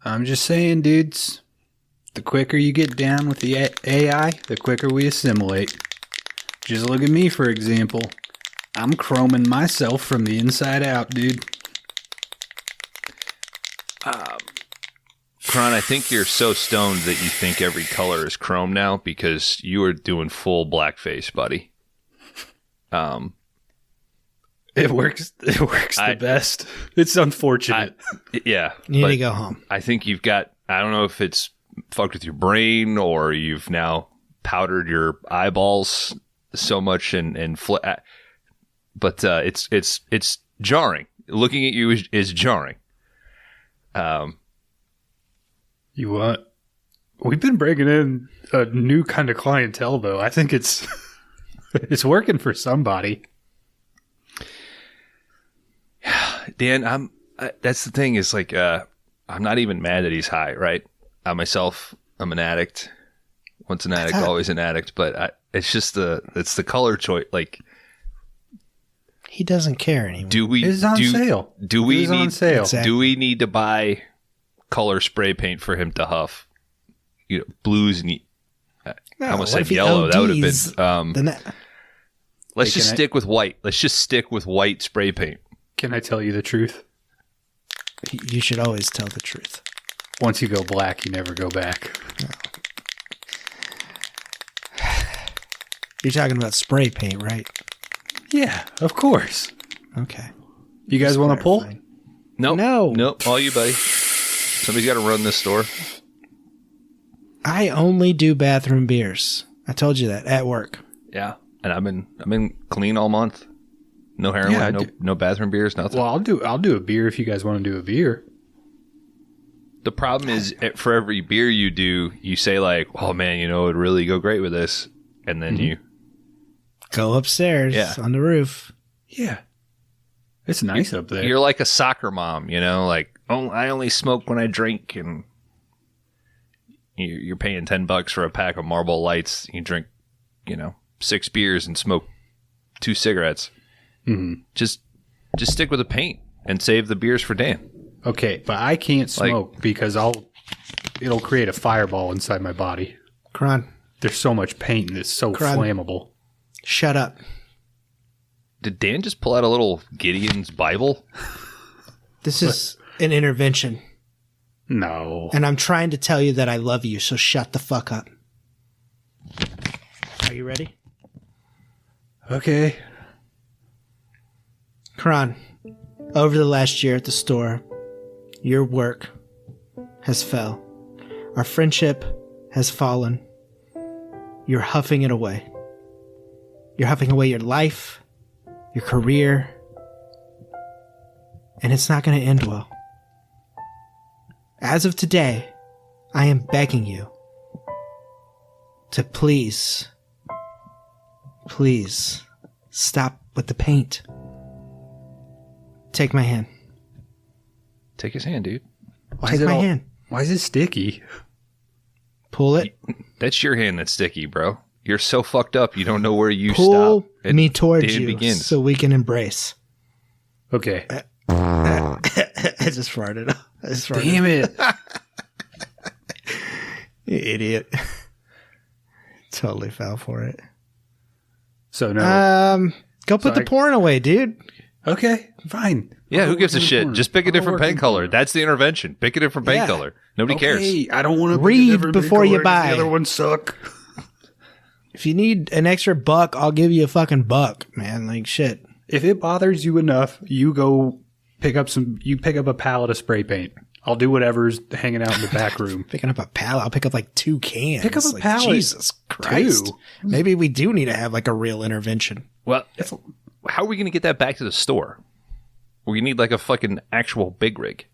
I'm just saying, dudes. The quicker you get down with the AI, the quicker we assimilate. Just look at me, for example. I'm chroming myself from the inside out, dude. Kron, I think you're so stoned that you think every color is chrome now because you are doing full blackface, buddy. It works the best. It's unfortunate. Yeah. You need to go home. I think you've got, I don't know if it's fucked with your brain or you've now powdered your eyeballs so much but it's jarring. Looking at you is jarring. You what? We've been bringing in a new kind of clientele, though. I think it's working for somebody. Dan, that's the thing is like, I'm not even mad that he's high, right? I myself, I'm an addict. Once an addict, always an addict. But it's just it's the color choice. Like, he doesn't care anymore. It's on sale. Do we It's need on sale. Exactly. Do we need to buy color spray paint for him to huff? You know, blues and I almost said yellow. That would have been. Let's just stick with white. Let's just stick with white spray paint. Can I tell you the truth? You should always tell the truth. Once you go black, you never go back. You're talking about spray paint, right? Yeah, of course. Okay. You guys want to pull? Nope. No. Nope. All you, buddy. Somebody's got to run this store. I only do bathroom beers. I told you that at work. Yeah. And I've been clean all month. No heroin, Yeah, no bathroom beers, nothing. Well, I'll do a beer if you guys want to do a beer. The problem is, for every beer you do, you say like, "Oh man, it would really go great with this," and then you go upstairs on the roof. Yeah, it's nice up there. You're like a soccer mom, like, "Oh, I only smoke when I drink," and you're paying $10 for a pack of Marlboro Lights. You drink, 6 beers and smoke 2 cigarettes. Mm-hmm. Just stick with the paint and save the beers for Dan. Okay, but I can't smoke because it'll create a fireball inside my body. Kron, There's so much paint and it's so flammable. Shut up. Did Dan just pull out a little Gideon's Bible? This is an intervention. No. And I'm trying to tell you that I love you, so shut the fuck up. Are you ready? Okay. Kron, over the last year at the store, your work has fell. Our friendship has fallen. You're huffing it away. You're huffing away your life, your career, and it's not going to end well. As of today, I am begging you to please stop with the paint. Take my hand. Take his hand, dude. Take my hand. Why is it sticky? Pull it. That's your hand that's sticky, bro. You're so fucked up, you don't know where you Pull stop. And me towards Dan you begins. so we can embrace. Okay. I just farted. Damn it. You idiot. Totally fell for it. So no. Go put the porn away, dude. Okay, fine. Yeah, who gives a shit? Just pick a different paint color. Corner. That's the intervention. Pick a different paint color. Nobody cares. I don't want to Read before you buy. The other ones suck. If you need an extra $1, I'll give you a fucking $1, man. Like shit. If it bothers you enough, you go pick up a pallet of spray paint. I'll do whatever's hanging out in the back room. Picking up a pallet. I'll pick up like 2 cans. Pick up a like, pallet. Jesus Christ. 2. Maybe we do need to have like a real intervention. Well, how are we going to get that back to the store? We need like a fucking actual big rig.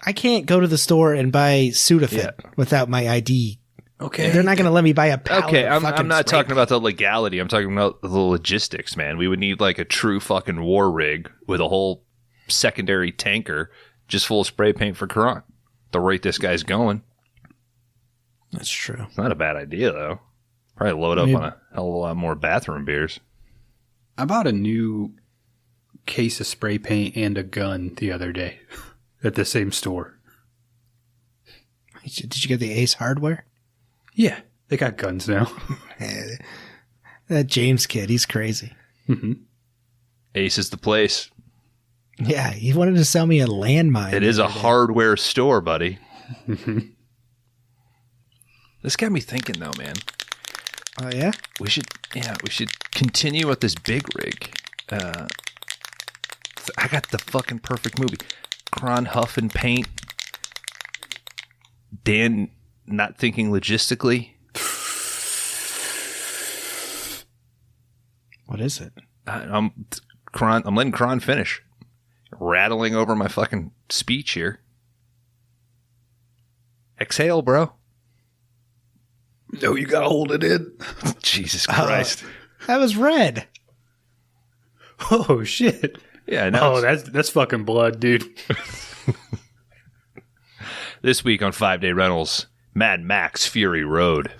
I can't go to the store and buy Sudafed without my ID. Okay. They're not going to let me buy a pallet. Okay, of I'm not spray talking about the legality. I'm talking about the logistics, man. We would need like a true fucking war rig with a whole secondary tanker just full of spray paint for Kron. The rate this guy's going. That's true. It's not a bad idea, though. Probably load up on a hell of a lot more bathroom beers. I bought a new case of spray paint and a gun the other day at the same store. Did you get the Ace hardware? Yeah, they got guns now. That James kid, he's crazy. Mm-hmm. Ace is the place. Yeah, he wanted to sell me a landmine. It is a hardware store, buddy. Mm-hmm. This got me thinking, though, man. Oh, yeah? We should continue with this big rig. I got the fucking perfect movie. Kron huff and paint. Dan not thinking logistically. What is it? I'm letting Kron finish. Rattling over my fucking speech here. Exhale, bro. No, you gotta hold it in. Jesus Christ. That was red. Oh, shit. Yeah, no. Oh, that's fucking blood, dude. This week on 5 Day Rentals, Mad Max Fury Road.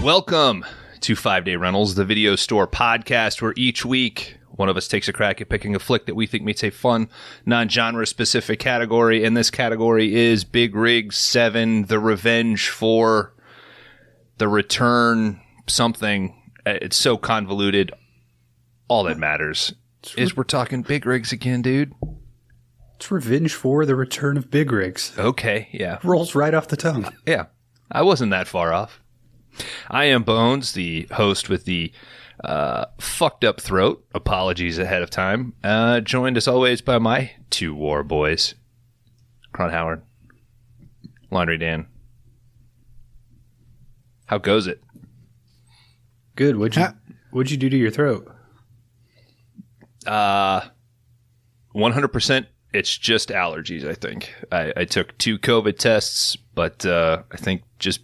Welcome to 5 Day Rentals, the video store podcast where each week one of us takes a crack at picking a flick that we think meets a fun, non-genre specific category. And this category is Big Rig 7, The Revenge 4, The Return something. It's so convoluted. All that matters is we're talking big rigs again, dude. It's Revenge 4, The Return of Big Rigs. Okay, yeah. Rolls right off the tongue. Yeah, I wasn't that far off. I am Bones, the host with the fucked up throat. Apologies ahead of time. Joined as always by my two war boys, Kron Howard, Laundry Dan. How goes it? Good. What'd you do to your throat? 100%. It's just allergies. I think I took 2 COVID tests, but I think just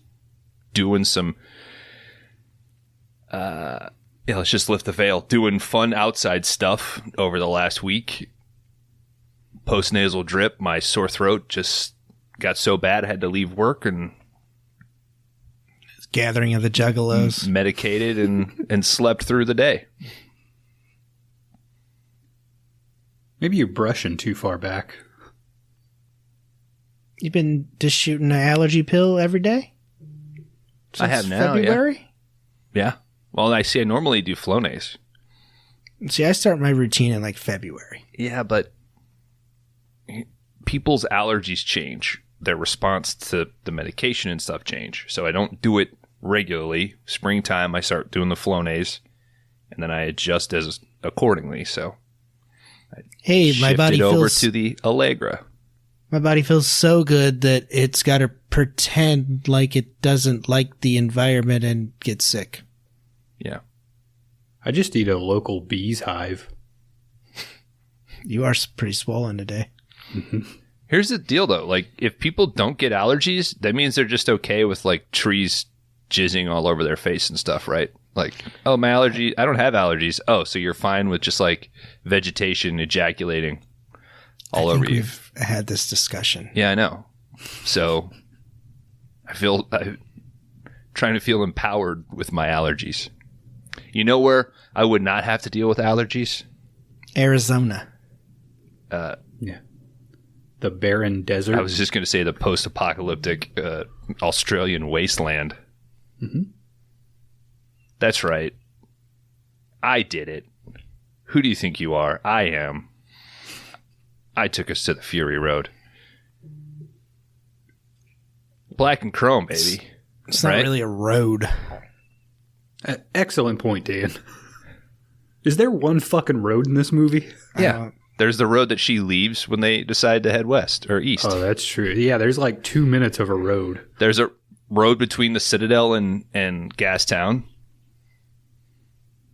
doing some let's just lift the veil, doing fun outside stuff over the last week. Post-nasal drip, my sore throat just got so bad I had to leave work and gathering of the juggalos, medicated and slept through the day. Maybe you're brushing too far back. You've been just shooting an allergy pill every day? I have now, February? Yeah. Well, I normally do Flonase. See, I start my routine in like February. Yeah, but people's allergies change. Their response to the medication and stuff change. So I don't do it regularly. Springtime, I start doing the Flonase, and then I adjust as accordingly. So my body over feels to the Allegra. My body feels so good that it's got to pretend like it doesn't like the environment and get sick. Yeah. I just eat a local bees hive. You are pretty swollen today. Here's the deal, though. Like, if people don't get allergies, that means they're just okay with, like, trees jizzing all over their face and stuff, right? Like, oh, my allergy, I don't have allergies. Oh, so you're fine with just, like, vegetation ejaculating all over you. We've had this discussion. Yeah, I know. So I'm trying to feel empowered with my allergies. You know where I would not have to deal with allergies? Arizona. Yeah. The barren desert. I was just going to say the post-apocalyptic Australian wasteland. Mm-hmm. That's right. I did it. Who do you think you are? I am. I took us to the Fury Road. Black and chrome, baby. It's not really a road. Excellent point, Dan. Is there one fucking road in this movie? Yeah. There's the road that she leaves when they decide to head west or east. Oh, that's true. Yeah, there's like 2 minutes of a road. There's a road between the Citadel and Gastown.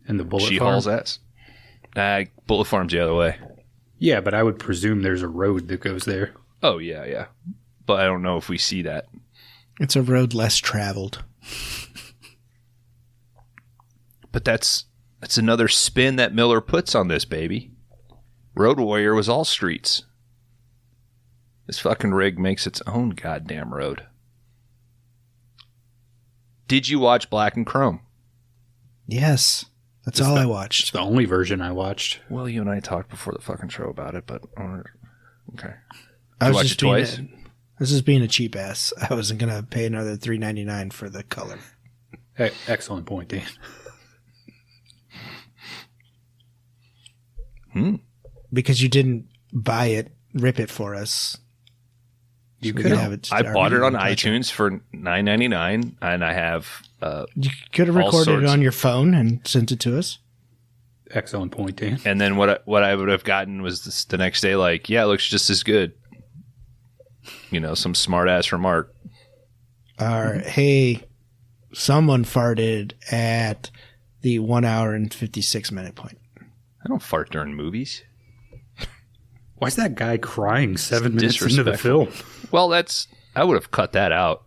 And the Bullet she Farm? hauls ass. Bullet Farm's the other way. Yeah, but I would presume there's a road that goes there. Oh, yeah. But I don't know if we see that. It's a road less traveled. But that's another spin that Miller puts on this, baby. Road Warrior was all streets. This fucking rig makes its own goddamn road. Did you watch Black and Chrome? Yes. That's all I watched. It's the only version I watched. Well, you and I talked before the fucking show about it, but okay. I was just twice? This is being a cheap ass. I wasn't going to pay another $3.99 for the color. Hey, excellent point, Dan. Because you didn't buy it, rip it for us. You could have it. I bought it on iTunes for $9.99, and I have. You could have recorded it on your phone and sent it to us. Excellent point, Dan. And then what I would have gotten was the next day, like, yeah, it looks just as good. You know, some smart ass remark. Hey, someone farted at the 1 hour and 56 minute point. I don't fart during movies. Why's that guy crying 7 minutes into the film? Well, I would have cut that out.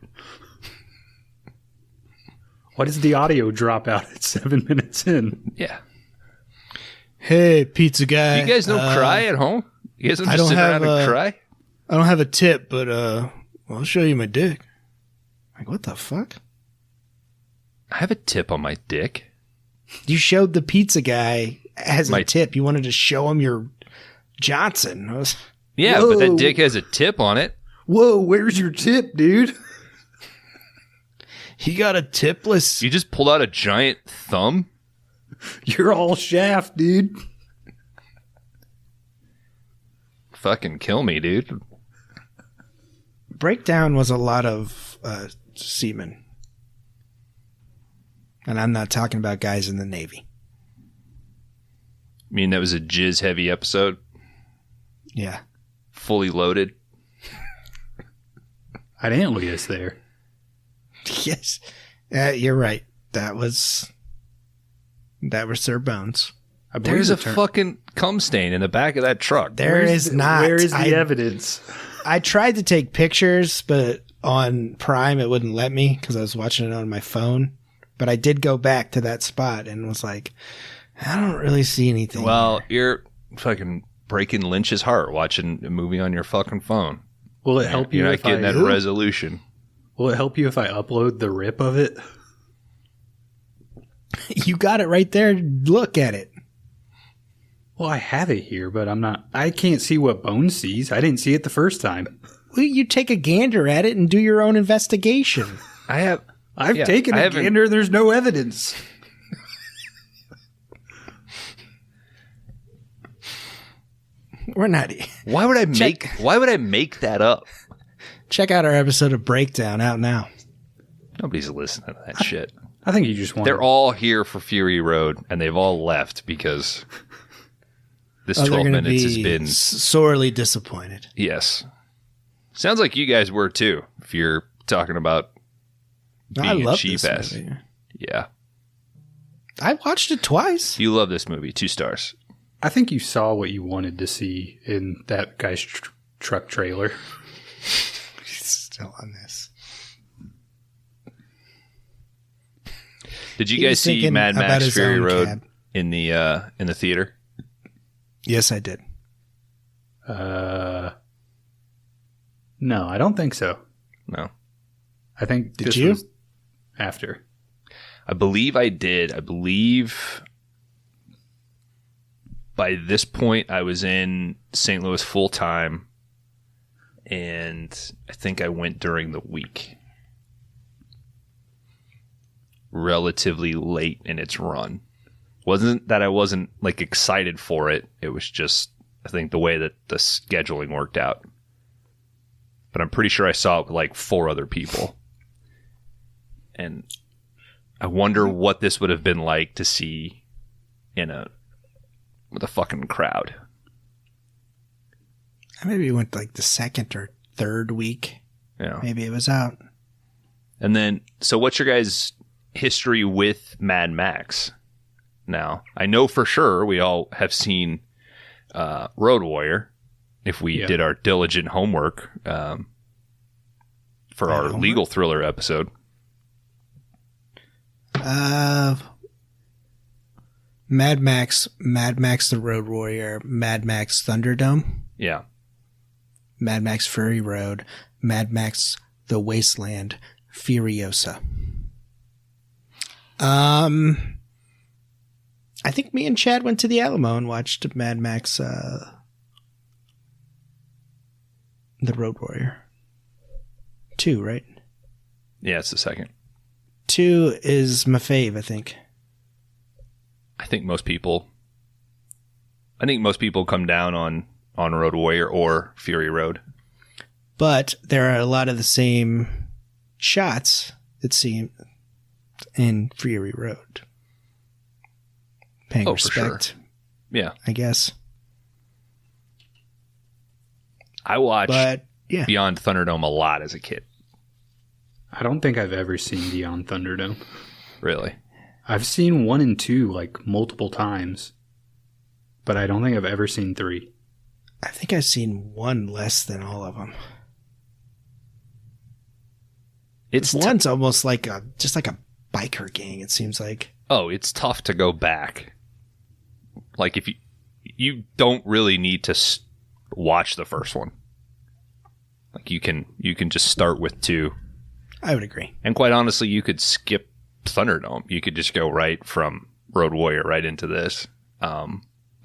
Why does the audio drop out at 7 minutes in? Yeah. Hey, pizza guy. You guys don't cry at home? You guys don't just sit around and cry? I don't have a tip, but I'll show you my dick. Like, what the fuck? I have a tip on my dick. You showed the pizza guy as a tip. You wanted to show him your Johnson. Yeah, whoa. But that dick has a tip on it. Whoa, where's your tip, dude? He got a tipless. You just pulled out a giant thumb? You're all shaft, dude. Fucking kill me, dude. Breakdown was a lot of semen. And I'm not talking about guys in the Navy. You mean that was a jizz-heavy episode? Yeah. Fully loaded? I didn't lead us there. Yes. You're right. That were Sir Bones. There's a fucking cum stain in the back of that truck. There is not. Where is the evidence? I tried to take pictures, but on Prime it wouldn't let me because I was watching it on my phone. But I did go back to that spot and was like, I don't really see anything. Well, you're fucking breaking Lynch's heart watching a movie on your fucking phone. Will it help you? You're not getting that resolution. Will it help you if I upload the rip of it? You got it right there. Look at it. Well, I have it here, but I can't see what Bones sees. I didn't see it the first time. Well, you take a gander at it and do your own investigation. I've taken a gander. There's no evidence. We're not. Why would I make that up? Check out our episode of Breakdown out now. Nobody's listening to that shit. I think you just want. They're all here for Fury Road, and they've all left because this 12 minutes has been sorely disappointed. Yes, sounds like you guys were too. If you're talking about being a cheap ass, yeah. I watched it twice. You love this movie. 2 stars. I think you saw what you wanted to see in that guy's truck trailer. He's still on this. Did you guys see Mad Max Fury Road in the theater? Yes, I did. No, I don't think so. No. I think did you? Was after. I believe I did. I believe by this point I was in St. Louis full time, and I think I went during the week. Relatively late in its run. Wasn't that I wasn't like excited for it. It was just, I think, the way that the scheduling worked out. But I'm pretty sure I saw it with like 4 other people. And I wonder what this would have been like to see with a fucking crowd. I maybe went like the 2nd or 3rd week. Yeah. Maybe it was out. And then, so what's your guys' history with Mad Max? Now, I know for sure we all have seen Road Warrior, if we did our diligent homework for our legal thriller episode. Mad Max the Road Warrior, Mad Max Thunderdome. Yeah. Mad Max Fury Road, Mad Max The Wasteland, Furiosa. I think me and Chad went to the Alamo and watched Mad Max The Road Warrior. 2, right? Yeah, it's the second. 2 is my fave, I think. I think most people come down on Road Warrior or Fury Road. But there are a lot of the same shots, it seems, in Fury Road. Paying respect. For sure. Yeah. I guess. I watched Beyond Thunderdome a lot as a kid. I don't think I've ever seen Beyond Thunderdome. Really? I've seen 1 and 2 like multiple times, but I don't think I've ever seen 3. I think I've seen 1 less than all of them. It's one's almost like just like a biker gang, it seems like. Oh, it's tough to go back. Like if you don't really need to watch the first one. Like you can just start with 2. I would agree. And quite honestly, you could skip Thunderdome. You could just go right from Road Warrior right into this. But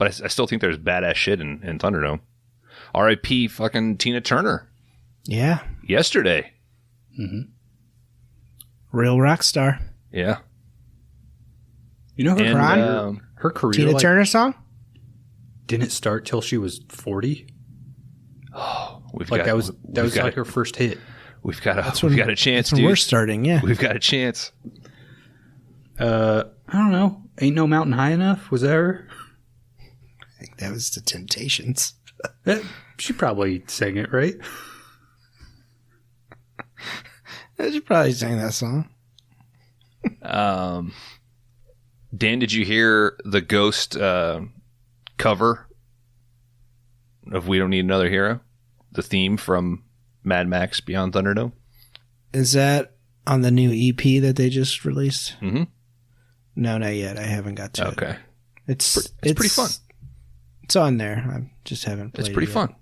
I still think there's badass shit in Thunderdome. R.I.P. fucking Tina Turner. Yeah. Yesterday. Mm-hmm. Real rock star. Yeah. You know her career. Tina Turner song? Didn't start till she was 40. Oh, that was like her first hit. We've got a chance, dude. We're starting, yeah. We've got a chance. I don't know. Ain't No Mountain High Enough? Was that her? I think that was the Temptations. She probably sang it, right? She probably sang that song. Dan, did you hear the Ghost cover of We Don't Need Another Hero? The theme from Mad Max Beyond Thunderdome? Is that on the new EP that they just released? Mm-hmm. No, not yet. I haven't got to it. Okay. It's pretty fun. It's on there. I just haven't played it. It's pretty fun.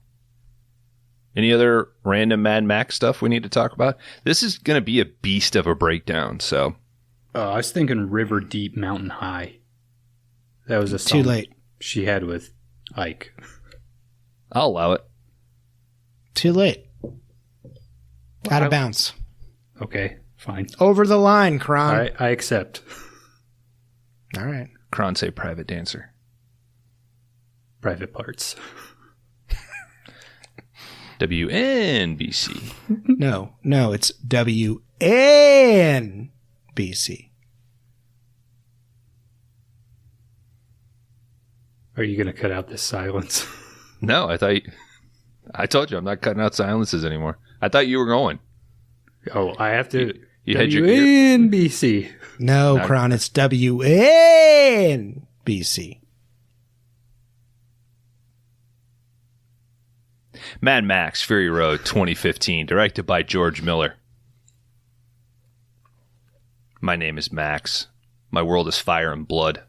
Any other random Mad Max stuff we need to talk about? This is going to be a beast of a breakdown, so. I was thinking River Deep Mountain High. That was a song Too late. She had with Ike. I'll allow it. Too late. Out of bounds. Okay, fine. Over the line, Kron. All right, I accept. All right. Kron say private dancer. Private parts. WNBC. No, it's WNBC. Are you going to cut out this silence? No, I told you I'm not cutting out silences anymore. I thought you were going. Oh, I have to. You had your WNBC. No, Kron, it's WNBC. Mad Max Fury Road 2015, directed by George Miller. My name is Max. My world is fire and blood.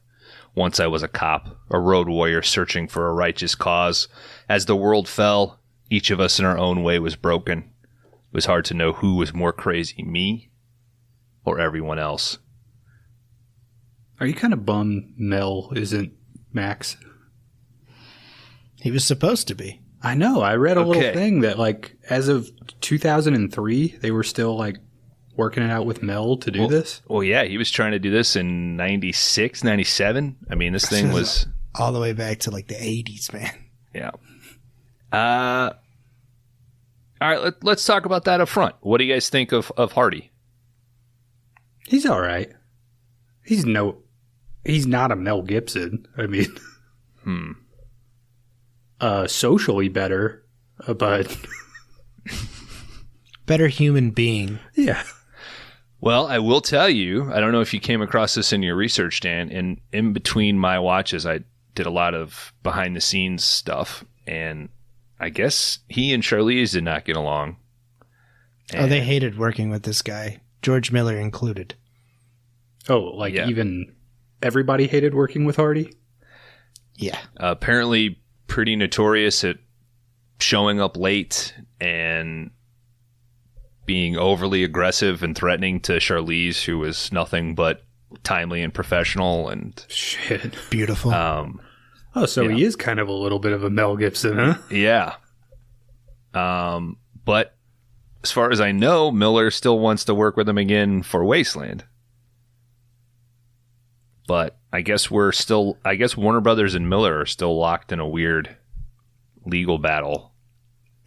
Once I was a cop, a road warrior searching for a righteous cause. As the world fell, each of us in our own way was broken. It was hard to know who was more crazy, me or everyone else. Are you kind of bummed Mel isn't Max? He was supposed to be. I know. I read a little thing that, like, as of 2003, they were still, like, working it out with Mel to do this. Well, yeah, he was trying to do this in 96, 97. I mean, this thing was... all the way back to, like, the 80s, man. Yeah. All right, let's talk about that up front. What do you guys think of Hardy? He's all right. He's not a Mel Gibson. I mean... socially better, but... better human being. Yeah. Well, I will tell you, I don't know if you came across this in your research, Dan, and in between my watches, I did a lot of behind-the-scenes stuff, and I guess he and Charlize did not get along. And they hated working with this guy, George Miller included. Oh, like even everybody hated working with Hardy? Yeah. Apparently pretty notorious at showing up late and being overly aggressive and threatening to Charlize, who was nothing but timely and professional. And shit. Beautiful. So he is kind of a little bit of a Mel Gibson, huh? Yeah. But as far as I know, Miller still wants to work with him again for Wasteland. But I guess Warner Brothers and Miller are still locked in a weird legal battle.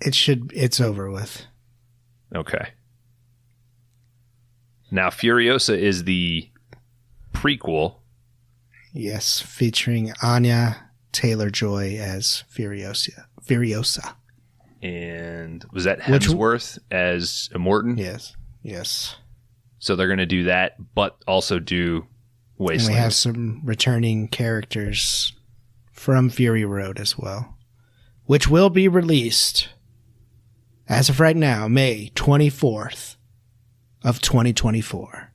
It's over with. Okay. Now, Furiosa is the prequel. Yes, featuring Anya Taylor-Joy as Furiosa. And was that Hemsworth as Immortan? Yes. So they're going to do that, but also do Wasteland. And we have some returning characters from Fury Road as well, which will be released as of right now, May 24th of 2024.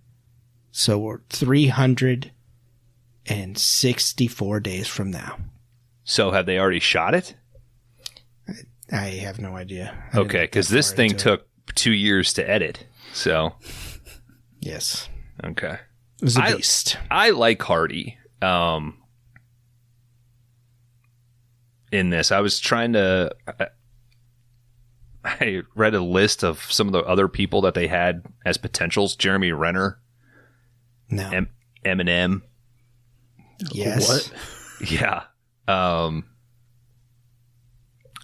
So we're 364 days from now. So have they already shot it? I have no idea. Okay, because this thing took 2 years to edit. So, yes. Okay. It was a beast. I like Hardy. In this, I was trying to. I read a list of some of the other people that they had as potentials. Jeremy Renner. No. Eminem. Yes. What? Yeah. I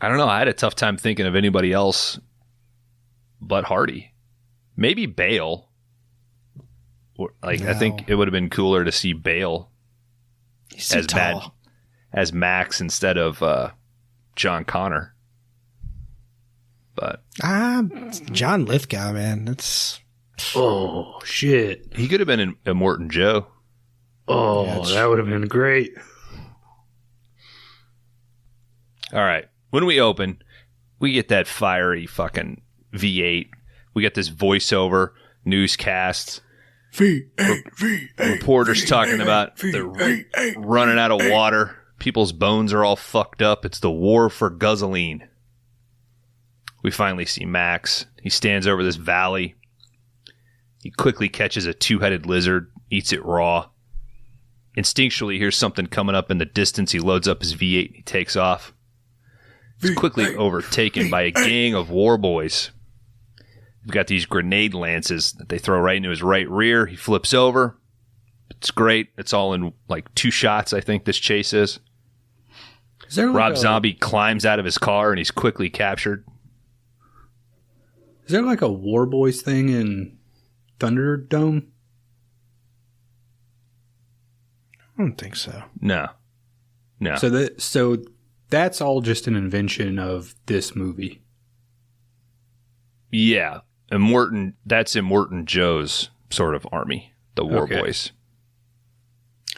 don't know. I had a tough time thinking of anybody else but Hardy. Maybe Bale. I think it would have been cooler to see Bale as Max instead of John Connor. But John Lithgow, man, that's oh shit. He could have been in Immortan Joe. Oh, that would have been great. All right. When we open, we get that fiery fucking V8. We get this voiceover newscast. V8. Reporters talking about they're running out of water. People's bones are all fucked up. It's the war for guzzling. We finally see Max. He stands over this valley. He quickly catches a two-headed lizard, eats it raw. Instinctually, hears something coming up in the distance. He loads up his V8 and he takes off. He's quickly overtaken by a gang of war boys. We've got these grenade lances that they throw right into his right rear. He flips over. It's great. It's all in like 2 shots, I think this chase is. Rob Zombie climbs out of his car and he's quickly captured. Is there like a War Boys thing in Thunderdome? I don't think so. No. So that's all just an invention of this movie. Yeah. That's Immortan Joe's sort of army, the War Boys.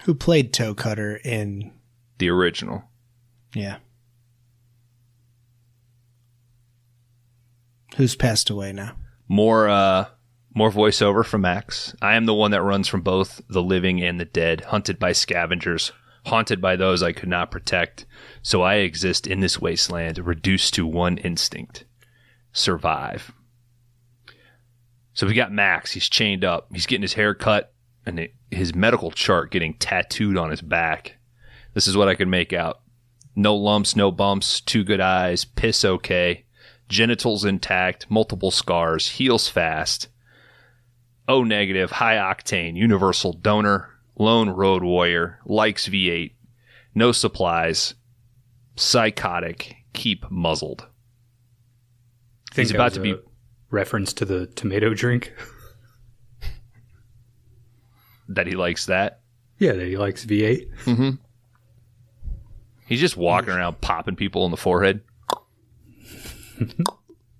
Who played Toe Cutter in the original. Yeah. Who's passed away now? More voiceover from Max. I am the one that runs from both the living and the dead, hunted by scavengers, haunted by those I could not protect. So I exist in this wasteland, reduced to one instinct: survive. So we got Max. He's chained up. He's getting his hair cut and his medical chart getting tattooed on his back. This is what I could make out. No lumps, no bumps, 2 good eyes, piss okay, genitals intact, multiple scars, heals fast, O negative, high octane, universal donor, lone road warrior, likes V8, no supplies, psychotic, keep muzzled. He's about to be reference to the tomato drink. That he likes that? Yeah, that he likes V8. Mm-hmm. He's just walking around popping people in the forehead.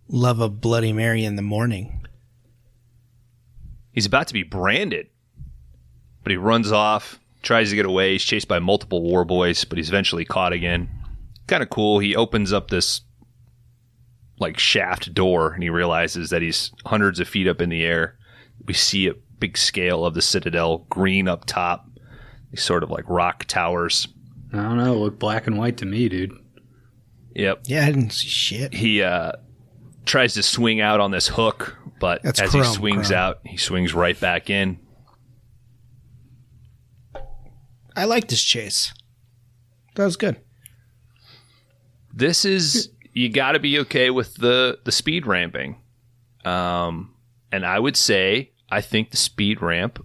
Love a Bloody Mary in the morning. He's about to be branded, but he runs off, tries to get away. He's chased by multiple war boys, but he's eventually caught again. Kind of cool. He opens up this like shaft door and he realizes that he's hundreds of feet up in the air. We see a big scale of the Citadel, green up top. These sort of like rock towers. I don't know. It looked black and white to me, dude. Yep. Yeah, I didn't see shit. He tries to swing out on this hook, but as he swings out, he swings right back in. I like this chase. That was good. This is, you got to be okay with the speed ramping. And I would say, I think the speed ramp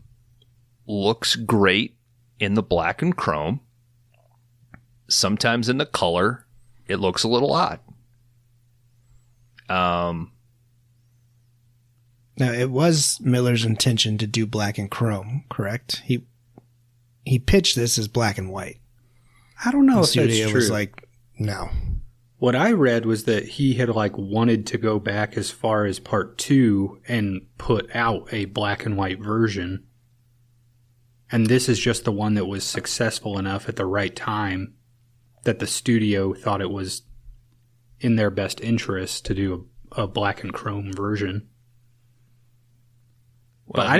looks great in the black and chrome. Sometimes in the color, it looks a little odd. Now, it was Miller's intention to do black and chrome, correct? He pitched this as black and white. I don't know if that's true. Was like, no. What I read was that he had like wanted to go back as far as part 2 and put out a black and white version. And this is just the one that was successful enough at the right time that the studio thought it was in their best interest to do a black and chrome version. Well, but I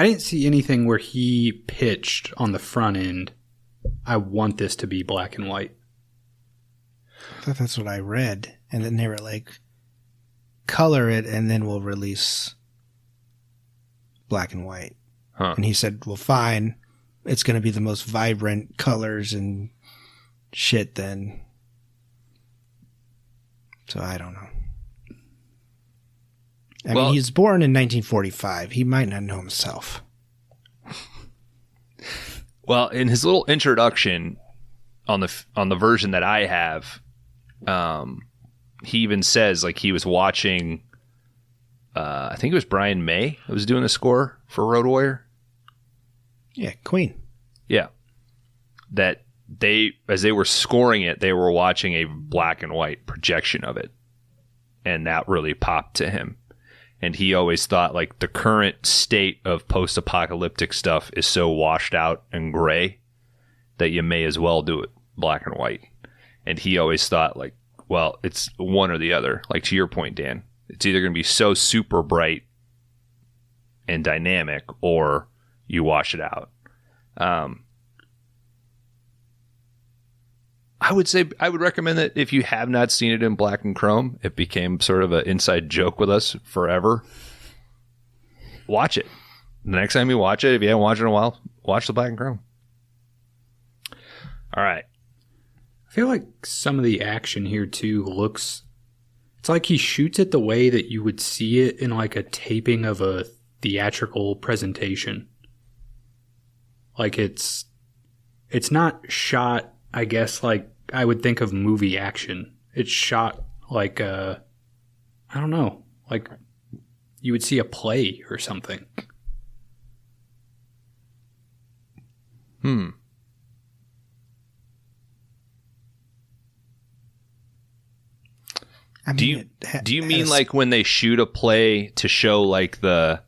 didn't see anything where he pitched on the front end, I want this to be black and white. I thought that's what I read. And then they were like, color it and then we'll release black and white. Huh. And he said, well, fine. It's going to be the most vibrant colors and shit then. So I don't know. I mean, he was born in 1945. He might not know himself. Well, in his little introduction on the version that I have, he even says like he was watching. I think it was Brian May that was doing the score for Road Warrior. Yeah, Queen. Yeah, that as they were scoring it, they were watching a black and white projection of it, and that really popped to him. And he always thought like the current state of post-apocalyptic stuff is so washed out and gray that you may as well do it black and white. And he always thought like, well, it's one or the other. Like to your point, Dan, it's either going to be so super bright and dynamic or you wash it out. I would recommend that if you have not seen it in black and chrome, it became sort of an inside joke with us forever. Watch it. The next time you watch it, if you haven't watched it in a while, watch the black and chrome. All right. I feel like some of the action here too looks, it's like he shoots it the way that you would see it in like a taping of a theatrical presentation. Like it's not shot, I guess, like I would think of movie action. It's shot like I don't know, like you would see a play or something. I mean, do you mean like when they shoot a play to show like the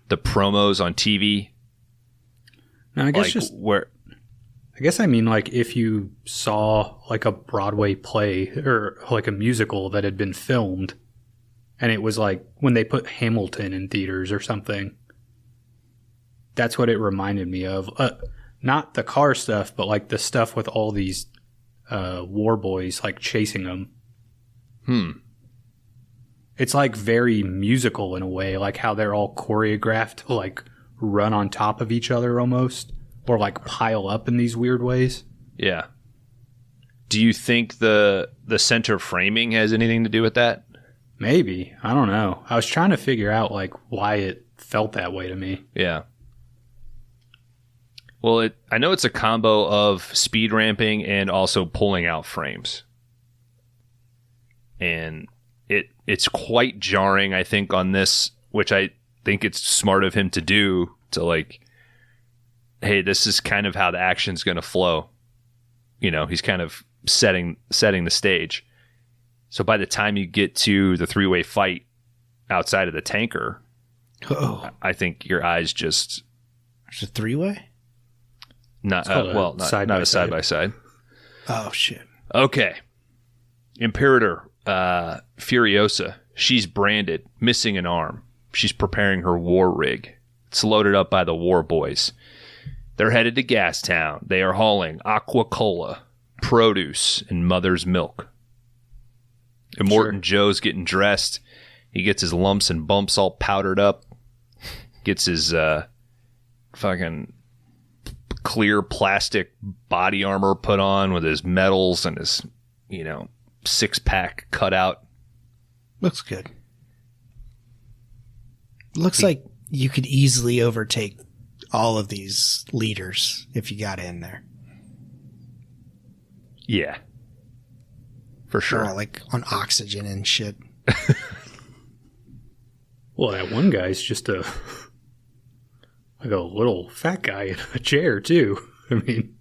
promos on TV? No, I guess like I guess I mean like if you saw like a Broadway play or like a musical that had been filmed and it was like when they put Hamilton in theaters or something. That's what it reminded me of. Not the car stuff, but like the stuff with all these war boys like chasing them. It's like very musical in a way, like how they're all choreographed to like run on top of each other almost, or like pile up in these weird ways. Yeah. Do you think the center framing has anything to do with that? Maybe. I don't know. I was trying to figure out like why it felt that way to me. Yeah. Well, I know it's a combo of speed ramping and also pulling out frames. And it's quite jarring, I think, on this, which I think it's smart of him to do, to like, hey, this is kind of how the action's going to flow. You know, he's kind of setting the stage. So by the time you get to the three-way fight outside of the tanker, I think your eyes just... There's a three-way? Not a side-by-side. Oh, shit. Okay. Imperator Furiosa. She's branded, missing an arm. She's preparing her war rig. It's loaded up by the war boys. They're headed to Gastown. They are hauling aqua-cola, produce, and mother's milk. Immortan Joe's getting dressed. He gets his lumps and bumps all powdered up. Gets his fucking clear plastic body armor put on with his medals and his, six-pack cut out. Looks good. Looks like you could easily overtake all of these leaders if you got in there. Yeah. For sure. They're all like on oxygen and shit. Well, that one guy's just a little fat guy in a chair, too. I mean.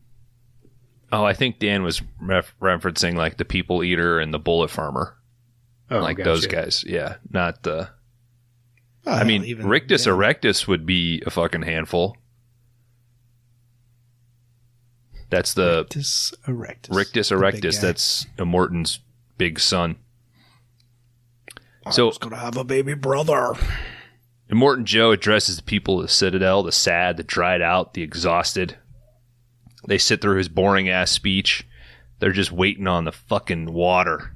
Oh, I think Dan was referencing like the people eater and the bullet farmer. Oh, like gotcha. those guys. Yeah. Not the. Oh, I mean, Rictus erectus would be a fucking handful. That's the Rictus erectus. That's Immortan's big son. So it's gonna have a baby brother. Immortan Joe addresses the people of the Citadel, the sad, the dried out, the exhausted. They sit through his boring ass speech. They're just waiting on the fucking water.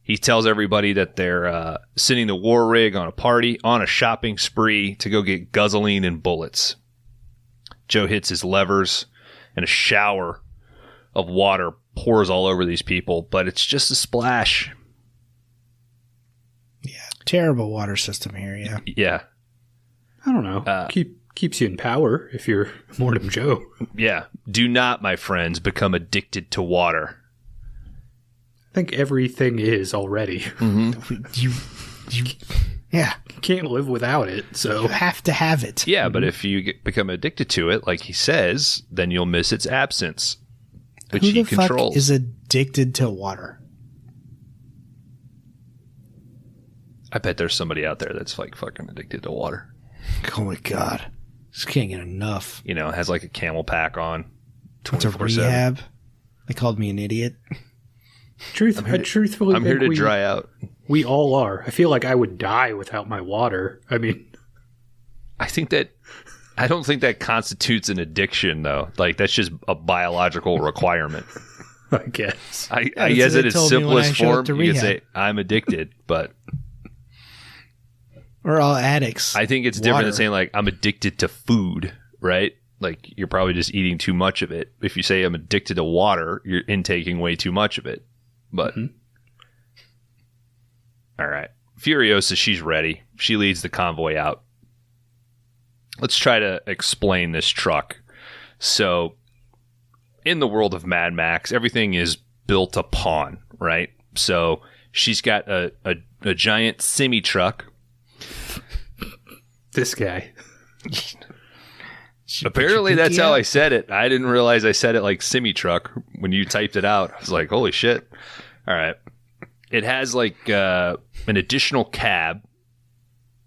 He tells everybody that they're sending the war rig on a shopping spree to go get guzzling and bullets. Joe hits his levers, and a shower of water pours all over these people, but it's just a splash. Yeah, terrible water system here, yeah. Yeah. I don't know. Keeps you in power if you're Immortan Joe. Yeah. Do not, my friends, become addicted to water. I think everything is already. Mm-hmm. Yeah. You can't live without it, so. You have to have it. Yeah, but if you become addicted to it, like he says, then you'll miss its absence, which he controls. Who the fuck is addicted to water? I bet there's somebody out there that's like fucking addicted to water. Oh my god. Just can't get enough. Has like a camel pack on 24/7. It's a rehab. They called me an idiot. Truthfully, I'm here to dry out. We all are. I feel like I would die without my water. I mean, I don't think that constitutes an addiction, though. Like, that's just a biological requirement. I guess. I guess at its simplest form, you could say, I'm addicted, but. We're all addicts. I think it's different than saying, like, I'm addicted to food, right? Like, you're probably just eating too much of it. If you say I'm addicted to water, you're intaking way too much of it. But, all right. Furiosa, she's ready. She leads the convoy out. Let's try to explain this truck. So, in the world of Mad Max, everything is built upon, right? So, she's got a giant semi-truck. This guy. Apparently, that's how I said it. I didn't realize I said it like semi-truck when you typed it out. I was like, holy shit. All right. It has like an additional cab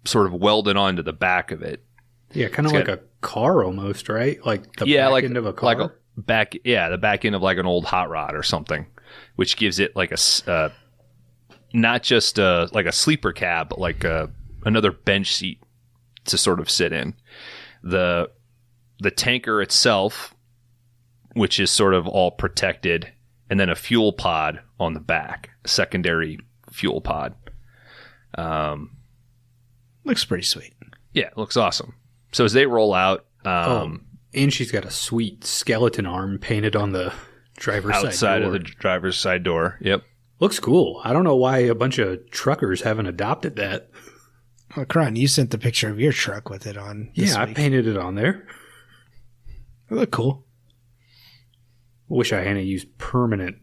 sort of welded onto the back of it. Yeah, kind of like a car almost, right? Like the back end of a car? The back end of like an old hot rod or something, which gives it like a, not just like a sleeper cab, but like another bench seat to sort of sit in. The tanker itself, which is sort of all protected, and then a fuel pod on the back, a secondary fuel pod. Looks pretty sweet. Yeah, it looks awesome. So as they roll out... and she's got a sweet skeleton arm painted on the driver's side door. Outside of the driver's side door, yep. Looks cool. I don't know why a bunch of truckers haven't adopted that. Well, Kron, you sent the picture of your truck with it on. Yeah, I painted it on there. It looked cool. Wish I hadn't used permanent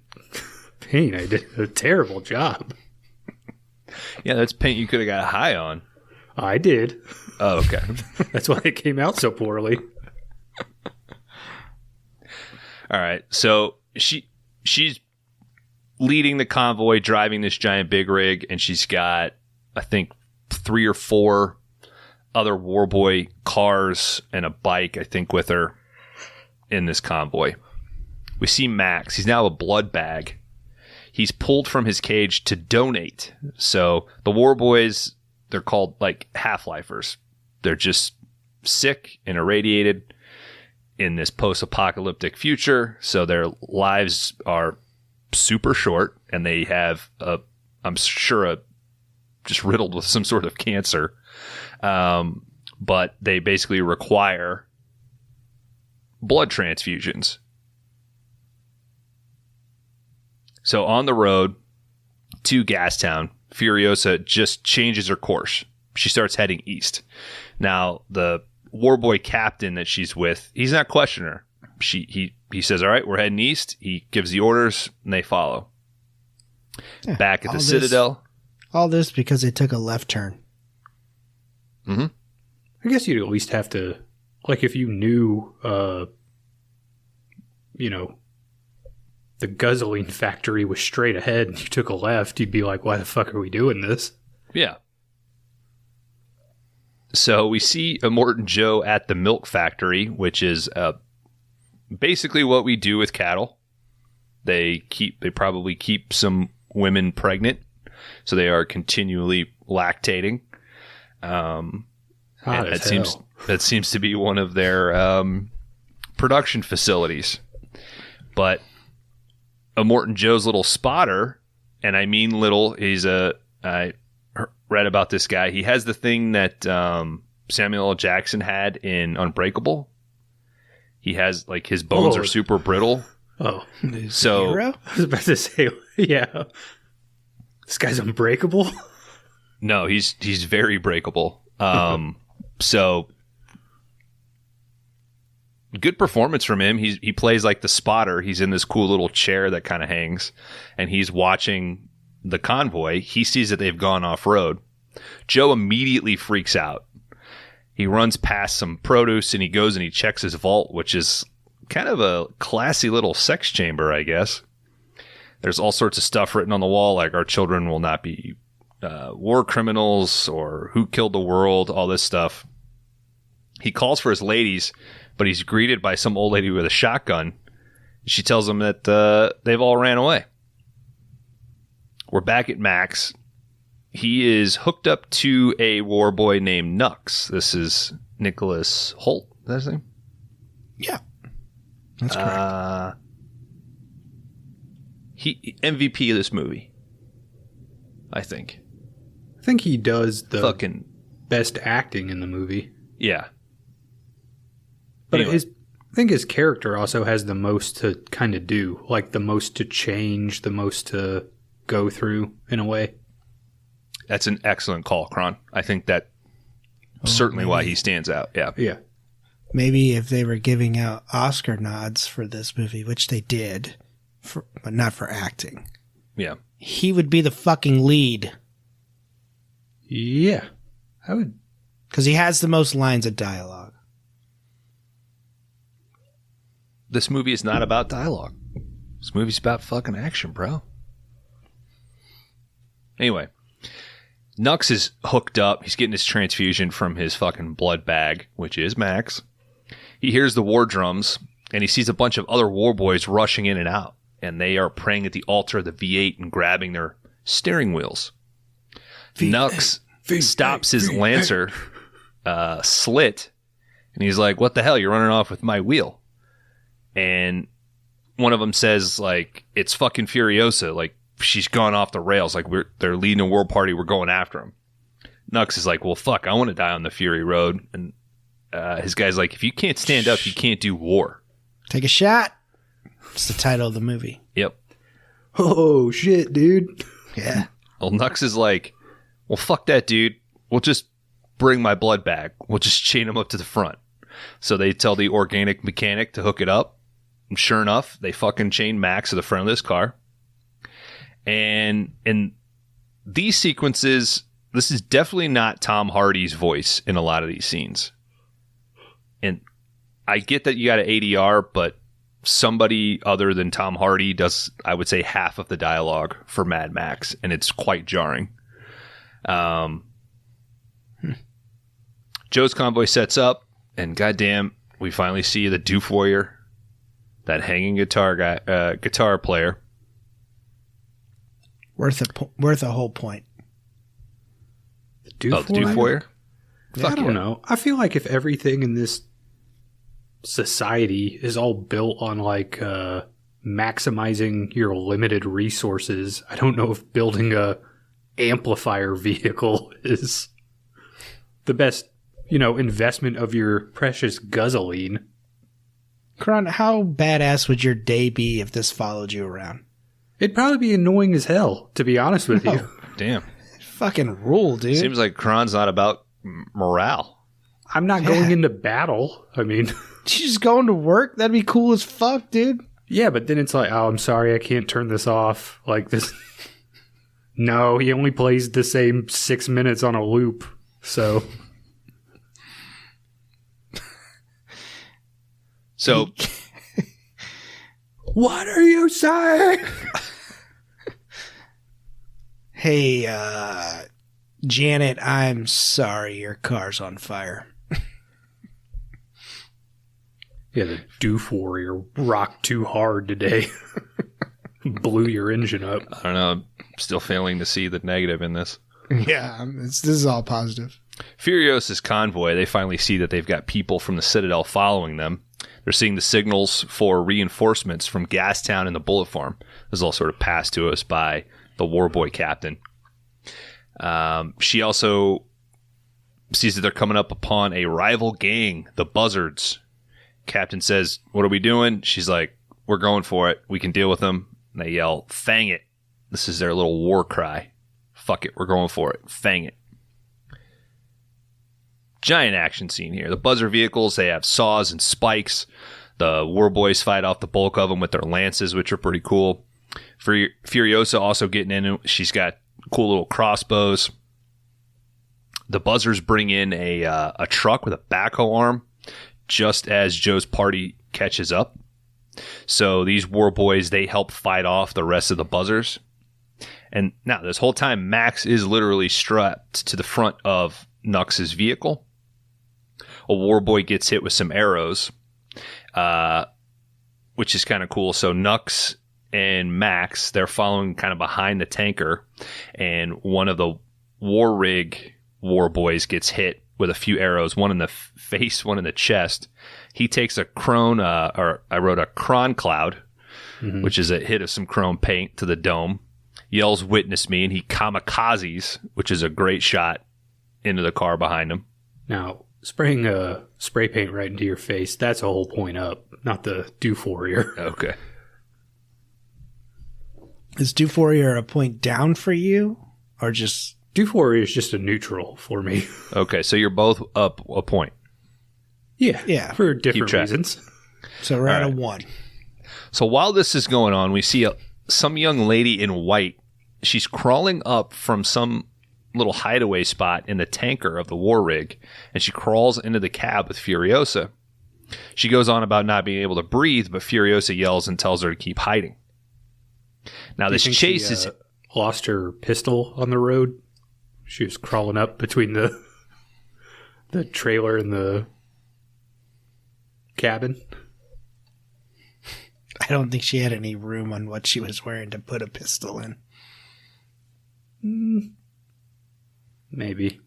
paint. I did a terrible job. Yeah, that's paint you could have got high on. I did. Oh, okay. That's why it came out so poorly. All right. So she's leading the convoy, driving this giant big rig, and she's got, I think, 3 or 4 other Warboy cars and a bike, I think, with her in this convoy. We see Max. He's now a blood bag. He's pulled from his cage to donate. So the Warboys, they're called like half-lifers. They're just sick and irradiated, in this post-apocalyptic future, so their lives are super short, and they have I'm sure just riddled with some sort of cancer, but they basically require blood transfusions. So on the road to Gastown, Furiosa just changes her course. She starts heading east. Now, the warboy captain that she's with, he's not questioning her. He says, all right, we're heading east. He gives the orders, and they follow. Yeah, back at the Citadel. All this because they took a left turn. Mm-hmm. I guess you'd at least have to, like, if you knew, the guzzling factory was straight ahead and you took a left, you'd be like, why the fuck are we doing this? Yeah. So we see Immortan Joe at the milk factory, which is basically what we do with cattle. They probably keep some women pregnant, so they are continually lactating. And that seems to be one of their production facilities. But Immortan Joe's little spotter, and I mean little, I read about this guy. He has the thing that Samuel L. Jackson had in Unbreakable. He has, like, his bones are super brittle. Oh. So hero? I was about to say, yeah. This guy's unbreakable? No, he's very breakable. So good performance from him. He plays like the spotter. He's in this cool little chair that kind of hangs, and he's watching the convoy. He sees that they've gone off-road. Joe immediately freaks out. He runs past some produce, and he goes and he checks his vault, which is kind of a classy little sex chamber, I guess. There's all sorts of stuff written on the wall, like our children will not be war criminals, or who killed the world, all this stuff. He calls for his ladies, but he's greeted by some old lady with a shotgun. She tells him that they've all ran away. We're back at Max. He is hooked up to a war boy named Nux. This is Nicholas Hoult. Is that his name? Yeah. That's correct. He MVP of this movie, I think. I think he does the fucking best acting in the movie. Yeah. But anyway. I think his character also has the most to kind of do. Like, the most to change, the most to go through, in a way. That's an excellent call, Kron. I think that certainly why he stands out. Yeah. Yeah. Maybe if they were giving out Oscar nods for this movie, which they did, but not for acting. Yeah. He would be the fucking lead. Yeah. I would. Because he has the most lines of dialogue. This movie is not about dialogue. This movie's about fucking action, bro. Anyway. Nux is hooked up. He's getting his transfusion from his fucking blood bag, which is Max. He hears the war drums, and he sees a bunch of other war boys rushing in and out, and they are praying at the altar of the V8 and grabbing their steering wheels. Nux stops his Lancer slit, and he's like, what the hell? You're running off with my wheel. And one of them says, like, it's fucking Furiosa. Like, she's gone off the rails. Like, they're leading a war party. We're going after him. Nux is like, well, fuck, I want to die on the Fury Road. And his guy's like, if you can't stand up, you can't do war. Take a shot. It's the title of the movie. Yep. Oh, shit, dude. Yeah. Well, Nux is like, well, fuck that, dude. We'll just bring my blood bag. We'll just chain him up to the front. So they tell the organic mechanic to hook it up. And sure enough, they fucking chain Max to the front of this car. And in these sequences, this is definitely not Tom Hardy's voice in a lot of these scenes. And I get that you got an ADR, but somebody other than Tom Hardy does, I would say, half of the dialogue for Mad Max, and it's quite jarring. Joe's convoy sets up, and goddamn, we finally see the Doof Warrior, that hanging guitar player. Worth a whole point. The Doof Warrior? Yeah, I don't know. I feel like if everything in this society is all built on like maximizing your limited resources. I don't know if building a amplifier vehicle is the best, investment of your precious guzzling. Kron, how badass would your day be if this followed you around? It'd probably be annoying as hell, to be honest with you. Damn. Fucking rule, dude. Seems like Kron's not about morale. I'm not going into battle. I mean... You just going to work? That'd be cool as fuck, dude. Yeah, but then it's like, oh, I'm sorry, I can't turn this off. Like this... No, he only plays the same 6 minutes on a loop, so... So... What are you saying? Hey, Janet, I'm sorry your car's on fire. Yeah, the Doof Warrior rocked too hard today. Blew your engine up. I don't know. I'm still failing to see the negative in this. Yeah, this is all positive. Furiosa's convoy, they finally see that they've got people from the Citadel following them. They're seeing the signals for reinforcements from Gastown and the Bullet Farm. This is all sort of passed to us by the Warboy captain. She also sees that they're coming up upon a rival gang, the Buzzards. Captain says, "What are we doing?" She's like, "We're going for it. We can deal with them." And they yell, "Fang it." This is their little war cry. Fuck it. We're going for it. Fang it. Giant action scene here. The Buzzer vehicles, they have saws and spikes. The Warboys fight off the bulk of them with their lances, which are pretty cool. Furiosa also getting in. She's got cool little crossbows. The Buzzers bring in a truck with a backhoe arm just as Joe's party catches up. So these Warboys, they help fight off the rest of the Buzzers. And now this whole time, Max is literally strapped to the front of Nux's vehicle. A Warboy gets hit with some arrows, which is kind of cool. So Nux and Max, they're following kind of behind the tanker, and one of the War Rig Warboys gets hit with a few arrows, one in the face, one in the chest. He takes a Kron, or I wrote a Kron cloud, which is a hit of some Kron paint to the dome. Yells, "Witness me," and he kamikazes, which is a great shot, into the car behind him. Now, spraying spray paint right into your face, that's a whole point up, not the Doof Warrior. Okay. Is Doof Warrior a point down for you? Or just... Doof Warrior is just a neutral for me. Okay, so you're both up a point. Yeah. For different reasons. So we're at a 1. So while this is going on, we see some young lady in white. She's crawling up from some little hideaway spot in the tanker of the War Rig, and she crawls into the cab with Furiosa. She goes on about not being able to breathe, but Furiosa yells and tells her to keep hiding. Now this chase is... lost her pistol on the road. She was crawling up between the trailer and the cabin. I don't think she had any room on what she was wearing to put a pistol in. Maybe.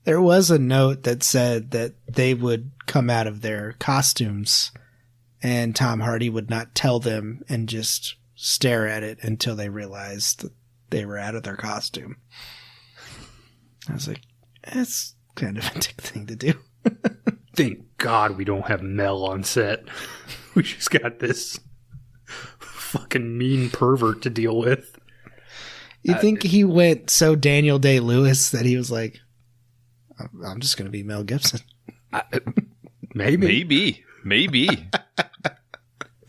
There was a note that said that they would come out of their costumes and Tom Hardy would not tell them and just stare at it until they realized that they were out of their costume. I was like, that's kind of a dick thing to do. Thank God we don't have Mel on set. We just got this fucking mean pervert to deal with. You think he went so Daniel Day-Lewis that he was like, I'm just going to be Mel Gibson? Maybe.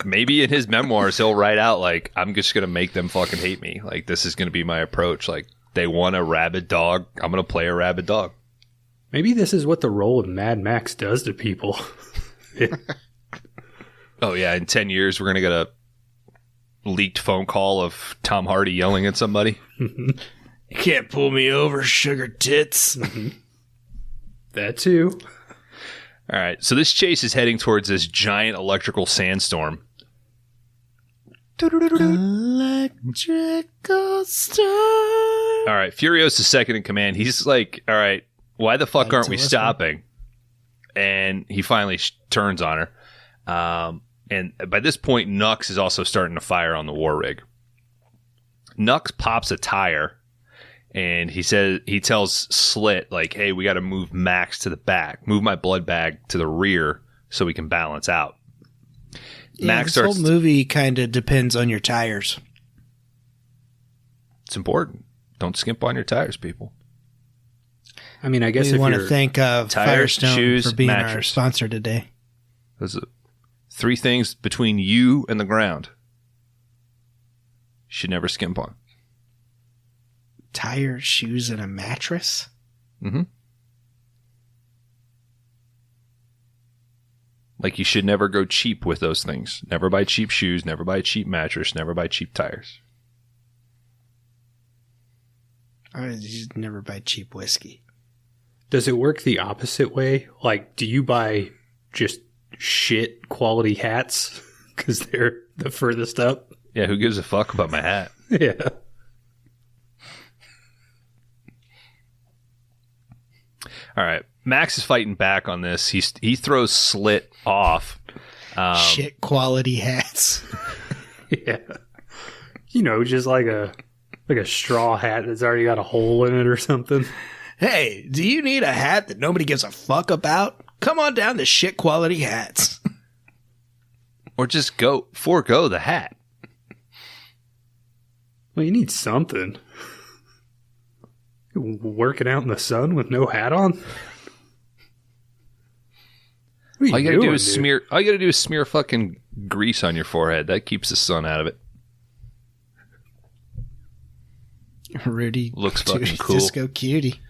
Maybe in his memoirs he'll write out like, I'm just going to make them fucking hate me. Like, this is going to be my approach. Like, they want a rabid dog. I'm going to play a rabid dog. Maybe this is what the role of Mad Max does to people. Oh, yeah. In 10 years, we're going to get a leaked phone call of Tom Hardy yelling at somebody. You can't pull me over, sugar tits. That too. All right. So this chase is heading towards this giant electrical sandstorm. Electrical storm. All right. Furiosa's second in command. He's like, all right, why the fuck aren't we stopping? and he finally turns on her. And by this point, Nux is also starting to fire on the war rig. Nux pops a tire, and he tells Slit, like, hey, we got to move Max to the back. Move my blood bag to the rear so we can balance out. Yeah, Max this whole movie kind of depends on your tires. It's important. Don't skimp on your tires, people. I mean, I guess we want to thank Firestone shoes, for being mattress. Our sponsor today. Those are 3 things between you and the ground. Should never skimp on. Tires, shoes, and a mattress? Mm-hmm. Like, you should never go cheap with those things. Never buy cheap shoes, never buy cheap mattress, never buy cheap tires. You should never buy cheap whiskey. Does it work the opposite way? Like, do you buy just shit quality hats because they're the furthest up? Yeah, who gives a fuck about my hat? Yeah. All right. Max is fighting back on this. He throws Slit off. Shit quality hats. Yeah. You know, just like a straw hat that's already got a hole in it or something. Hey, do you need a hat that nobody gives a fuck about? Come on down to shit quality hats. Or just forego the hat. Well, you need something. Working out in the sun with no hat on? All you gotta do is smear fucking grease on your forehead. That keeps the sun out of it. Rudy looks fucking cool. Disco cutie.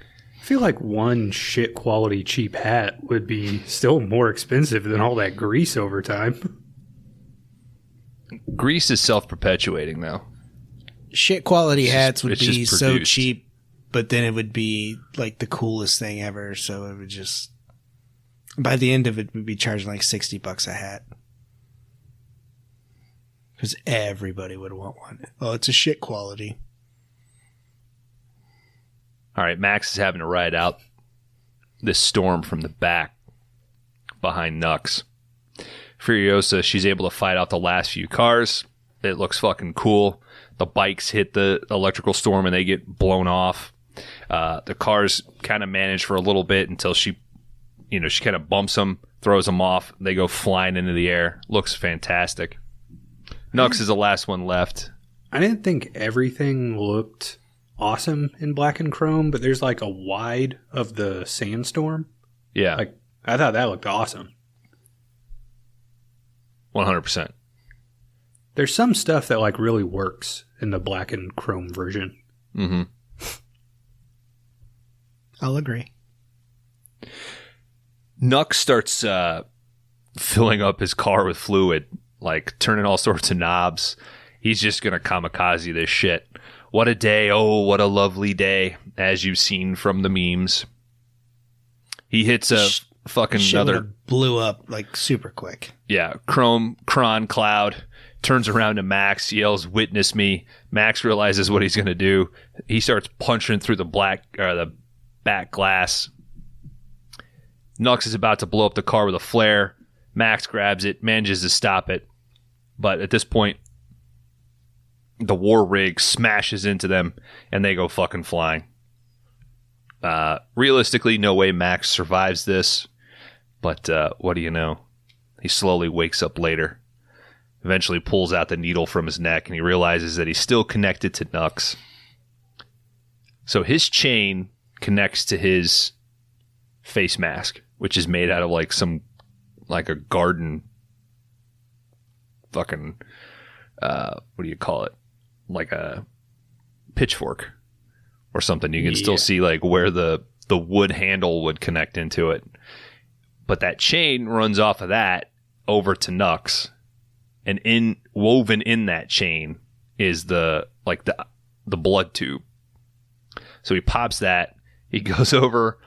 I feel like one shit quality cheap hat would be still more expensive than all that grease over time. Grease is self-perpetuating, though. Shit quality hats would be so cheap, but then it would be like the coolest thing ever. So it would just, by the end of it, we'd be charging like $60 a hat. Because everybody would want one. Oh, it's a shit quality. All right, Max is having to ride out this storm from the back behind Nux. Furiosa, she's able to fight out the last few cars. It looks fucking cool. The bikes hit the electrical storm and they get blown off. The cars kind of manage for a little bit until she kind of bumps them, throws them off. They go flying into the air. Looks fantastic. Nux is the last one left. I didn't think everything looked awesome in black and chrome, but there's like a wide of the sandstorm. Yeah. Like, I thought that looked awesome. 100%. There's some stuff that like really works in the black and chrome version. Mm-hmm. I'll agree. Nux starts filling up his car with fluid, like turning all sorts of knobs. He's just going to kamikaze this shit. What a day. Oh, what a lovely day, as you've seen from the memes. He hits a fucking another... blew up like super quick. Yeah, Kron cloud, turns around to Max, yells, "Witness me." Max realizes what he's going to do. He starts punching through the back glass. Nux is about to blow up the car with a flare. Max grabs it, manages to stop it. But at this point, the war rig smashes into them, and they go fucking flying. Realistically, no way Max survives this. But what do you know? He slowly wakes up later. Eventually pulls out the needle from his neck, and he realizes that he's still connected to Nux. So his chain connects to his face mask, which is made out of like a garden fucking, what do you call it? Like a pitchfork or something. You can still see like where the wood handle would connect into it. But that chain runs off of that over to Nux, and woven in that chain is the blood tube. So he pops that. He goes over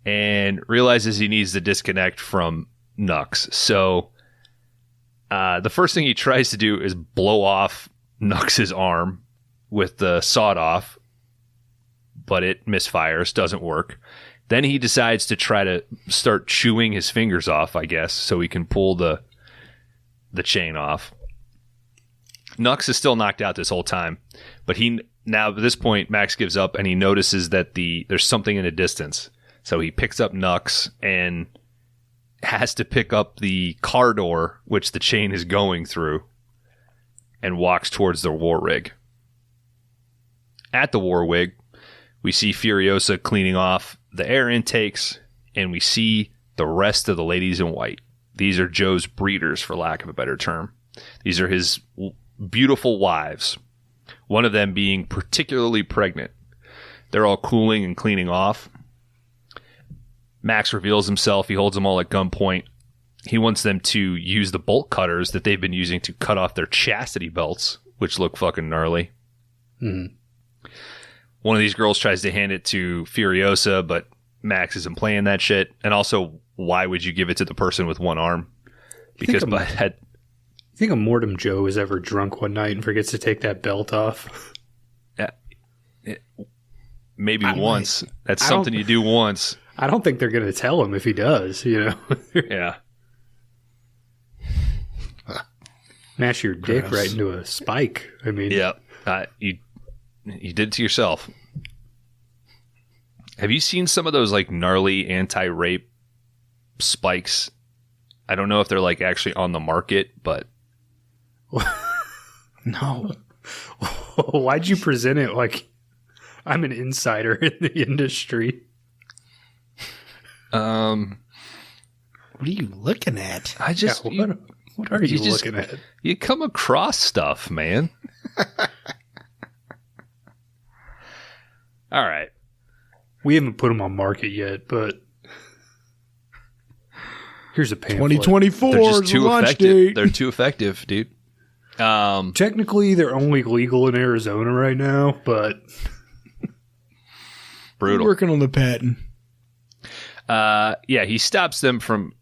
and realizes he needs to disconnect from Nux. So the first thing he tries to do is blow off Nux's arm with the sawed off, but it misfires, doesn't work. Then he decides to try to start chewing his fingers off, I guess, so he can pull the chain off. Nux is still knocked out this whole time, but now at this point, Max gives up and he notices that there's something in the distance. So he picks up Nux and has to pick up the car door, which the chain is going through, and walks towards the war rig. At the war rig, we see Furiosa cleaning off the air intakes, and we see the rest of the ladies in white. These are Joe's breeders, for lack of a better term. These are his beautiful wives, one of them being particularly pregnant. They're all cooling and cleaning off. Max reveals himself. He holds them all at gunpoint. He wants them to use the bolt cutters that they've been using to cut off their chastity belts, which look fucking gnarly. Mm-hmm. One of these girls tries to hand it to Furiosa, but Max isn't playing that shit. And also, why would you give it to the person with one arm? Because you think Immortan Joe is ever drunk one night and forgets to take that belt off? Yeah, maybe once. That's something you do once. I don't think they're going to tell him if he does, Yeah. Mash your dick right into a spike. I mean, yeah, you did it to yourself. Have you seen some of those like gnarly anti-rape spikes? I don't know if they're like actually on the market, but no. Why'd you present it like I'm an insider in the industry? What are you looking at? I just what are you looking at? You come across stuff, man. All right. We haven't put them on market yet, but here's a pamphlet. 2024 They're just is too launch effective. date. They're too effective, dude. Technically, they're only legal in Arizona right now, but brutal. We're working on the patent. Yeah, he stops them from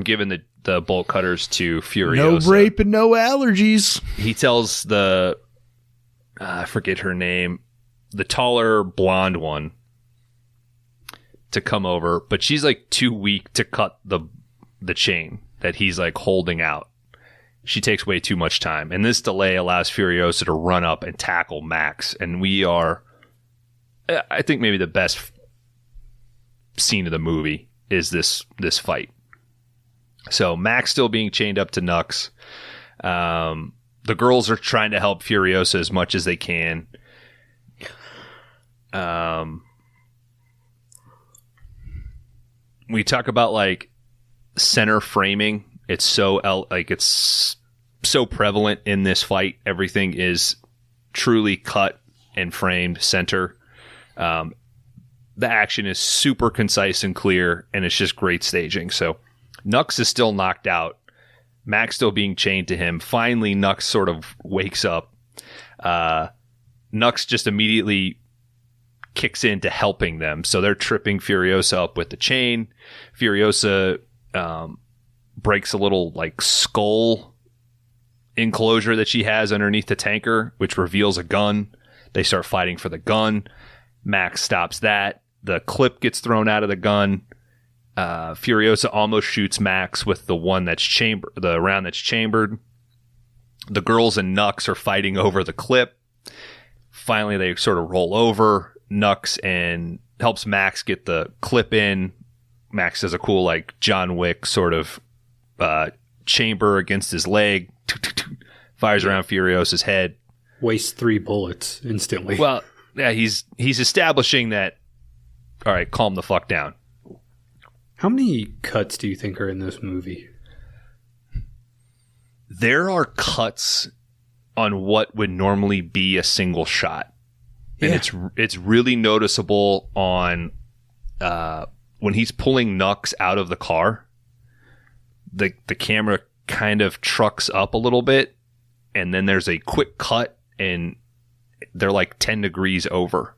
giving the bolt cutters to Furiosa. No rape and no allergies. He tells I forget her name, the taller blonde one, to come over, but she's like too weak to cut the chain that he's like holding out. She takes way too much time, and this delay allows Furiosa to run up and tackle Max, and we are, I think, maybe the best scene of the movie is this fight. So Max still being chained up to Nux. The girls are trying to help Furiosa as much as they can. We talk about like center framing. It's so prevalent in this fight. Everything is truly cut and framed center. The action is super concise and clear, and it's just great staging. So Nux is still knocked out. Max still being chained to him. Finally, Nux sort of wakes up. Nux just immediately kicks into helping them. So they're tripping Furiosa up with the chain. Furiosa breaks a little like skull enclosure that she has underneath the tanker, which reveals a gun. They start fighting for the gun. Max stops that. The clip gets thrown out of the gun. Furiosa almost shoots Max with the round that's chambered. The girls and Nux are fighting over the clip. Finally, they sort of roll over. Nux and helps Max get the clip in. Max does a cool like John Wick sort of chamber against his leg. Fires around Furiosa's head. Wastes 3 bullets instantly. Well, yeah, he's establishing that. All right, calm the fuck down. How many cuts do you think are in this movie? There are cuts on what would normally be a single shot. And it's really noticeable on when he's pulling Nux out of the car. The camera kind of trucks up a little bit, and then there's a quick cut, and they're like 10 degrees over.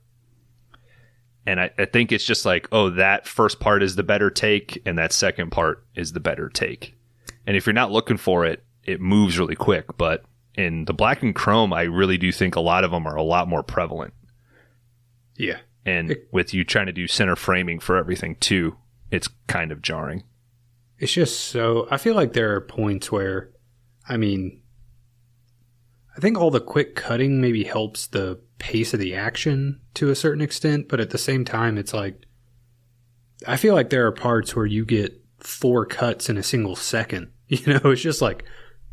And I think it's just like, oh, that first part is the better take, and that second part is the better take. And if you're not looking for it, it moves really quick. But in the black and chrome, I really do think a lot of them are a lot more prevalent. Yeah. And with you trying to do center framing for everything too, it's kind of jarring. It's just so, I feel like there are points where, I mean, I think all the quick cutting maybe helps the pace of the action to a certain extent, but at the same time, it's like, I feel like there are parts where you get 4 cuts in a single second. You know, it's just like,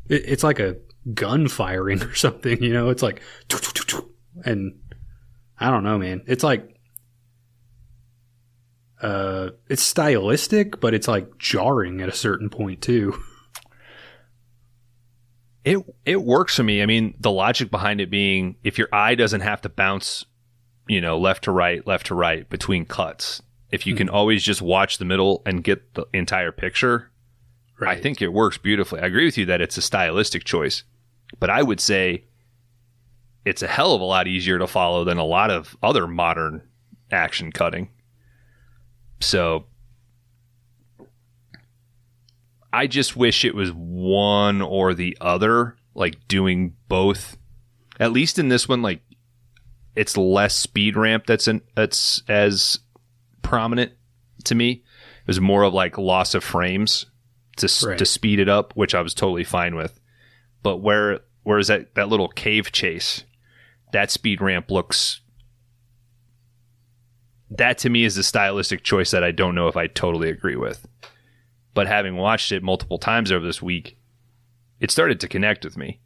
it's like a gun firing or something, you know, it's like, and I don't know, man. It's like, it's stylistic, but it's like jarring at a certain point too. It works for me. I mean, the logic behind it being if your eye doesn't have to bounce, you know, left to right between cuts, if you can always just watch the middle and get the entire picture, right. I think it works beautifully. I agree with you that it's a stylistic choice, but I would say it's a hell of a lot easier to follow than a lot of other modern action cutting. So I just wish it was one or the other, like doing both. At least in this one, like it's less speed ramp that's as prominent to me. It was more of like loss of frames to speed it up, which I was totally fine with. But whereas that little cave chase, that speed ramp looks. That to me is a stylistic choice that I don't know if I totally agree with. But having watched it multiple times over this week, it started to connect with me.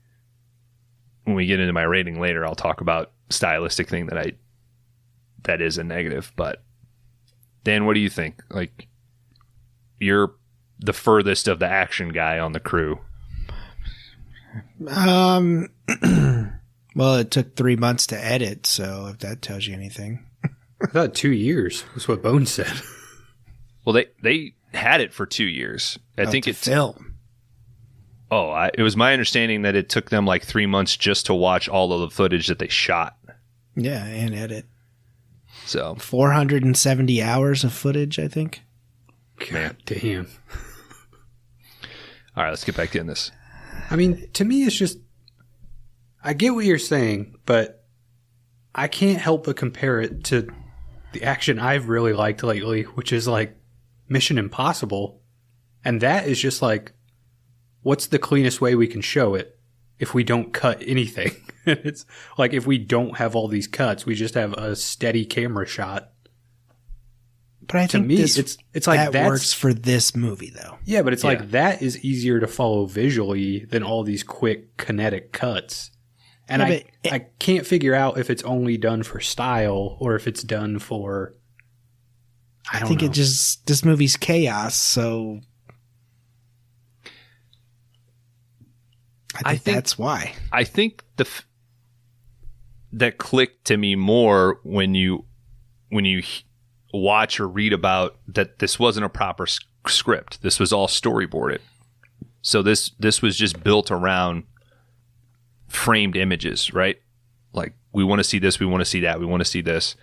When we get into my rating later, I'll talk about stylistic thing that is a negative. But Dan, what do you think? Like, you're the furthest of the action guy on the crew. Well, it took 3 months to edit, so if that tells you anything. I thought 2 years was what Bones said. Well, they had it for 2 years. I think it's film. Oh, it was my understanding that it took them like 3 months just to watch all of the footage that they shot. Yeah, and edit. So 470 hours of footage, I think. God damn. All right, let's get back to this. I mean, to me, it's just, I get what you're saying, but I can't help but compare it to the action I've really liked lately, which is like Mission Impossible. And that is just like, what's the cleanest way we can show it if we don't cut anything? It's like, if we don't have all these cuts, we just have a steady camera shot. But I think it's like that works for this movie, though. Yeah, but it's like that is easier to follow visually than all these quick kinetic cuts. And I can't figure out if it's only done for style or if it's done for. I think know. This movie's chaos, so I think that's why. I think that clicked to me more when you watch or read about that this wasn't a proper script. This was all storyboarded. So this was just built around framed images, right? Like, we want to see this, we want to see that, we want to see this.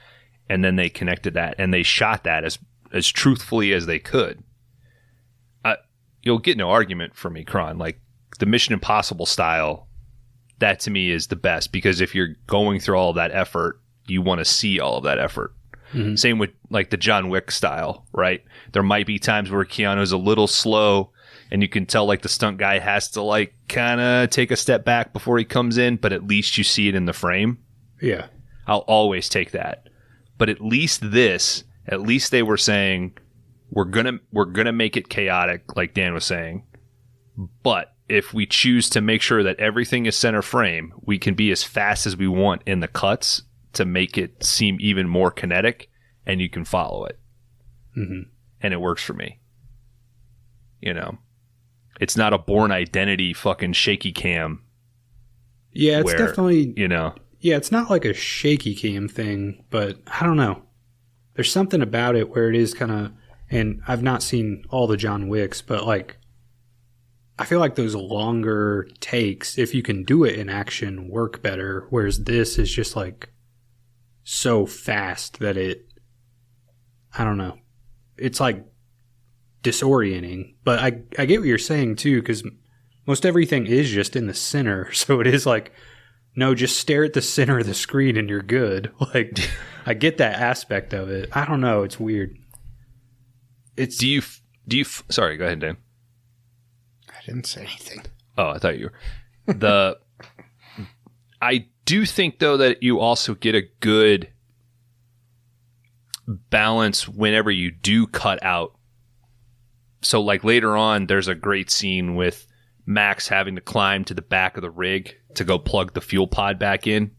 And then they connected that and they shot that as truthfully as they could. You'll get no argument from me, Kron. Like, the Mission Impossible style, that to me is the best, because if you're going through all of that effort, you want to see all of that effort. Mm-hmm. Same with like the John Wick style, right? There might be times where Keanu's a little slow and you can tell like the stunt guy has to like kind of take a step back before he comes in, but at least you see it in the frame. Yeah. I'll always take that. But at least they were saying we're going to make it chaotic, like Dan was saying. But if we choose to make sure that everything is center frame, we can be as fast as we want in the cuts to make it seem even more kinetic, and you can follow it. Mm-hmm. And it works for me. You know, it's not a Bourne Identity fucking shaky cam. Yeah, it's definitely, you know. Yeah, it's not like a shaky cam thing, but I don't know. There's something about it where it is kind of, and I've not seen all the John Wicks, but like, I feel like those longer takes, if you can do it in action, work better. Whereas this is just like so fast that I don't know. It's like disorienting. But I get what you're saying too, because most everything is just in the center. So it is like no, just stare at the center of the screen and you're good. Like, I get that aspect of it. I don't know. It's weird. Do you, sorry, go ahead, Dan. I didn't say anything. Oh, I thought you were. I do think, though, that you also get a good balance whenever you do cut out. So, like, later on, there's a great scene with Max having to climb to the back of the rig to go plug the fuel pod back in,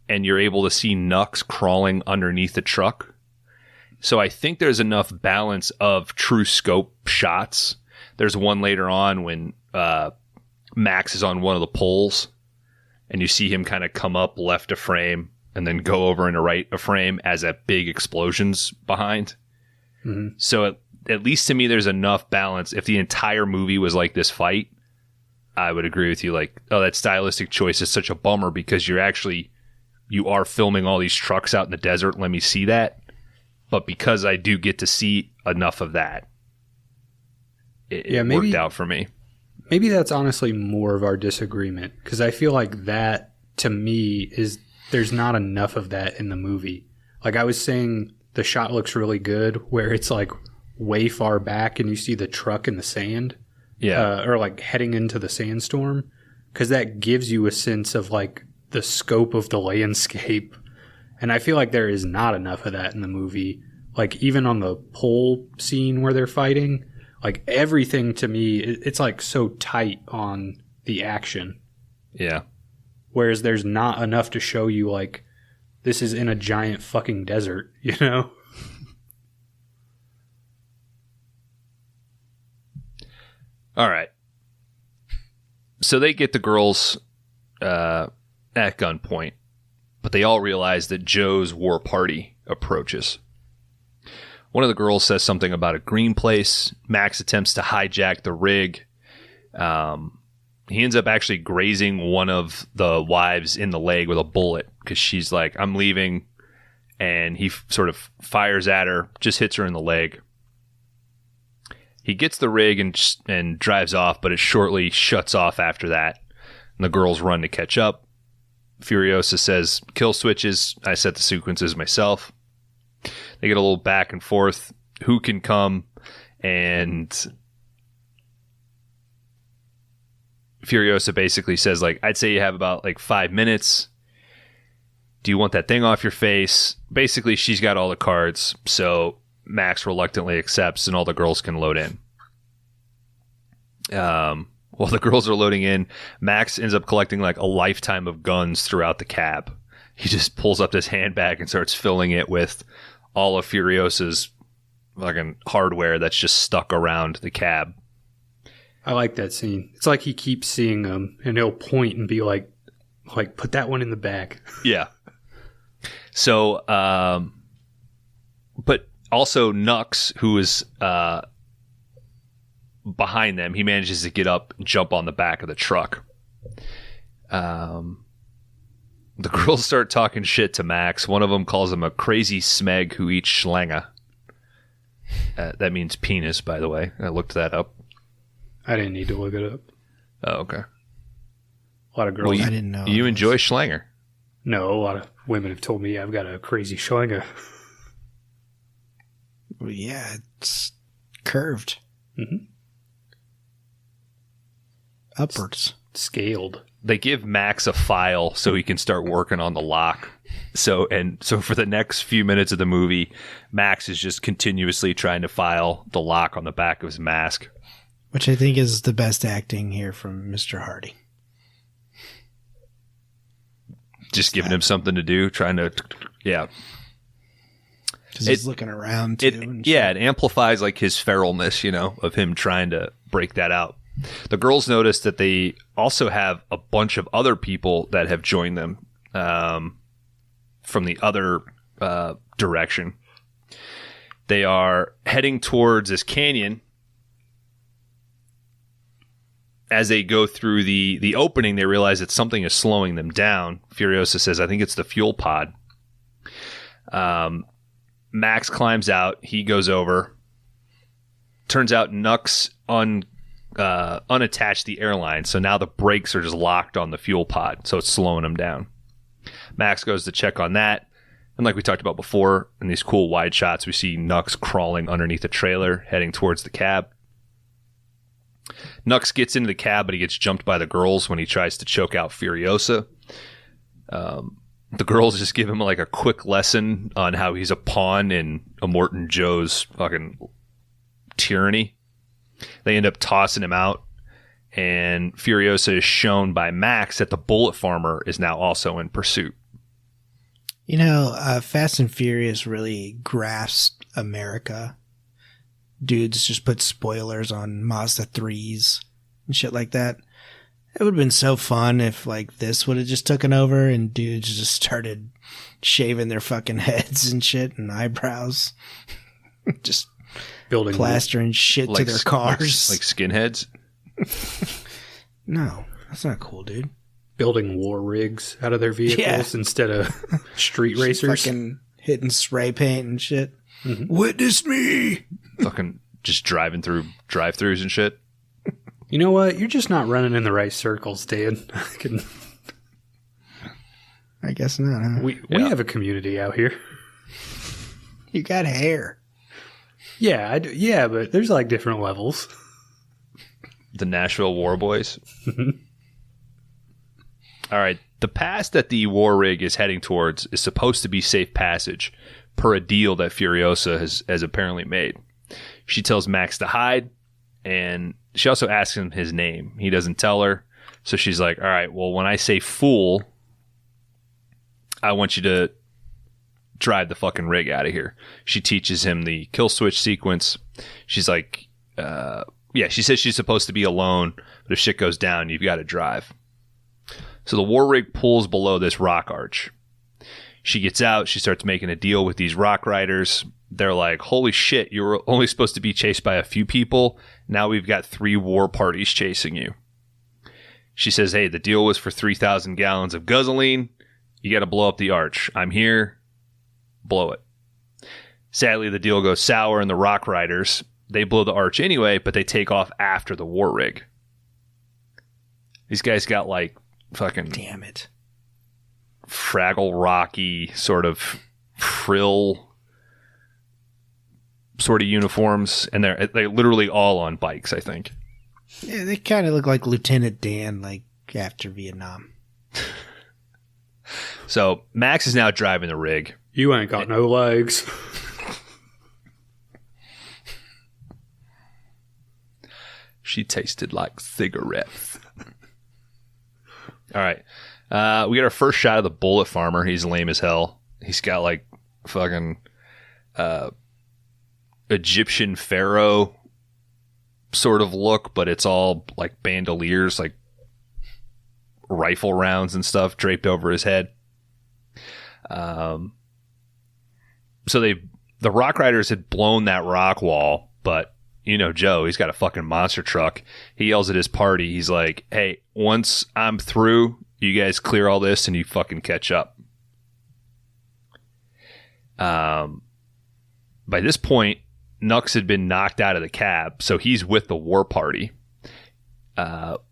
and you're able to see Nux crawling underneath the truck. So I think there's enough balance of true scope shots. There's one later on when Max is on one of the poles, and you see him kind of come up left a frame and then go over into right a frame as that big explosion's behind. Mm-hmm. So at least to me, there's enough balance. If the entire movie was like this fight, I would agree with you. Like, oh, that stylistic choice is such a bummer because you are filming all these trucks out in the desert. Let me see that. But because I do get to see enough of that, it worked out for me. Maybe that's honestly more of our disagreement, because I feel like that, to me, is there's not enough of that in the movie. Like I was saying, the shot looks really good where it's like way far back and you see the truck in the sand. Yeah. Or like heading into the sandstorm, because that gives you a sense of like the scope of the landscape. And I feel like there is not enough of that in the movie. Like even on the pole scene where they're fighting, like everything to me, it's like so tight on the action. Yeah. Whereas there's not enough to show you like this is in a giant fucking desert, you know? All right. So they get the girls at gunpoint, but they all realize that Joe's war party approaches. One of the girls says something about a green place. Max attempts to hijack the rig. He ends up actually grazing one of the wives in the leg with a bullet because she's like, I'm leaving. And he sort of fires at her, just hits her in the leg. He gets the rig and drives off, but it shortly shuts off after that. And the girls run to catch up. Furiosa says, kill switches. I set the sequences myself. They get a little back and forth. Who can come? And Furiosa basically says, like, I'd say you have about like 5 minutes. Do you want that thing off your face? Basically, she's got all the cards. So Max reluctantly accepts and all the girls can load in. While the girls are loading in, Max ends up collecting like a lifetime of guns throughout the cab. He just pulls up this handbag and starts filling it with all of Furiosa's fucking hardware that's just stuck around the cab. I like that scene. It's like he keeps seeing them and he'll point and be like put that one in the bag. Yeah. So, but also Nux, who is behind them, he manages to get up and jump on the back of the truck. The girls start talking shit to Max. One of them calls him a crazy smeg who eats schlange. That means penis, by the way. I looked that up. I didn't need to look it up. Oh, okay. A lot of girls. I didn't know. You enjoy schlange? No, a lot of women have told me I've got a crazy schlange. Well, yeah, it's curved. Mm-hmm. Upwards. Scaled. They give Max a file so he can start working on the lock. So for the next few minutes of the movie, Max is just continuously trying to file the lock on the back of his mask. Which I think is the best acting here from Mr. Hardy. Just giving him something to do, trying to, yeah. Because he's looking around too. It amplifies like his feralness, of him trying to break that out. The girls notice that they also have a bunch of other people that have joined them from the other direction. They are heading towards this canyon. As they go through the opening, they realize that something is slowing them down. Furiosa says, I think it's the fuel pod. Max climbs out. He goes over. Turns out Nux unattached the airline, so now the brakes are just locked on the fuel pod, so it's slowing them down. Max goes to check on that, and like we talked about before, in these cool wide shots, we see Nux crawling underneath the trailer, heading towards the cab. Nux gets into the cab, but he gets jumped by the girls when he tries to choke out Furiosa. The girls just give him like a quick lesson on how he's a pawn in Immortan Joe's fucking tyranny. They end up tossing him out, and Furiosa is shown by Max that the bullet farmer is now also in pursuit. You know, Fast and Furious really grasped America. Dudes just put spoilers on Mazda 3s and shit like that. It would have been so fun if like this would have just taken over and dudes just started shaving their fucking heads and shit and eyebrows. Just building plastering shit to their cars. Like skinheads? No, that's not cool, dude. Building war rigs out of their vehicles instead of street racers. Fucking hitting spray paint and shit. Mm-hmm. Witness me! Fucking just driving through drive-thrus and shit. You know what? You're just not running in the right circles, Dan. I guess not, huh? We have a community out here. You got hair. Yeah, yeah, but there's like different levels. The Nashville War Boys. All right. The pass that the war rig is heading towards is supposed to be safe passage per a deal that Furiosa has apparently made. She tells Max to hide, and she also asks him his name. He doesn't tell her. So she's like, all right, well, when I say fool, I want you to drive the fucking rig out of here. She teaches him the kill switch sequence. She's like, she says she's supposed to be alone, but if shit goes down, you've got to drive. So the war rig pulls below this rock arch. She gets out. She starts making a deal with these rock riders. They're like, holy shit, you were only supposed to be chased by a few people. Now we've got 3 war parties chasing you. She says, hey, the deal was for 3,000 gallons of gasoline. You got to blow up the arch. I'm here. Blow it. Sadly, the deal goes sour, and the rock riders, they blow the arch anyway, but they take off after the war rig. These guys got like fucking... Damn it. Fraggle Rocky sort of frill sort of uniforms, and they're literally all on bikes, I think. Yeah, they kind of look like Lieutenant Dan, like after Vietnam. So Max is now driving the rig. You ain't got no legs. She tasted like cigarettes. All right. We got our first shot of the bullet farmer. He's lame as hell. He's got like fucking Egyptian pharaoh sort of look, but it's all like bandoliers, like rifle rounds and stuff draped over his head. So the rock riders had blown that rock wall, but you know Joe, he's got a fucking monster truck. He yells at his party. He's like, hey, once I'm through, you guys clear all this and you fucking catch up. By this point, Nux had been knocked out of the cab, so he's with the war party.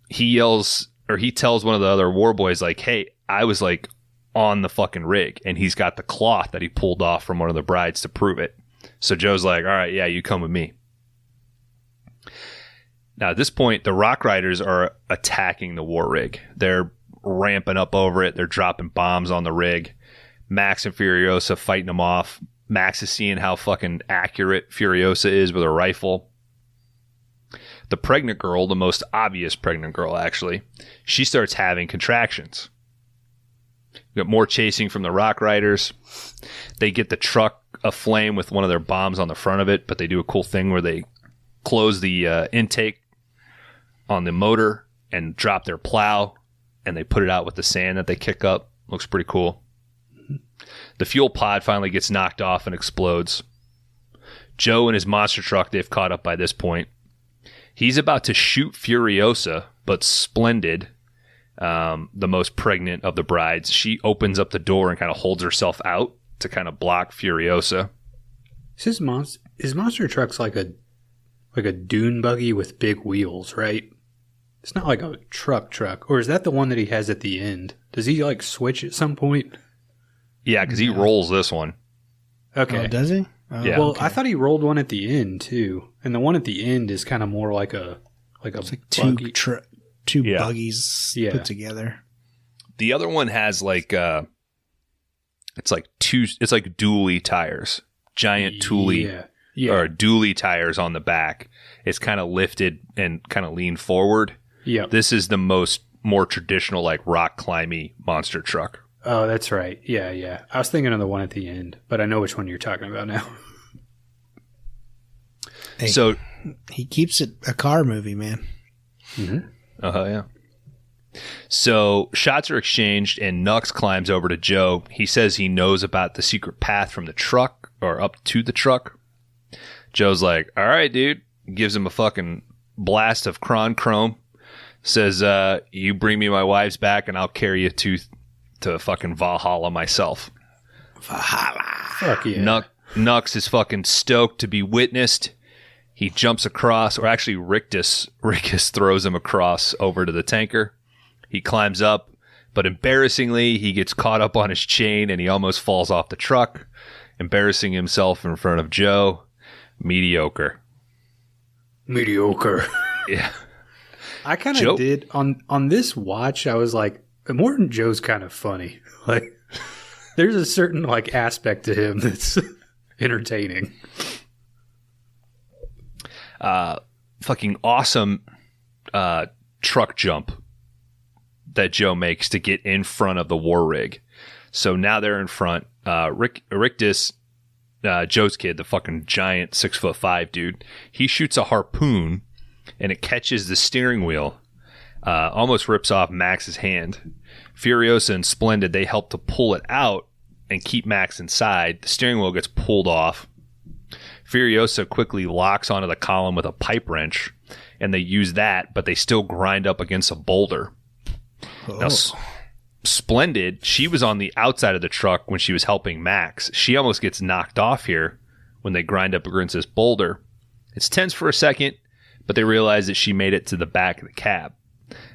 He tells one of the other war boys, like, hey, I was like on the fucking rig, and he's got the cloth that he pulled off from one of the brides to prove it. So Joe's like, all right, yeah, you come with me. Now, at this point, the rock riders are attacking the war rig. They're ramping up over it. They're dropping bombs on the rig. Max and Furiosa fighting them off. Max is seeing how fucking accurate Furiosa is with a rifle. The pregnant girl, the most obvious pregnant girl, actually, she starts having contractions. We got more chasing from the rock riders. They get the truck aflame with one of their bombs on the front of it, but they do a cool thing where they close the intake on the motor and drop their plow, and they put it out with the sand that they kick up. Looks pretty cool. The fuel pod finally gets knocked off and explodes. Joe and his monster truck, they've caught up by this point. He's about to shoot Furiosa, but Splendid, the most pregnant of the brides, she opens up the door and kind of holds herself out to kind of block Furiosa. His monster truck's like like a dune buggy with big wheels, right? It's not like a truck. Or is that the one that he has at the end? Does he like switch at some point? Yeah, because he rolls this one. Okay. Oh, does he? Oh, yeah. Well, okay. I thought he rolled one at the end too, and the one at the end is kind of more like it's like buggy. two buggies put together. The other one has like it's like dually tires, giant dually or dually tires on the back. It's kind of lifted and kind of leaned forward. Yeah. This is the more traditional like rock climby monster truck. Oh, that's right. Yeah. I was thinking of the one at the end, but I know which one you're talking about now. Hey, so he keeps it a car movie, man. Mm-hmm. Yeah. So shots are exchanged and Nux climbs over to Joe. He says he knows about the secret path from the truck or up to the truck. Joe's like, all right, dude. Gives him a fucking blast of Kron Chrome. Says, you bring me my wives back and I'll carry you to fucking Valhalla myself. Valhalla. Fuck yeah. Nux is fucking stoked to be witnessed. He jumps across, or actually Rictus throws him across over to the tanker. He climbs up, but embarrassingly, he gets caught up on his chain and he almost falls off the truck, embarrassing himself in front of Joe. Mediocre. Yeah. I kind of did on this watch. I was like, Immortan Joe's kind of funny. Like, there's a certain like aspect to him that's entertaining. Fucking awesome truck jump that Joe makes to get in front of the war rig. So now they're in front. Rictus, Joe's kid, the fucking giant 6'5" dude, he shoots a harpoon and it catches the steering wheel. Almost rips off Max's hand. Furiosa and Splendid, they help to pull it out and keep Max inside. The steering wheel gets pulled off. Furiosa quickly locks onto the column with a pipe wrench, and they use that, but they still grind up against a boulder. Oh. Now, Splendid, she was on the outside of the truck when she was helping Max. She almost gets knocked off here when they grind up against this boulder. It's tense for a second, but they realize that she made it to the back of the cab.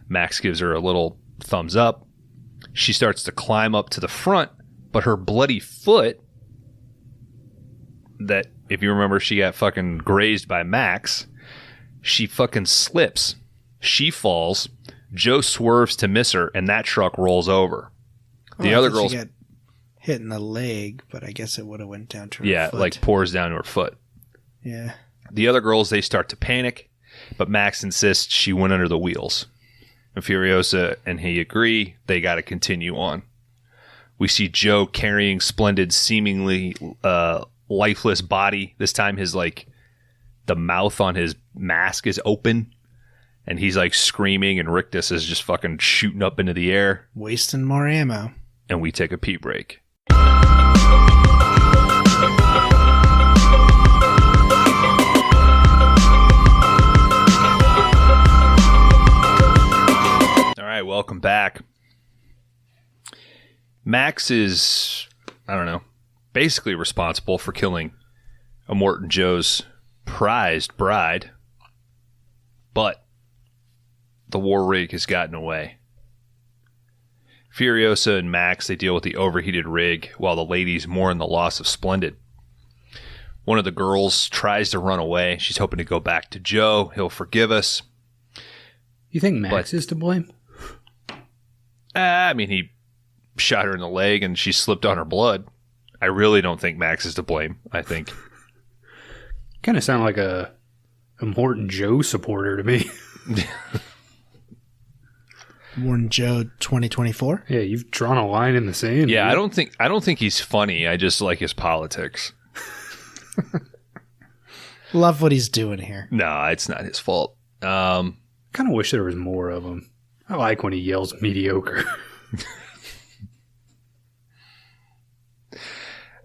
Max gives her a little thumbs up. She starts to climb up to the front, but her bloody foot, that, if you remember, she got fucking grazed by Max, she fucking slips. She falls. Joe swerves to miss her, and that truck rolls over. The other girls, she got hit in the leg, but I guess it would have went down to her foot. like pours down to her foot. Yeah. The other girls, they start to panic, but Max insists she went under the wheels. And Furiosa and he agree they got to continue on. We see Joe carrying Splendid's seemingly lifeless body. This time his the mouth on his mask is open and he's like screaming, and Rictus is just fucking shooting up into the air. Wasting more ammo. And we take a pee break. All right, welcome back. Max is, I don't know, basically responsible for killing Immortan Joe's prized bride, but the war rig has gotten away. Furiosa and Max, they deal with the overheated rig while the ladies mourn the loss of Splendid. One of the girls tries to run away. She's hoping to go back to Joe. He'll forgive us. You think Max is to blame? I mean, he shot her in the leg and she slipped on her blood. I really don't think Max is to blame, I think. Kind of sound like a Immortan Joe supporter to me. Immortan Joe 2024? Yeah, you've drawn a line in the sand. Yeah, dude. I don't think he's funny. I just like his politics. Love what he's doing here. No, it's not his fault. Kind of wish there was more of him. I like when he yells mediocre.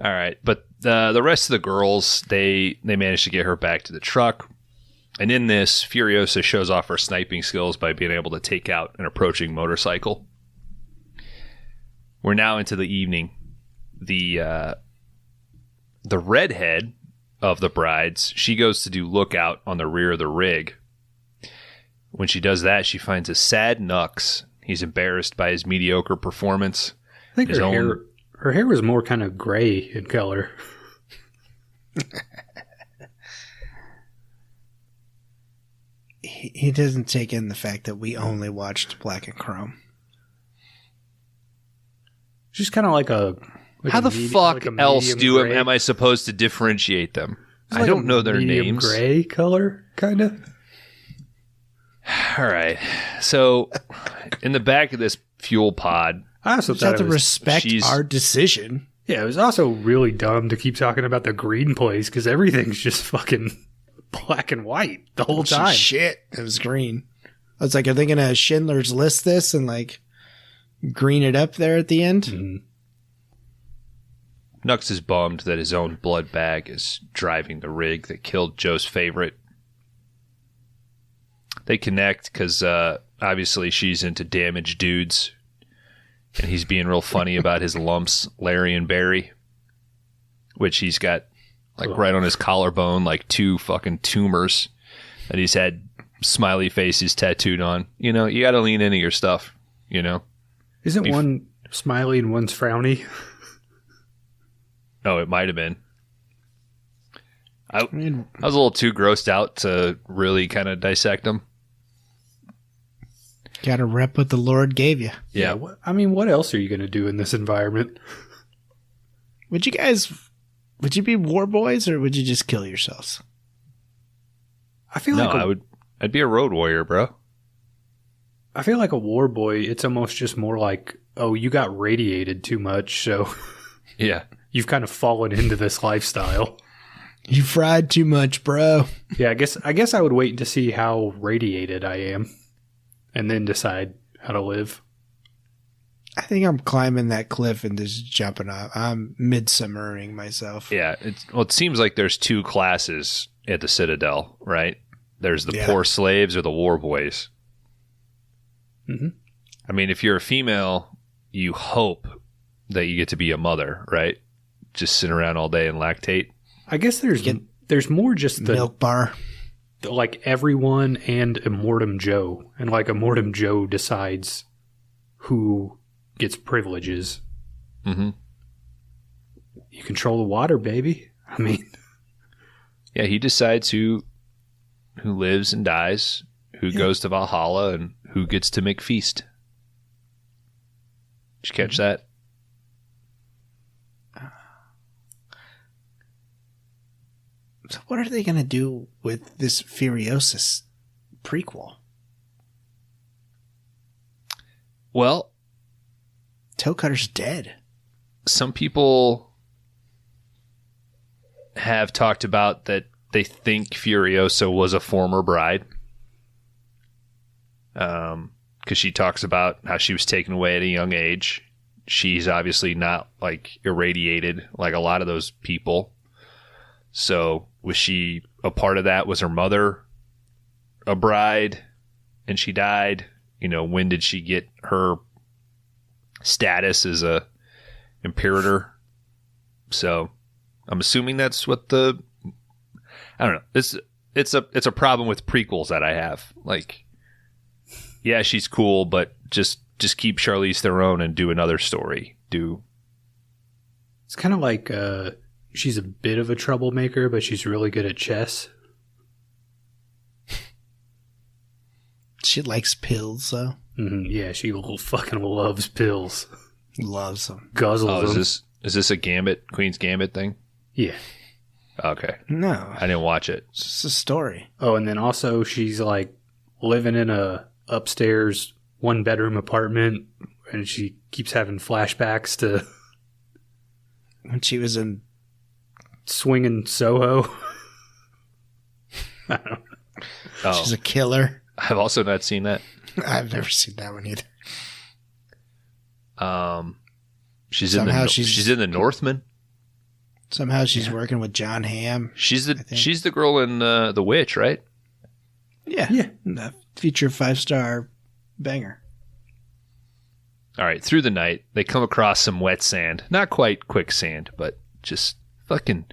All right, but the rest of the girls, they managed to get her back to the truck. And in this, Furiosa shows off her sniping skills by being able to take out an approaching motorcycle. We're now into the evening. The redhead of the brides. She goes to do lookout on the rear of the rig. When she does that, she finds a sad Nux. He's embarrassed by his mediocre performance. I think her hair was more kind of gray in color. He doesn't take in the fact that we only watched Black and Chrome. Just kind of like a... How the fuck else am I supposed to differentiate them? I don't know their names. Gray color, kind of. All right. So, in the back of this fuel pod, I also thought to respect our decision. Yeah, it was also really dumb to keep talking about the green place because everything's just fucking black and white the whole time. Shit, it was green. I was like, are they gonna Schindler's List this and like green it up there at the end? Mm-hmm. Nux is bummed that his own blood bag is driving the rig that killed Joe's favorite. They connect because obviously she's into damaged dudes, and he's being real funny about his lumps, Larry and Barry, which he's got like right on his collarbone, like 2 fucking tumors that he's had smiley faces tattooed on. You know, you got to lean into your stuff, you know? Isn't one smiley and one's frowny? Oh, it might have been. I was a little too grossed out to really kind of dissect them. Got to rep what the Lord gave you. Yeah. What else are you going to do in this environment? Would you be war boys or would you just kill yourselves? I feel like I'd be a road warrior, bro. I feel like a war boy, it's almost just more like, oh, you got radiated too much, so yeah. You've kind of fallen into this lifestyle. You fried too much, bro. Yeah, I guess I would wait to see how radiated I am and then decide how to live. I think I'm climbing that cliff and just jumping off. I'm midsummering myself. Yeah, it seems like there's 2 classes at the Citadel, right? There's the poor slaves or the war boys. Mm-hmm. I mean, if you're a female, you hope that you get to be a mother, right? Just sit around all day and lactate. I guess there's more just the milk bar, like everyone and Immortan Joe, and like Immortan Joe decides who gets privileges. Mm-hmm. You control the water, baby. I mean, yeah, he decides who lives and dies, who goes to Valhalla, and who gets to make feast. Did you catch that? So what are they going to do with this Furiosus prequel? Well, Toe Cutter's dead. Some people have talked about that they think Furiosa was a former bride. Because she talks about how she was taken away at a young age. She's obviously not like irradiated like a lot of those people. So was she a part of that? Was her mother a bride and she died? You know, when did she get her status as a imperator? So I'm assuming that's what I don't know. It's a problem with prequels that I have. Like, yeah, she's cool, but just keep Charlize Theron and do another story. It's kind of like she's a bit of a troublemaker, but she's really good at chess. She likes pills, though. Mm-hmm. Yeah, she fucking loves pills. Loves them. Guzzles them. Is this a Queen's Gambit thing? Yeah. Okay. No. I didn't watch it. It's just a story. Oh, and then also she's like living in a upstairs 1-bedroom apartment, and she keeps having flashbacks to when she was in swinging Soho. I don't know. Oh. She's a killer. I've also not seen that. I've never seen that one either. She's in the Northman. Somehow she's working with John Hamm. She's the girl in The Witch, right? Yeah. The feature 5-star banger. All right, through the night, they come across some wet sand. Not quite quicksand, but just fucking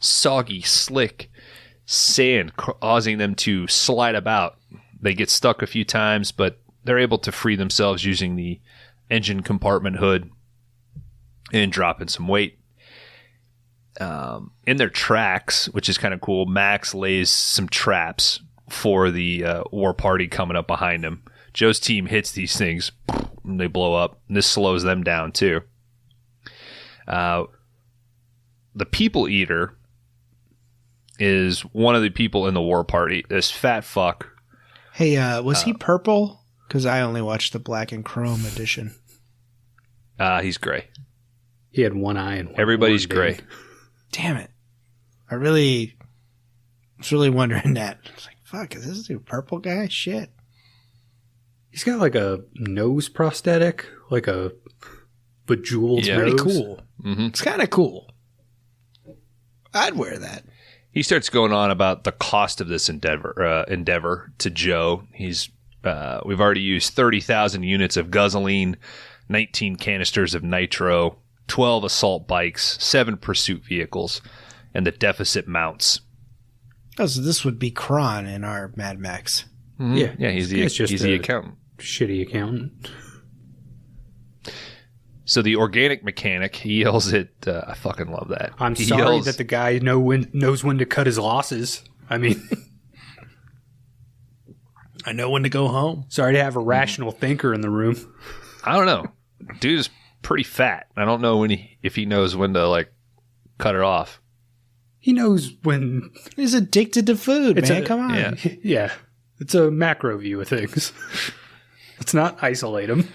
soggy, slick sand causing them to slide about. They get stuck a few times, but they're able to free themselves using the engine compartment hood and dropping some weight. In their tracks, which is kind of cool, Max lays some traps for the war party coming up behind him. Joe's team hits these things, and they blow up, and this slows them down too. The People Eater is one of the people in the war party. This fat fuck. Hey, was he purple? Because I only watched the black and chrome edition. He's gray. He had one eye and one Everybody's gray. Damn it. I was really wondering that. I was like, fuck, is this a purple guy? Shit. He's got like a nose prosthetic, like a bejeweled nose. Pretty cool. Mm-hmm. It's kind of cool. I'd wear that. He starts going on about the cost of this endeavor to Joe. We've already used 30,000 units of gasoline, 19 canisters of nitro, 12 assault bikes, 7 pursuit vehicles, and the deficit mounts. Oh, so this would be Kron in our Mad Max. Mm-hmm. Yeah, he's the accountant. Shitty accountant. So the organic mechanic, he yells at, I fucking love that. I'm sorry that the guy knows when to cut his losses. I mean, I know when to go home. Sorry to have a rational thinker in the room. I don't know. Dude is pretty fat. I don't know if he knows when to like cut it off. He knows when. He's addicted to food, man. Come on. Yeah. It's a macro view of things. Let's not isolate him.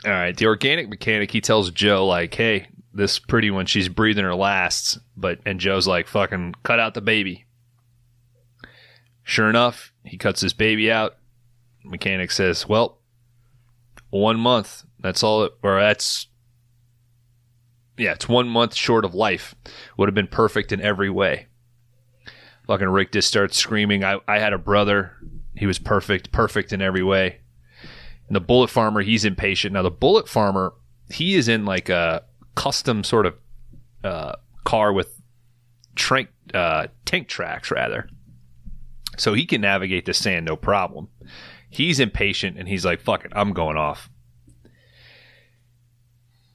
All right. The organic mechanic, he tells Joe, like, hey, this pretty one, she's breathing her lasts. And Joe's like, fucking cut out the baby. Sure enough, he cuts his baby out. Mechanic says, well, 1 month. That's all it's 1 month short of life. Would have been perfect in every way. Fucking Rick just starts screaming. I had a brother. He was perfect in every way. And the bullet farmer, he's impatient. Now, the bullet farmer, he is in like a custom sort of car with tank tracks, rather. So he can navigate the sand, no problem. He's impatient, and he's like, fuck it, I'm going off.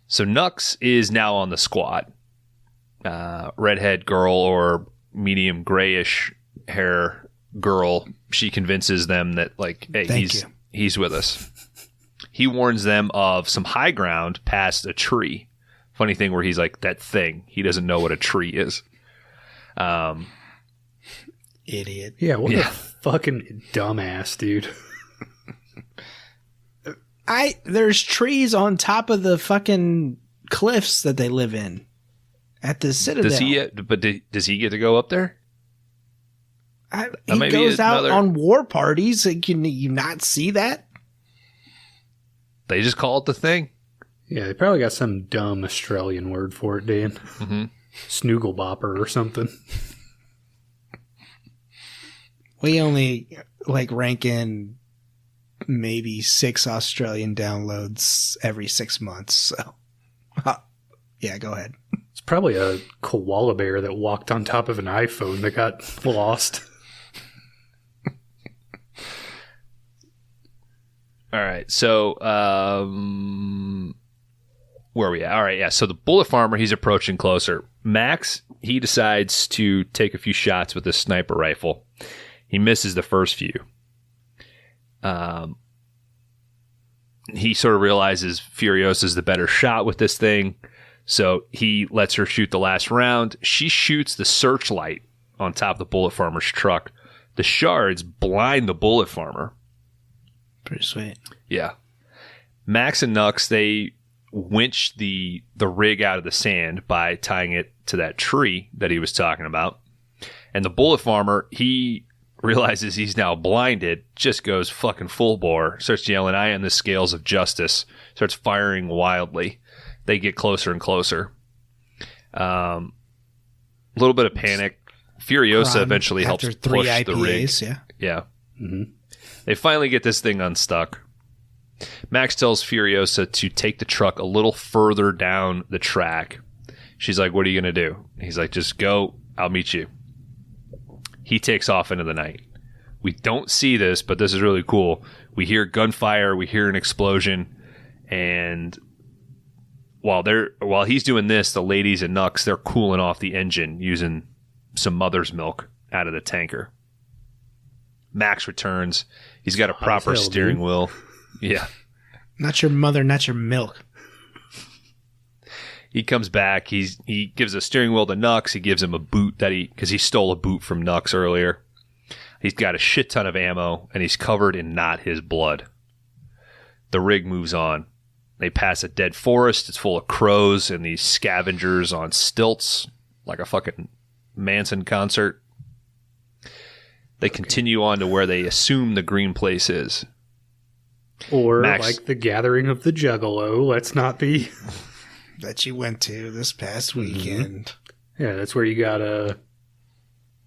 So Nux is now on the squad. Redhead girl or medium grayish hair girl. She convinces them that, like, hey, he's with us. He warns them of some high ground past a tree. Funny thing where he's like, that thing. He doesn't know what a tree is. Idiot. Yeah, what a fucking dumbass, dude. There's trees on top of the fucking cliffs that they live in at the Citadel. Does he get to go up there? He goes out on war parties. Can you not see that? They just call it the thing. Yeah, they probably got some dumb Australian word for it, Dan. Mm-hmm. Snooglebopper or something. We only rank in maybe 6 Australian downloads every 6 months. So, yeah, go ahead. It's probably a koala bear that walked on top of an iPhone that got lost. All right, so where are we at? All right, yeah. So the bullet farmer, he's approaching closer. Max, he decides to take a few shots with his sniper rifle. He misses the first few. He sort of realizes Furiosa's the better shot with this thing, so he lets her shoot the last round. She shoots the searchlight on top of the bullet farmer's truck. The shards blind the bullet farmer. Pretty sweet. Yeah. Max and Nux, they winch the rig out of the sand by tying it to that tree that he was talking about. And the bullet farmer, he realizes he's now blinded, just goes fucking full bore, starts yelling, I am the scales of justice, starts firing wildly. They get closer and closer. A little bit of panic. Furiosa eventually helps push IPAs, the rig. Yeah. Mm-hmm. They finally get this thing unstuck. Max tells Furiosa to take the truck a little further down the track. She's like, what are you going to do? He's like, just go I'll meet you. He takes off into the night. We don't see this, but this is really cool. We hear gunfire, we hear an explosion, and while he's doing this, the ladies and Nux, they're cooling off the engine using some mother's milk out of the tanker. Max returns. He's got a proper steering wheel. Yeah. Not your mother, not your milk. He comes back. He gives a steering wheel to Nux. He gives him a boot because he stole a boot from Nux earlier. He's got a shit ton of ammo, and he's covered in not his blood. The rig moves on. They pass a dead forest. It's full of crows and these scavengers on stilts, like a fucking Manson concert. They continue on to where they assume the green place is. Or like the gathering of the Juggalo. Let's not be... that you went to this past weekend. Yeah, that's where you got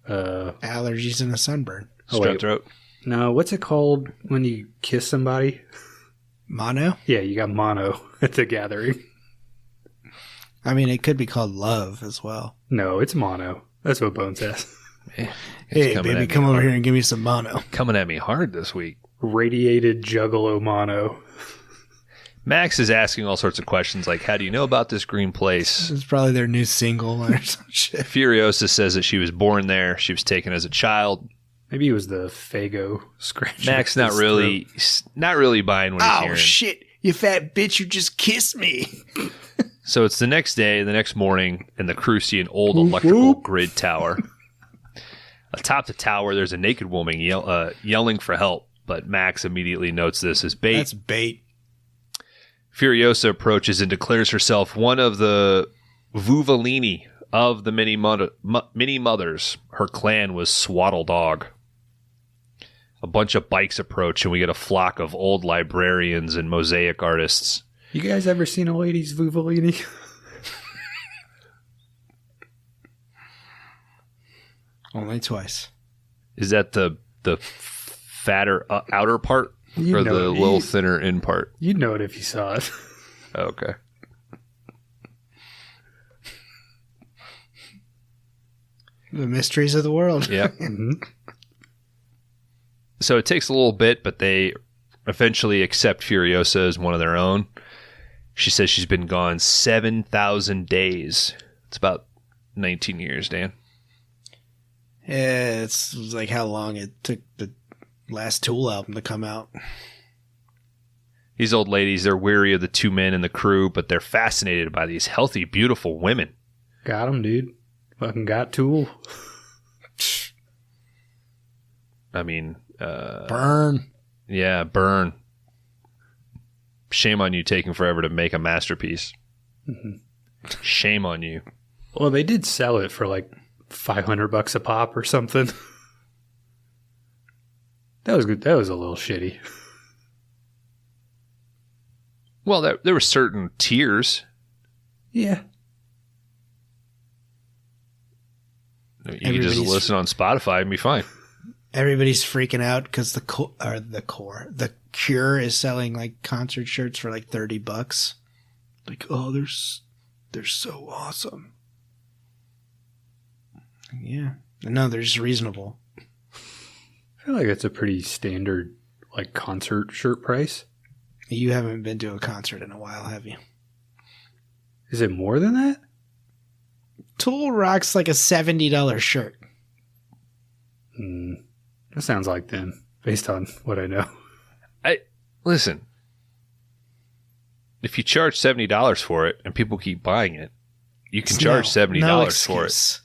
allergies and a sunburn. Strep throat. No, what's it called when you kiss somebody? Mono? Yeah, you got mono at the gathering. I mean, it could be called love as well. No, it's mono. That's what Bone says. Hey, baby, come over here and give me some mono. Coming at me hard this week. Radiated Juggalo mono. Max is asking all sorts of questions like, how do you know about this green place? It's probably their new single or some shit. Furiosa says that she was born there. She was taken as a child. Maybe it was the Fago scratch. Max not really buying what he's hearing. Oh, shit. You fat bitch, you just kissed me. So it's the next day, the next morning, and the crew see an old electrical grid tower. Atop the tower, there's a naked woman yelling for help, but Max immediately notes this as bait. That's bait. Furiosa approaches and declares herself one of the Vuvalini of the many mothers. Her clan was Swaddle Dog. A bunch of bikes approach, and we get a flock of old librarians and mosaic artists. You guys ever seen a lady's Vuvalini? Only twice. Is that the fatter outer part? Or the little thinner in part? You'd know it if you saw it. Okay. The mysteries of the world. Yeah. Mm-hmm. So it takes a little bit, but they eventually accept Furiosa as one of their own. She says she's been gone 7,000 days. It's about 19 years, Dan. Yeah, it's like how long it took the last Tool album to come out. These old ladies, they're weary of the two men in the crew, but they're fascinated by these healthy, beautiful women. Got them, dude. Fucking got Tool. I mean... burn. Yeah, burn. Shame on you taking forever to make a masterpiece. Mm-hmm. Shame on you. Well, they did sell it for like $500 a pop or something. That was good. That was a little shitty. Well, there were certain tiers. Yeah. You can just listen on Spotify and be fine. Everybody's freaking out because the Cure is selling like concert shirts for like $30. Like, oh, they're so awesome. Yeah. No, they're just reasonable. I feel like it's a pretty standard like concert shirt price. You haven't been to a concert in a while, have you? Is it more than that? Tool rocks like a $70 shirt. That sounds like them, based on what I know. Listen. If you charge $70 for it and people keep buying it, you can charge $70 for it.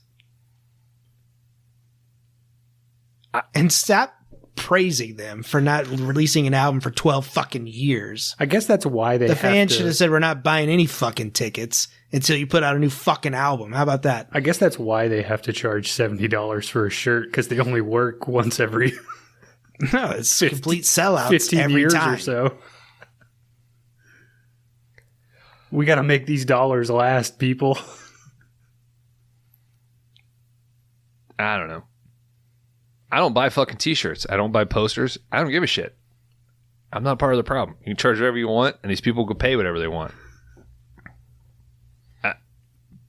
And stop praising them for not releasing an album for 12 fucking years. I guess that's why the fans should have said we're not buying any fucking tickets until you put out a new fucking album. How about that? I guess that's why they have to charge $70 for a shirt, because they only work once every... No, it's complete sellouts 15 every years time. Or so. We got to make these dollars last, people. I don't know. I don't buy fucking t-shirts. I don't buy posters. I don't give a shit. I'm not part of the problem. You can charge whatever you want, and these people can pay whatever they want.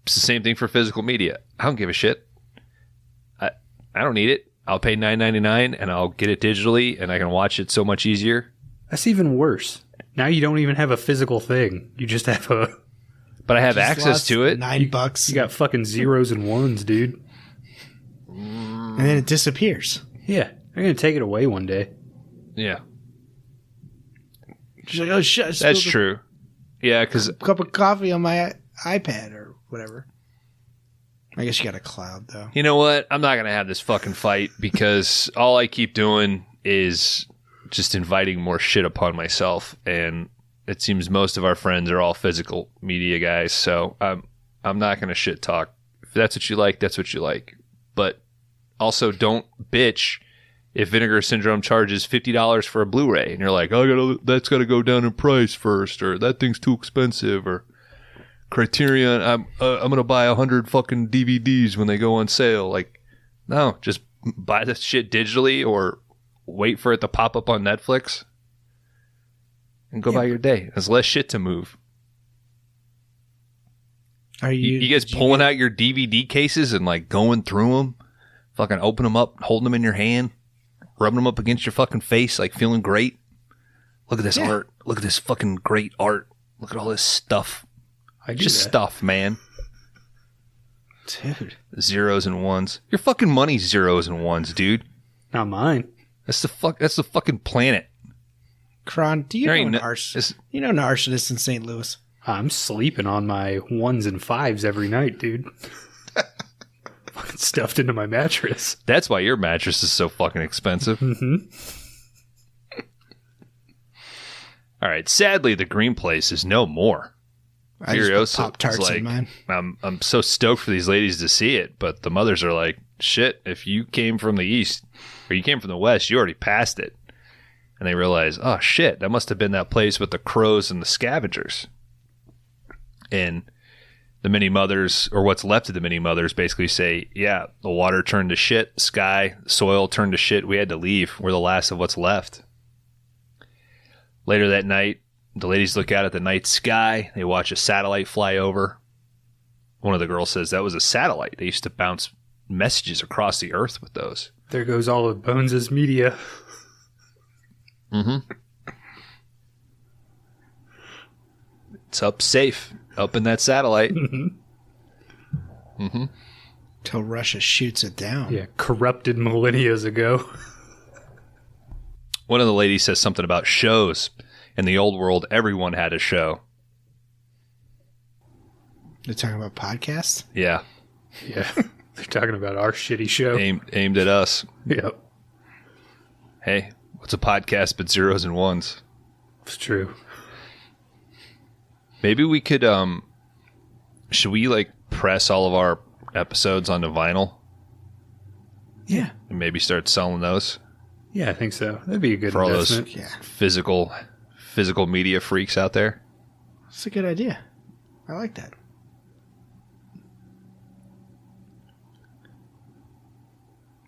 It's the same thing for physical media. I don't give a shit. I don't need it. I'll pay $9.99 and I'll get it digitally and I can watch it so much easier. That's even worse. Now you don't even have a physical thing. You just have a... But I have access to it. $9. You got fucking zeros and ones, dude. And then it disappears. Yeah. They're going to take it away one day. Yeah. She's like, oh shit. That's true. Yeah, because... A cup of coffee on my iPad or whatever. I guess you got a cloud, though. You know what? I'm not going to have this fucking fight because all I keep doing is just inviting more shit upon myself. And it seems most of our friends are all physical media guys. So I'm not going to shit talk. If that's what you like, that's what you like. But also don't bitch if Vinegar Syndrome charges $50 for a Blu-ray. And you're like, oh, that's got to go down in price first. Or that thing's too expensive. Or Criterion, I'm going to buy 100 fucking DVDs when they go on sale. Like, no, just buy this shit digitally or wait for it to pop up on Netflix and go by your day. There's less shit to move. Are you guys pulling out your DVD cases and like going through them? Fucking open them up, holding them in your hand, rubbing them up against your fucking face, like feeling great. Look at this art. Look at this fucking great art. Look at all this stuff. Just stuff, man. Dude. Zeros and ones. Your fucking money's zeros and ones, dude. Not mine. That's the fucking planet. Kron, do you know an arsonist in St. Louis? I'm sleeping on my ones and fives every night, dude. Fucking stuffed into my mattress. That's why your mattress is so fucking expensive. Mm-hmm. All right. Sadly, the Green Place is no more. I just put Pop-Tarts in mine. I'm so stoked for these ladies to see it, but the mothers are like, shit, if you came from the east or you came from the west, you already passed it. And they realize, oh shit, that must have been that place with the crows and the scavengers. And the mini mothers, or what's left of the mini mothers, basically say, yeah, the water turned to shit, sky, soil turned to shit, we had to leave. We're the last of what's left. Later that night, the ladies look out at the night sky. They watch a satellite fly over. One of the girls says that was a satellite. They used to bounce messages across the earth with those. There goes all of Bones' media. Mm-hmm. It's up safe, up in that satellite. Mm-hmm. Mm-hmm. Till Russia shoots it down. Yeah, corrupted millennia ago. One of the ladies says something about shows. In the old world, everyone had a show. They're talking about podcasts? Yeah. Yeah. They're talking about our shitty show. Aimed at us. Yep. Hey, what's a podcast but zeros and ones? It's true. Maybe we could, should we like press all of our episodes onto vinyl? Yeah. And maybe start selling those? Yeah, I think so. That'd be a good for investment. All those physical media freaks out there. That's a good idea. I like that.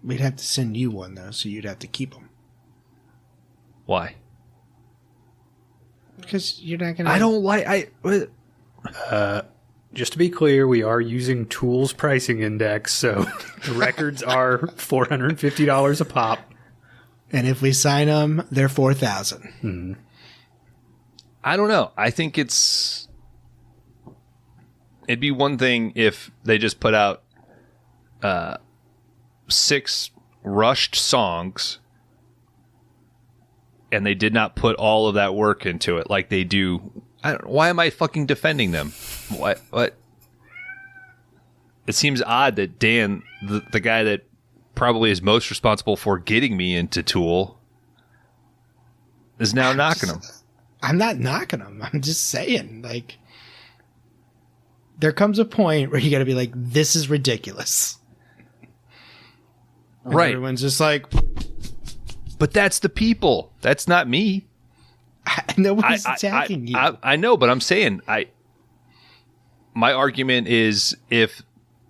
We'd have to send you one, though, so you'd have to keep them. Why? Because you're not going to... I don't like... Just to be clear, we are using Tool's pricing index, so the records are $450 a pop. And if we sign them, they're $4,000. Mm-hmm. I don't know. I think it'd be one thing if they just put out 6 rushed songs and they did not put all of that work into it like they do. Why am I fucking defending them? What? It seems odd that Dan, the guy that probably is most responsible for getting me into Tool, is now knocking them. I'm not knocking them. I'm just saying, like, there comes a point where you got to be like, this is ridiculous. And right. Everyone's just like, but that's the people. That's not me. Nobody's attacking you. I know, but I'm saying, my argument is if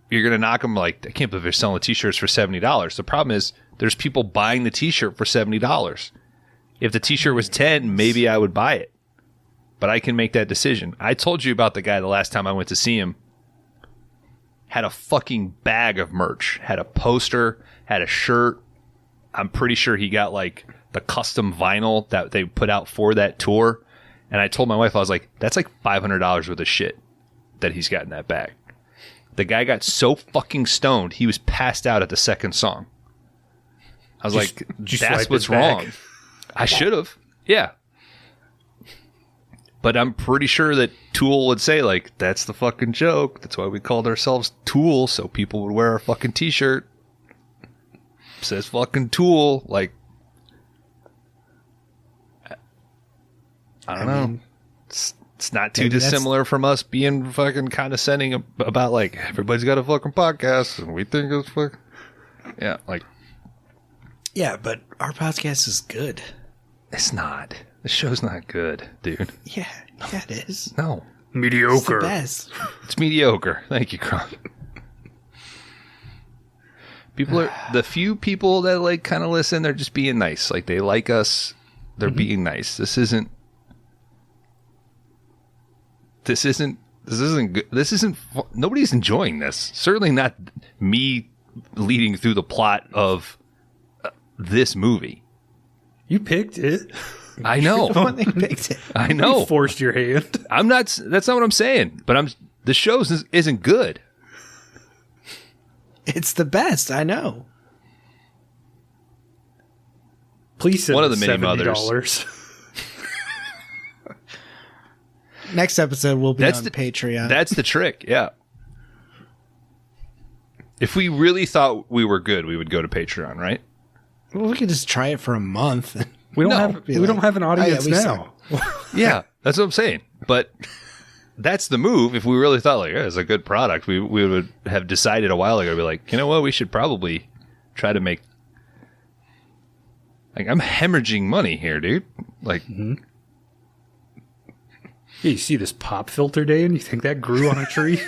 you're going to knock them, like, I can't believe they're selling t-shirts for $70. The problem is there's people buying the t-shirt for $70. If the t-shirt was $10, maybe I would buy it. But I can make that decision. I told you about the guy the last time I went to see him. had a fucking bag of merch, had a poster, had a shirt. I'm pretty sure he got like the custom vinyl that they put out for that tour. And I told my wife, I was like, that's like $500 worth of shit that he's got in that bag. The guy got so fucking stoned, he was passed out at the second song. I was like, that's what's wrong. I should have. Yeah. But I'm pretty sure that Tool would say, like, that's the fucking joke. That's why we called ourselves Tool, so people would wear our fucking t-shirt. Says fucking Tool. Like, I don't know. It's not too dissimilar from us being fucking condescending about, like, everybody's got a fucking podcast, and we think it's fucking... Yeah, like... Yeah, but our podcast is good. It's not. The show's not good, dude. Yeah, it is. No. Mediocre. It's the best. It's mediocre. Thank you, Kron. People are... The few people that, like, kind of listen, they're just being nice. Like, they like us. They're being nice. This isn't good. Nobody's enjoying this. Certainly not me leading through the plot of this movie. You picked it. I know. They picked it. I know. You forced your hand. I'm not. That's not what I'm saying. But the show isn't good. It's the best. I know. Please send one of the $70. mini mothers. Next episode will be on Patreon. That's the trick. Yeah. If we really thought we were good, we would go to Patreon, right? Well, we could just try it for a month. We don't have an audience now. Yeah, that's what I'm saying. But that's the move. If we really thought like, it's a good product, we would have decided a while ago to be like, you know what, we should probably try to make. Like, I'm hemorrhaging money here, dude. Like, Yeah, you see this pop filter, Dan? You think that grew on a tree?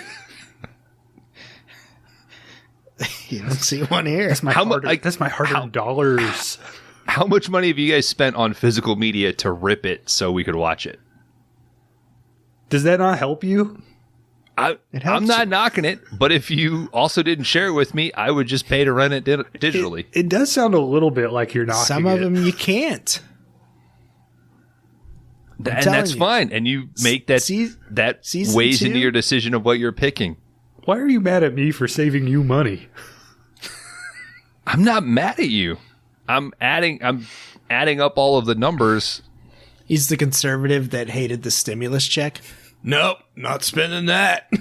You don't see one here. That's my hard-earned dollars. How much money have you guys spent on physical media to rip it so we could watch it? Does that not help you? I'm not knocking it, but if you also didn't share it with me, I would just pay to rent it digitally. It does sound a little bit like you're knocking it. Some of them you can't. And that's fine. And you make that weighs into your decision of what you're picking. Why are you mad at me for saving you money? I'm not mad at you. I'm adding up all of the numbers. He's the conservative that hated the stimulus check. Nope, not spending that.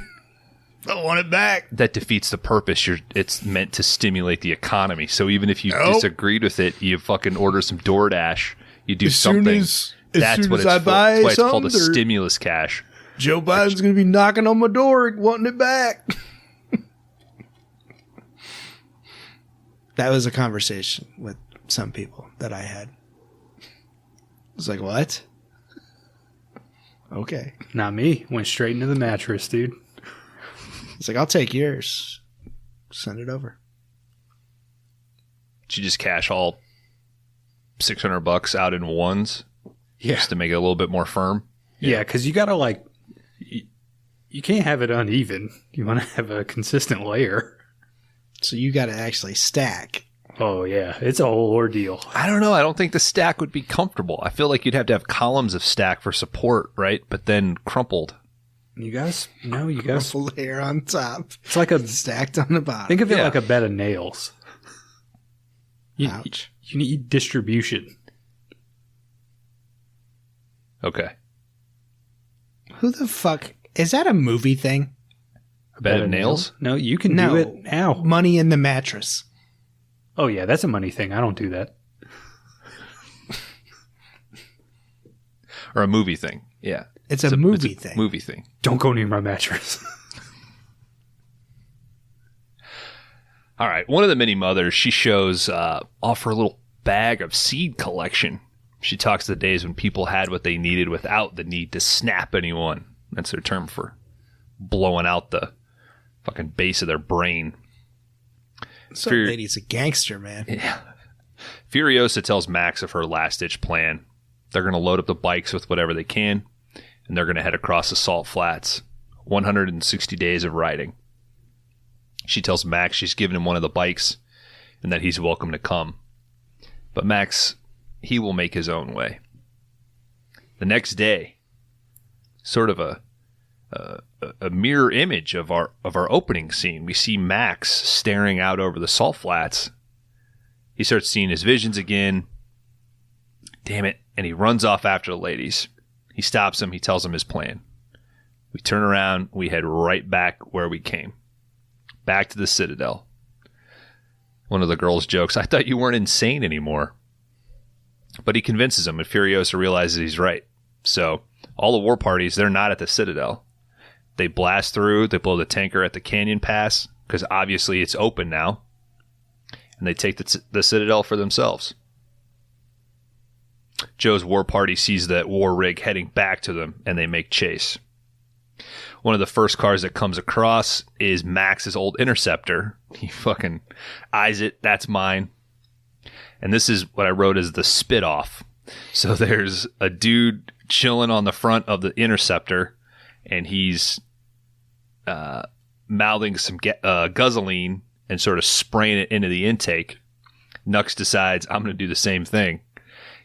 I want it back. That defeats the purpose. It's meant to stimulate the economy. So even if you disagreed with it, you fucking order some DoorDash. You do something. That's why it's called a stimulus cash. Joe Biden's going to be knocking on my door wanting it back. That was a conversation with some people that I had. I was like, what? Okay. Not me. Went straight into the mattress, dude. It's like, I'll take yours. Send it over. Did you just cash all $600 out in ones? Yeah. Just to make it a little bit more firm? Yeah, because you got to, like, you can't have it uneven. You want to have a consistent layer. So you got to actually stack. Oh, yeah. It's a whole ordeal. I don't know. I don't think the stack would be comfortable. I feel like you'd have to have columns of stack for support, right? But then crumpled. You guys, layer on top. It's like a stacked on the bottom. Think of it like a bed of nails. Ouch. You need distribution. Okay. Who the fuck is that? A movie thing? A bed of nails? No, you can do it now. Money in the mattress. Oh yeah, that's a money thing. I don't do that. Or a movie thing. Yeah. It's a movie thing. Movie thing. Don't go near my mattress. All right. One of the mini mothers, she shows off her little bag of seed collection. She talks the days when people had what they needed without the need to snap anyone. That's their term for blowing out the fucking base of their brain. Some lady's a gangster, man. Yeah. Furiosa tells Max of her last-ditch plan. They're going to load up the bikes with whatever they can, and they're going to head across the salt flats. 160 days of riding. She tells Max she's given him one of the bikes and that he's welcome to come. But Max, he will make his own way. The next day, sort of a mirror image of our opening scene, we see Max staring out over the salt flats. He starts seeing his visions again. Damn it. And he runs off after the ladies. He stops him. He tells them his plan. We turn around. We head right back where we came. Back to the Citadel. One of the girls jokes, I thought you weren't insane anymore. But he convinces him, and Furiosa realizes he's right. So all the war parties, they're not at the Citadel. They blast through. They blow the tanker at the canyon pass, because obviously it's open now. And they take the Citadel for themselves. Joe's war party sees that war rig heading back to them, and they make chase. One of the first cars that comes across is Max's old Interceptor. He fucking eyes it. That's mine. And this is what I wrote as the spit off. So there's a dude chilling on the front of the Interceptor, and he's mouthing some guzzling and sort of spraying it into the intake. Nux decides, I'm going to do the same thing.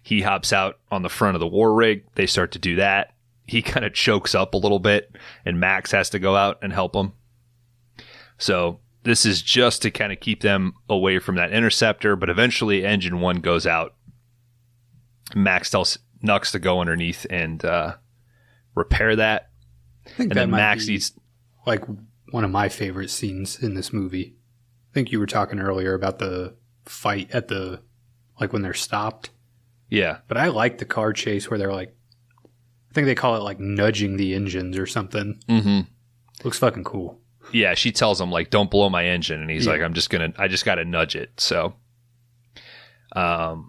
He hops out on the front of the war rig. They start to do that. He kind of chokes up a little bit, and Max has to go out and help him. So this is just to kind of keep them away from that Interceptor, but eventually Engine 1 goes out. Max tells Nux to go underneath and repair that. I think and that then Max needs like one of my favorite scenes in this movie. I think you were talking earlier about the fight at the, like when they're stopped. Yeah. But I like the car chase where they're like, I think they call it like nudging the engines or something. Mm-hmm. Looks fucking cool. Yeah, she tells him like, don't blow my engine. And he's like, I just got to nudge it. So, but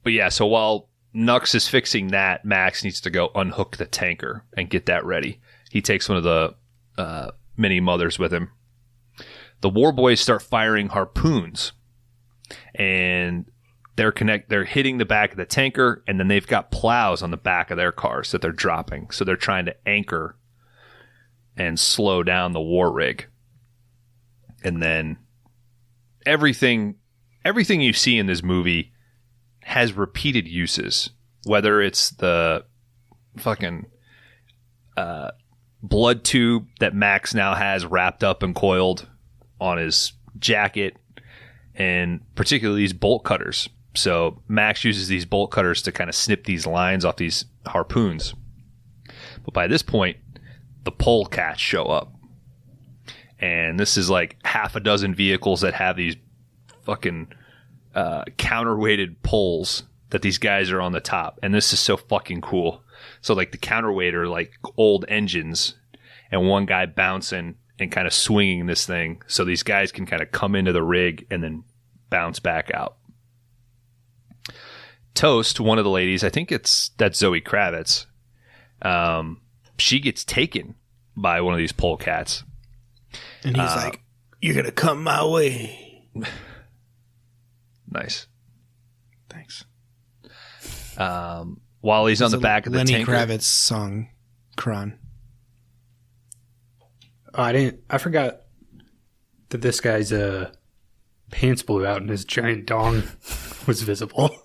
yeah, so while Nux is fixing that, Max needs to go unhook the tanker and get that ready. He takes one of the mini mothers with him. The war boys start firing harpoons, and they're hitting the back of the tanker, and then they've got plows on the back of their cars that they're dropping. So they're trying to anchor and slow down the war rig. And then everything you see in this movie has repeated uses, whether it's the fucking blood tube that Max now has wrapped up and coiled on his jacket, and particularly these bolt cutters. So Max uses these bolt cutters to kind of snip these lines off these harpoons. But by this point, the pole cats show up. And this is like half a dozen vehicles that have these fucking counterweighted poles that these guys are on the top. And this is so fucking cool. So like the counterweight are like old engines, and one guy bouncing and kind of swinging this thing. So these guys can kind of come into the rig and then bounce back out. Toast, one of the ladies, I think that's Zoe Kravitz. She gets taken by one of these polecats. And he's like, you're going to come my way. Nice. Thanks. While he's on the back of the tanker. Lenny Kravitz song, Kron. Oh, I forgot that this guy's pants blew out and his giant dong was visible.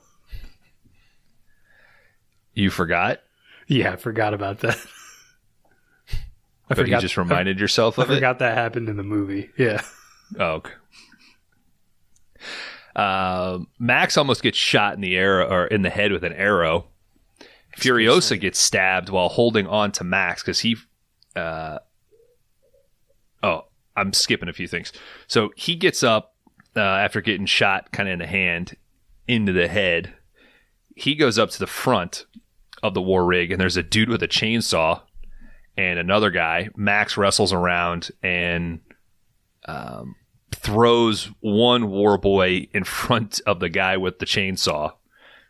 You forgot? Yeah, I forgot about that. You just reminded yourself of it? I forgot that happened in the movie. Yeah. Oh, okay. Max almost gets shot in the arrow or in the head with an arrow. Furiosa gets stabbed while holding on to Max because he. I'm skipping a few things. So he gets up after getting shot kind of in the hand into the head. He goes up to the front of the war rig, and there's a dude with a chainsaw and another guy. Max wrestles around and throws one war boy in front of the guy with the chainsaw.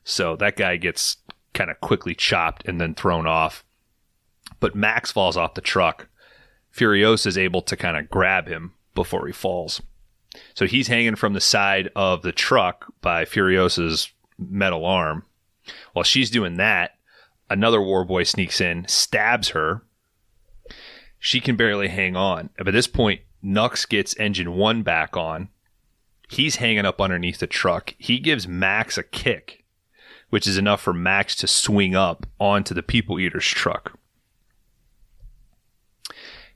So that guy gets kind of quickly chopped and then thrown off. But Max falls off the truck. Furiosa is able to kind of grab him before he falls. So he's hanging from the side of the truck by Furiosa's metal arm. While she's doing that, another war boy sneaks in, stabs her. She can barely hang on. But at this point, Nux gets engine 1 back on. He's hanging up underneath the truck. He gives Max a kick, which is enough for Max to swing up onto the People Eater's truck.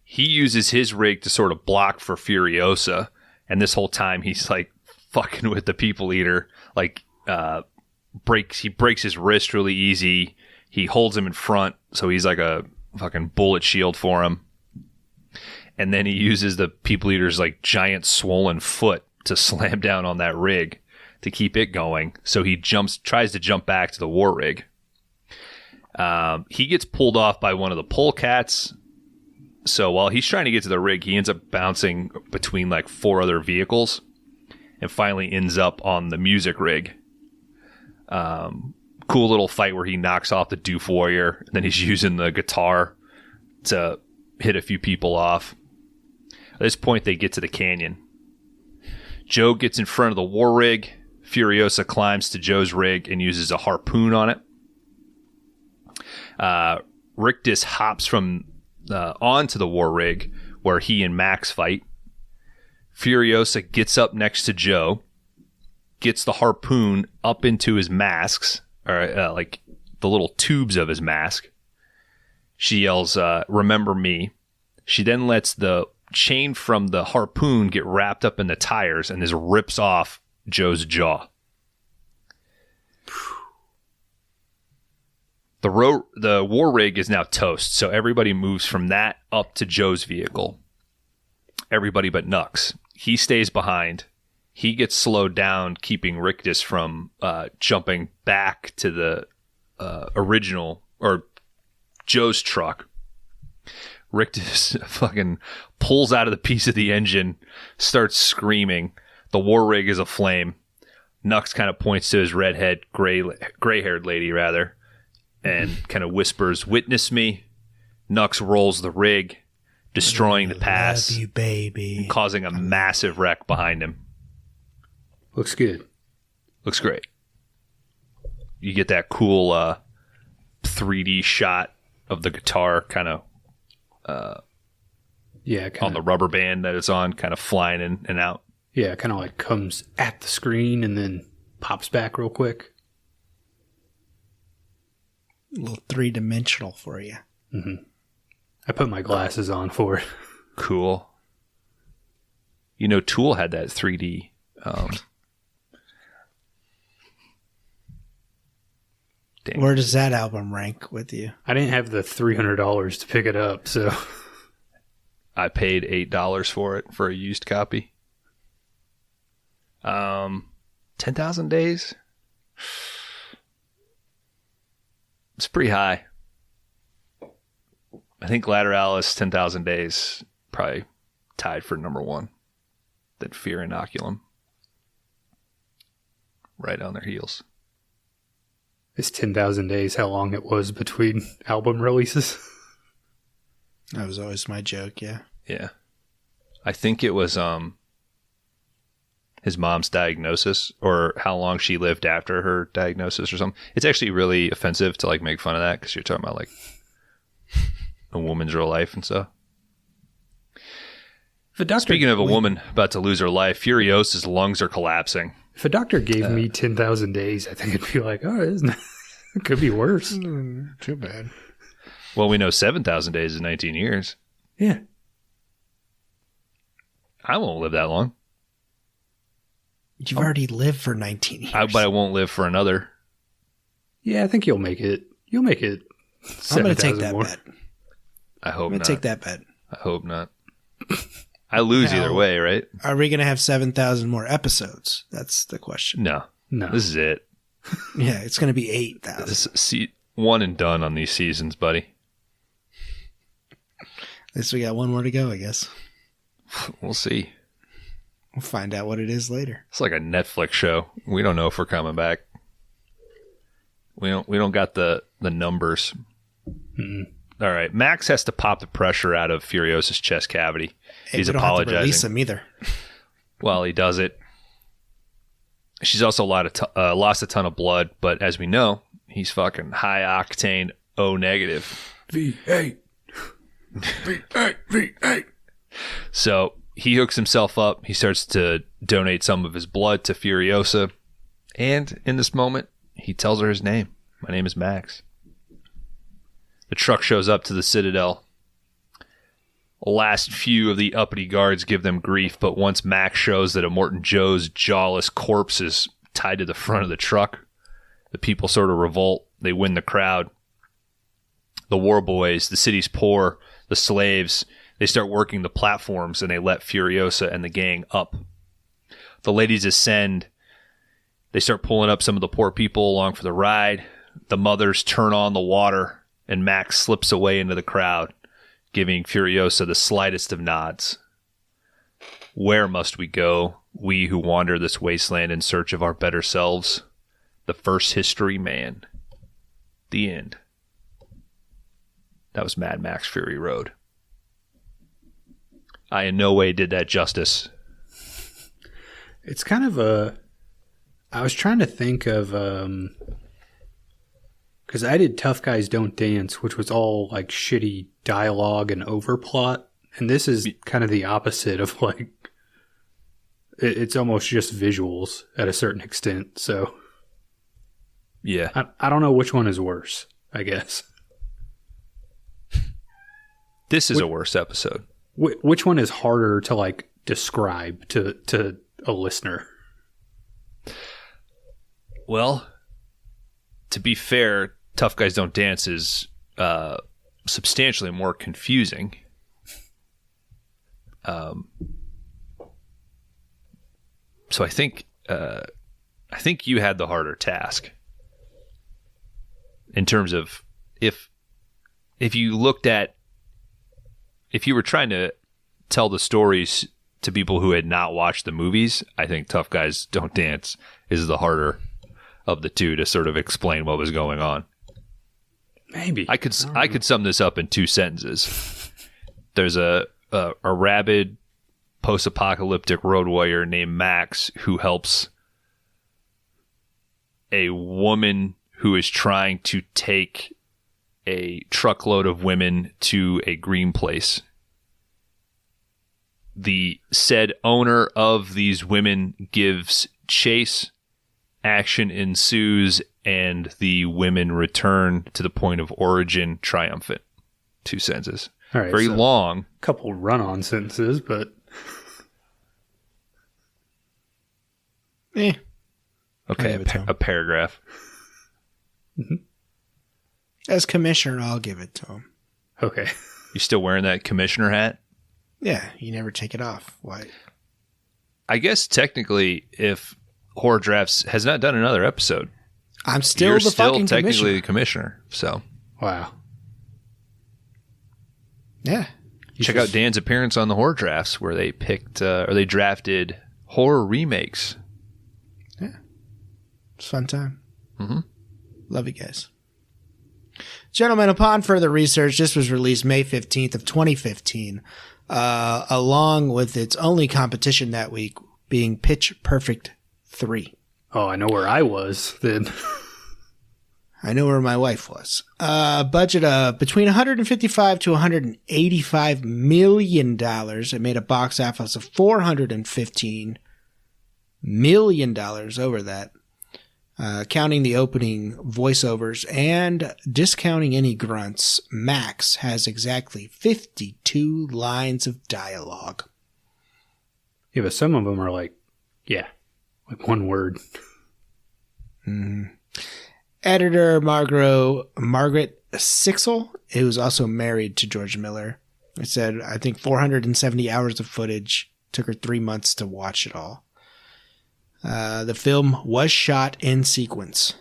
He uses his rig to sort of block for Furiosa, and this whole time he's like fucking with the People Eater. Like he breaks his wrist really easy. He holds him in front, so he's like a fucking bullet shield for him. And then he uses the People Eater's like giant swollen foot to slam down on that rig to keep it going. So he tries to jump back to the war rig. He gets pulled off by one of the polecats. So while he's trying to get to the rig, he ends up bouncing between like 4 other vehicles and finally ends up on the music rig. Cool little fight where he knocks off the Doof Warrior. And then he's using the guitar to hit a few people off. At this point, they get to the canyon. Joe gets in front of the war rig. Furiosa climbs to Joe's rig and uses a harpoon on it. Rictus hops from onto the war rig where he and Max fight. Furiosa gets up next to Joe, gets the harpoon up into his masks, or like the little tubes of his mask. She yells, "Remember me." She then lets the chain from the harpoon get wrapped up in the tires and just rips off Joe's jaw. The war rig is now toast, so everybody moves from that up to Joe's vehicle. Everybody but Nux. He stays behind. He gets slowed down, keeping Rictus from jumping back to the original, or Joe's truck. Rictus fucking pulls out of the piece of the engine, starts screaming. The war rig is aflame. Nux kind of points to his redhead, gray-haired lady, rather, and kind of whispers, "Witness me." Nux rolls the rig, destroying the pass, love you, baby, causing a massive wreck behind him. Looks good. Looks great. You get that cool 3D shot of the guitar kind of on the rubber band that it's on, kind of flying in and out. Yeah, kind of like comes at the screen and then pops back real quick. A little 3-dimensional for you. Mm-hmm. I put my glasses on for it. Cool. You know, Tool had that 3D. Where does that album rank with you? I didn't have the $300 to pick it up, so I paid $8 for it for a used copy. 10,000 days. It's pretty high. I think Lateralis 10,000 days probably tied for number 1. Then Fear Inoculum. Right on their heels. It's 10,000 days how long it was between album releases. That was always my joke, yeah. Yeah. I think it was his mom's diagnosis, or how long she lived after her diagnosis or something. It's actually really offensive to like make fun of that because you're talking about like a woman's real life and stuff. Speaking of a woman about to lose her life, Furiosa's lungs are collapsing. If a doctor gave me 10,000 days, I think it'd be like, oh, it could be worse. Too bad. Well, we know 7,000 days is 19 years. Yeah. I won't live that long. You've already lived for 19 years. But I won't live for another. Yeah, I think you'll make it. You'll make it. I'm going to take that bet. I hope not. I'm going to take that bet. I hope not. I lose either way, right? Are we going to have 7,000 more episodes? That's the question. No. This is it. Yeah, it's going to be 8,000. One and done on these seasons, buddy. At least we got one more to go, I guess. We'll see. We'll find out what it is later. It's like a Netflix show. We don't know if we're coming back. We don't got the numbers. Mm-mm. All right. Max has to pop the pressure out of Furiosa's chest cavity. Hey, He's we don't apologizing. have to release him either. Well, he does it. She's also lost a ton of blood, but as we know, he's fucking high octane O negative. V8. V8. V8. So he hooks himself up. He starts to donate some of his blood to Furiosa. And in this moment, he tells her his name. My name is Max. The truck shows up to the Citadel. Last few of the uppity guards give them grief, but once Max shows that Immortan Joe's jawless corpse is tied to the front of the truck, the people sort of revolt. They win the crowd. The war boys, the city's poor, the slaves, they start working the platforms and they let Furiosa and the gang up. The ladies ascend. They start pulling up some of the poor people along for the ride. The mothers turn on the water and Max slips away into the crowd, giving Furiosa the slightest of nods. Where must we go, we who wander this wasteland in search of our better selves? The first history man. The end. That was Mad Max Fury Road. I in no way did that justice. It's kind of a... I was trying to think of... because I did Tough Guys Don't Dance, which was all like shitty dialogue and overplot. And this is kind of the opposite of like... It's almost just visuals at a certain extent, so... Yeah. I don't know which one is worse, I guess. This is a worse episode. Which one is harder to like describe to a listener? Well, to be fair, Tough Guys Don't Dance is substantially more confusing. So I think you had the harder task in terms of if you looked at, if you were trying to tell the stories to people who had not watched the movies, I think Tough Guys Don't Dance is the harder of the two to sort of explain what was going on. Maybe. I could sum this up in 2 sentences. There's a rabid post-apocalyptic road warrior named Max who helps a woman who is trying to take a truckload of women to a green place. The said owner of these women gives chase, action ensues, and the women return to the point of origin triumphant. 2 sentences. All right, very so long. A couple run-on sentences, but... Okay, a paragraph. Mm-hmm. As commissioner, I'll give it to him. Okay. You still wearing that commissioner hat? Yeah, you never take it off. Why? I guess technically, if Horror Drafts has not done another episode, I'm still you're the still fucking technically the commissioner. So, wow. Yeah. Check out Dan's appearance on the Horror Drafts, where they picked or they drafted horror remakes. Yeah, it's a fun time. Mm-hmm. Love you guys. Gentlemen, upon further research, this was released May 15th of 2015, along with its only competition that week being Pitch Perfect 3. Oh, I know where I was then. I know where my wife was. Budget of between $155 to $185 million. It made a box office of $415 million over that. Counting the opening voiceovers and discounting any grunts, Max has exactly 52 lines of dialogue. Yeah, but some of them are like one word. Mm-hmm. Editor Margaret Sixel, who was also married to George Miller, it said, I think 470 hours of footage. Took her 3 months to watch it all. The film was shot in sequence.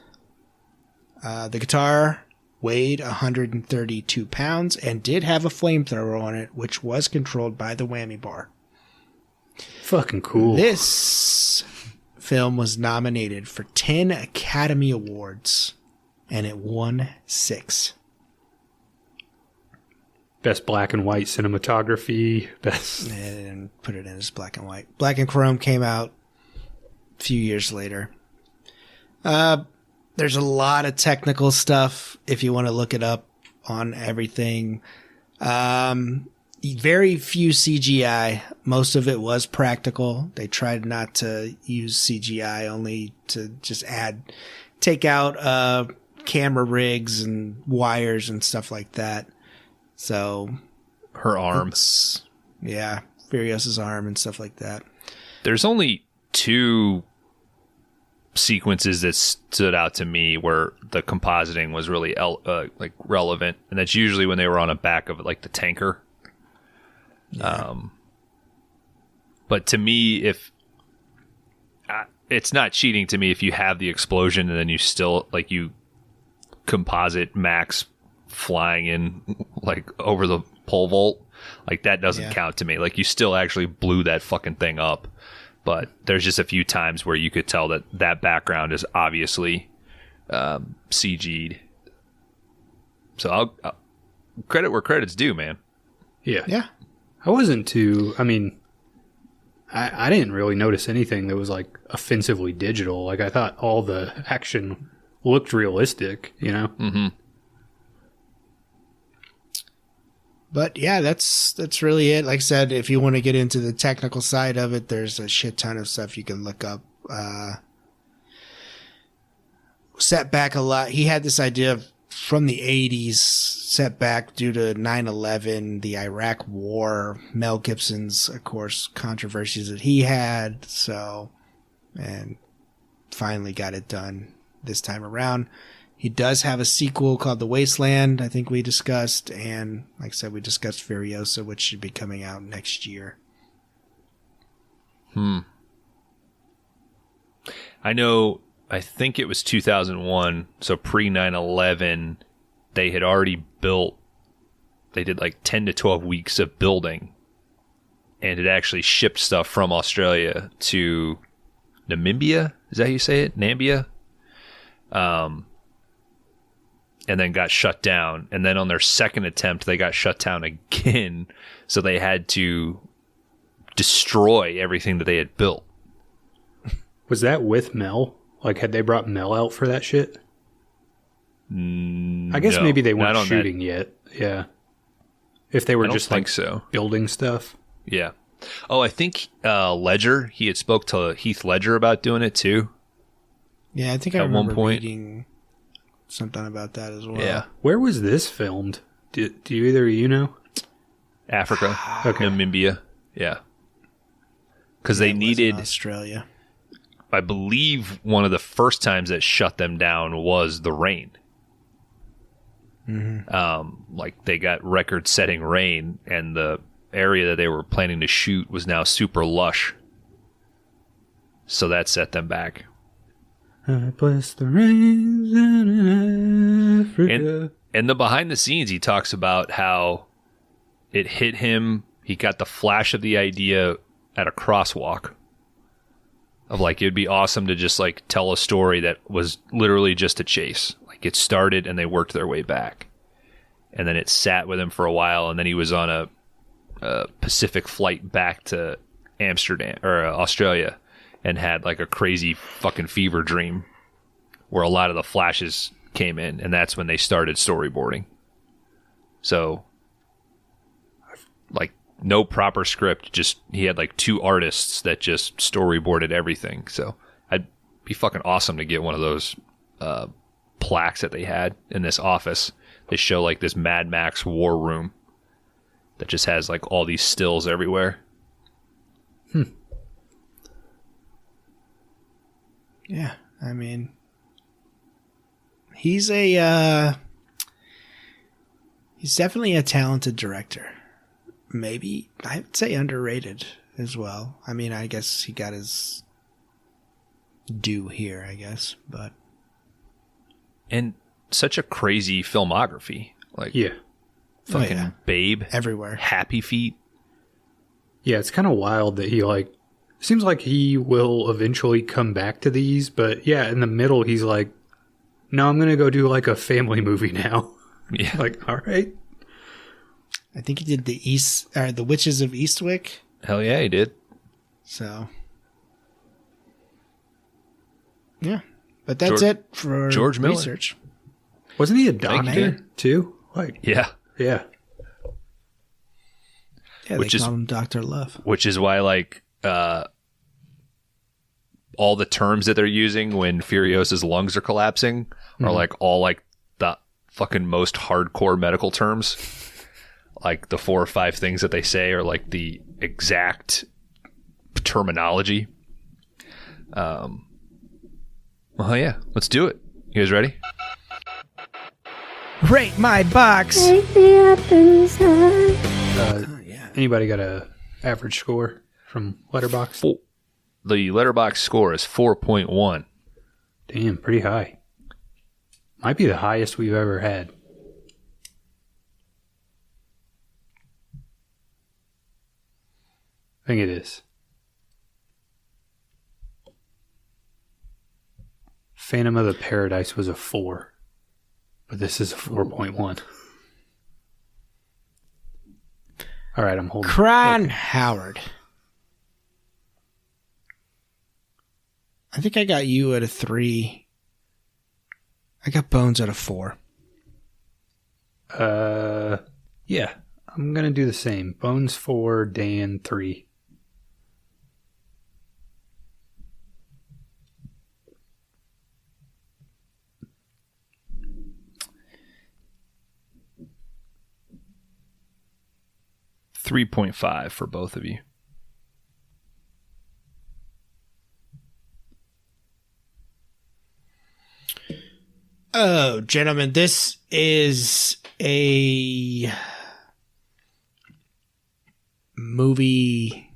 The guitar weighed 132 pounds and did have a flamethrower on it, which was controlled by the whammy bar. Fucking cool. This film was nominated for 10 Academy Awards, and it won 6. Best black and white cinematography. Best. And put it in as black and white. Black and Chrome came out a few years later. There's a lot of technical stuff if you want to look it up on everything. very few CGI. Most of it was practical. They tried not to use CGI, only to just take out camera rigs and wires and stuff like that. So her arm. Yeah, Furiosa's arm and stuff like that. There's only 2 sequences that stood out to me where the compositing was really like relevant, and that's usually when they were on the back of like the tanker. Yeah. But to me, if it's not cheating to me if you have the explosion and then you still like you composite Max flying in like over the pole vault, like that doesn't count to me. Like you still actually blew that fucking thing up. But there's just a few times where you could tell that background is obviously CG'd. So I'll credit where credit's due, man. Yeah. I wasn't too. I mean, I didn't really notice anything that was like offensively digital. Like I thought all the action looked realistic, you know. Mm-hmm. But yeah, that's really it. Like I said, if you want to get into the technical side of it, there's a shit ton of stuff you can look up. Set back a lot. He had this idea from the 80s, set back due to 9/11, the Iraq War, Mel Gibson's, of course, controversies that he had. So, and finally got it done this time around. He does have a sequel called The Wasteland, I think we discussed. And like I said, we discussed Furiosa, which should be coming out next year. I know, I think it was 2001, so pre 9/11, they had already built, they did like 10 to 12 weeks of building, and it actually shipped stuff from Australia to Namibia. Is that how you say it? Nambia? And then got shut down. And then on their second attempt, they got shut down again. So they had to destroy everything that they had built. Was that with Mel? Like, had they brought Mel out for that shit? I guess maybe they weren't shooting yet. Yeah. If they were just like building stuff. Yeah. Oh, I think Ledger, he had spoke to Heath Ledger about doing it too. Yeah, I think I remember reading something about that as well. Yeah. Where was this filmed? Do either of you know? Africa. Okay. Namibia. Yeah. Because they needed Australia. I believe one of the first times that shut them down was the rain. Mm-hmm. Like they got record-setting rain, and the area that they were planning to shoot was now super lush. So that set them back. I bless the rains down in Africa. And the behind the scenes, he talks about how it hit him. He got the flash of the idea at a crosswalk of like, it'd be awesome to just like tell a story that was literally just a chase. Like it started and they worked their way back. And then it sat with him for a while. And then he was on a Pacific flight back to Amsterdam or Australia and had like a crazy fucking fever dream where a lot of the flashes came in. And that's when they started storyboarding. So like no proper script. Just he had like 2 artists that just storyboarded everything. So I'd be fucking awesome to get one of those plaques that they had in this office. They show like this Mad Max war room that just has like all these stills everywhere. Yeah, I mean, he's definitely a talented director. Maybe I'd say underrated as well. I mean, I guess he got his due here, I guess, but and such a crazy filmography. Like fucking Babe everywhere, Happy Feet. Yeah, it's kind of wild that he like seems like he will eventually come back to these, but yeah, in the middle he's like, no, I'm gonna go do like a family movie now. Yeah, like all right. I think he did the Witches of Eastwick. Hell yeah, he did. So yeah, but that's it for George Miller. research. Wasn't he a doctor too? Like yeah. Yeah, they call him Dr. Love. Which is why, like, all the terms that they're using when Furiosa's lungs are collapsing are like all like the fucking most hardcore medical terms. Like the 4 or 5 things that they say are like the exact terminology. Well, yeah, let's do it. You guys ready? Rate my box. Anybody got a average score from Letterboxd? The Letterboxd score is 4.1. Damn, pretty high. Might be the highest we've ever had. I think it is. Phantom of the Paradise was a 4, but this is a 4.1. All right, I'm holding. Kron Howard. I think I got you at a 3. I got Bones at a 4. Yeah, I'm gonna do the same. Bones 4, Dan 3. $3.5 for both of you. Oh, gentlemen, this is a movie.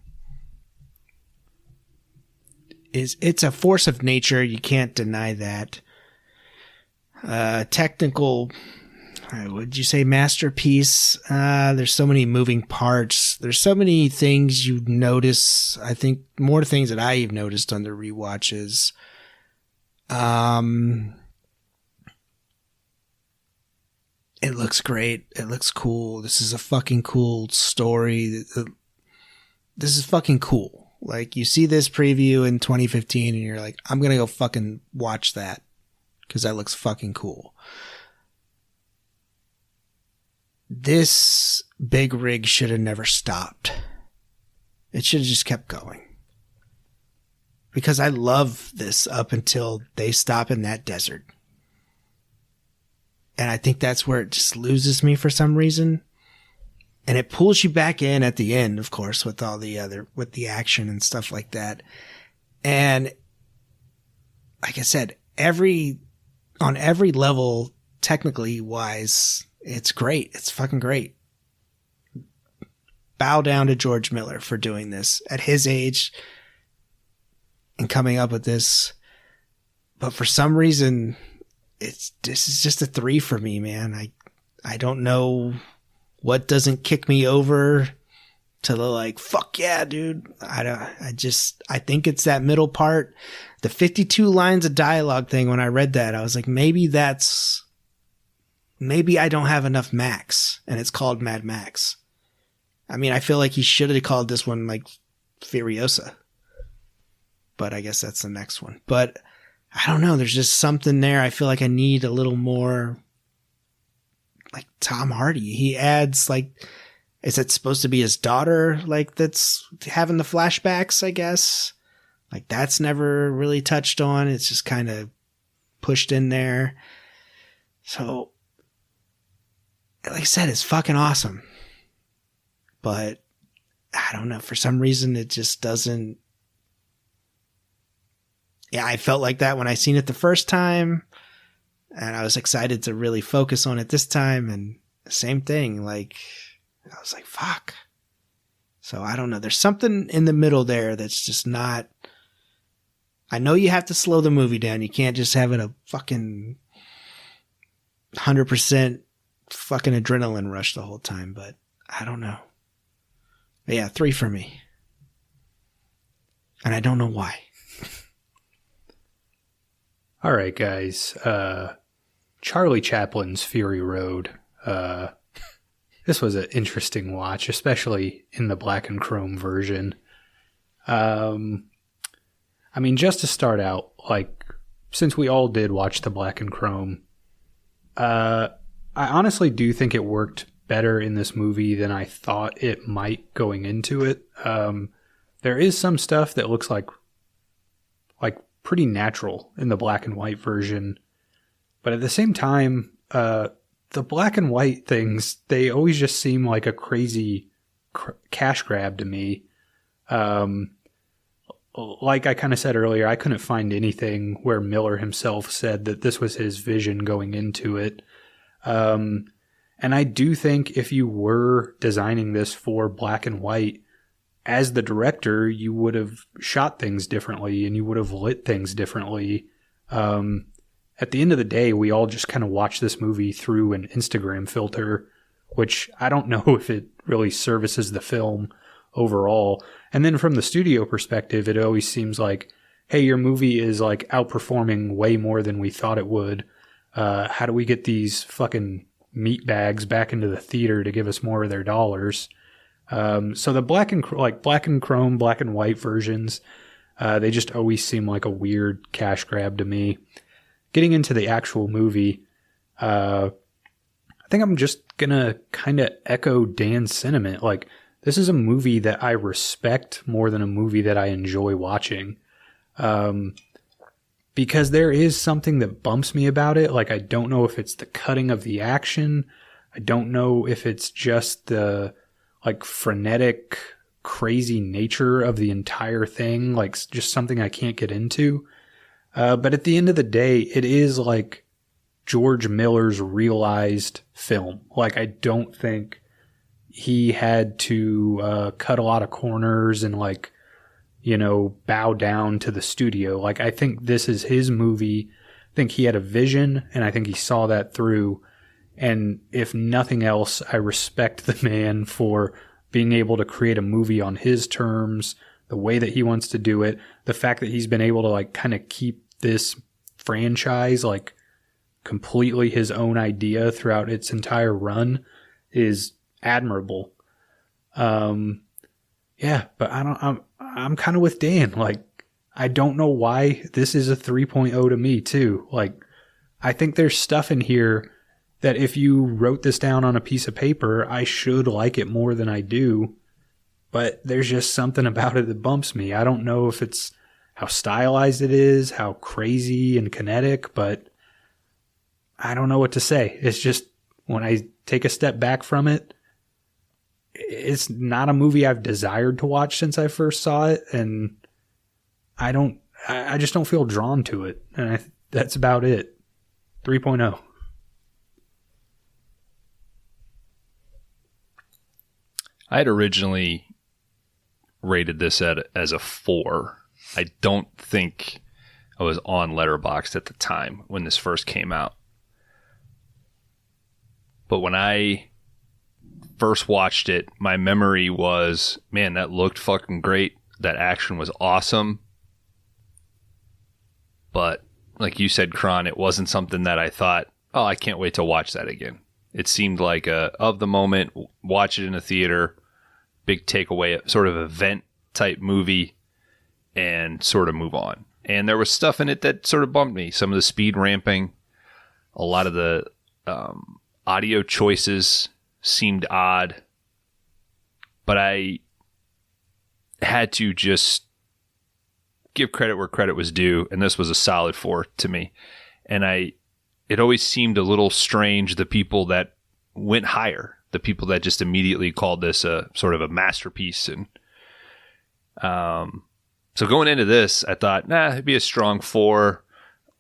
It's a force of nature. You can't deny that. Technical, would you say masterpiece? There's so many moving parts. There's so many things you notice. I think more things that I've noticed on the rewatches. It looks great. It looks cool. This is a fucking cool story. This is fucking cool. Like, you see this preview in 2015 and you're like, I'm going to go fucking watch that because that looks fucking cool. This big rig should have never stopped. It should have just kept going. Because I love this up until they stop in that desert. And I think that's where it just loses me for some reason. And it pulls you back in at the end, of course, with all the with the action and stuff like that. And like I said, on every level, technically wise, it's great. It's fucking great. Bow down to George Miller for doing this at his age and coming up with this. But for some reason, this is just a 3 for me, man. I don't know what doesn't kick me over to the like, fuck yeah, dude. I think it's that middle part. The 52 lines of dialogue thing, when I read that, I was like, maybe I don't have enough Max, and it's called Mad Max. I mean, I feel like he should have called this one like Furiosa. But I guess that's the next one. But I don't know. There's just something there. I feel like I need a little more like Tom Hardy. He adds like, is it supposed to be his daughter? Like that's having the flashbacks, I guess. Like that's never really touched on. It's just kind of pushed in there. So like I said, it's fucking awesome. But I don't know. For some reason, it just doesn't. Yeah, I felt like that when I seen it the first time, and I was excited to really focus on it this time, and same thing, like, I was like, fuck. So I don't know. There's something in the middle there that's just not, I know you have to slow the movie down. You can't just have it a fucking 100% fucking adrenaline rush the whole time, but I don't know. But yeah, 3 for me. And I don't know why. All right, guys. Charlie Chaplin's Fury Road. This was an interesting watch, especially in the black and chrome version. I mean, just to start out, like, since we all did watch the black and chrome, I honestly do think it worked better in this movie than I thought it might going into it. There is some stuff that looks like pretty natural in the black and white version. But at the same time, the black and white things, they always just seem like a crazy cash grab to me. Like I kind of said earlier, I couldn't find anything where Miller himself said that this was his vision going into it. And I do think if you were designing this for black and white, as the director, you would have shot things differently and you would have lit things differently. At the end of the day, we all just kind of watch this movie through an Instagram filter, which I don't know if it really services the film overall. And then from the studio perspective, it always seems like, hey, your movie is like outperforming way more than we thought it would. How do we get these fucking meat bags back into the theater to give us more of their dollars? So the black and chrome, black and white versions, they just always seem like a weird cash grab to me. Getting into the actual movie, I think I'm just gonna kind of echo Dan's sentiment. Like, this is a movie that I respect more than a movie that I enjoy watching. Because there is something that bumps me about it. Like, I don't know if it's the cutting of the action. I don't know if it's just the like frenetic, crazy nature of the entire thing, like just something I can't get into. But at the end of the day, it is like George Miller's realized film. Like, I don't think he had to cut a lot of corners and like, you know, bow down to the studio. Like, I think this is his movie. I think he had a vision, and I think he saw that through. And if nothing else, I respect the man for being able to create a movie on his terms, the way that he wants to do it, the fact that he's been able to like kind of keep this franchise like completely his own idea throughout its entire run is admirable. Yeah, but I'm kind of with Dan. Like, I don't know why this is a 3.0 to me too. Like, I think there's stuff in here that if you wrote this down on a piece of paper, I should like it more than I do. But there's just something about it that bumps me. I don't know if it's how stylized it is, how crazy and kinetic, but I don't know what to say. It's just, when I take a step back from it, it's not a movie I've desired to watch since I first saw it. And I just don't feel drawn to it. And that's about it. 3.0. I had originally rated this as a 4. I don't think I was on Letterboxd at the time when this first came out. But when I first watched it, my memory was, man, that looked fucking great. That action was awesome. But like you said, Kron, it wasn't something that I thought, oh, I can't wait to watch that again. It seemed like of the moment, watch it in a theater, big takeaway, sort of event type movie, and sort of move on. And there was stuff in it that sort of bumped me. Some of the speed ramping, a lot of the audio choices seemed odd, but I had to just give credit where credit was due, and this was a solid 4 to me. And it always seemed a little strange, the people that went higher, the people that just immediately called this a sort of a masterpiece. And so going into this, I thought, it'd be a strong 4.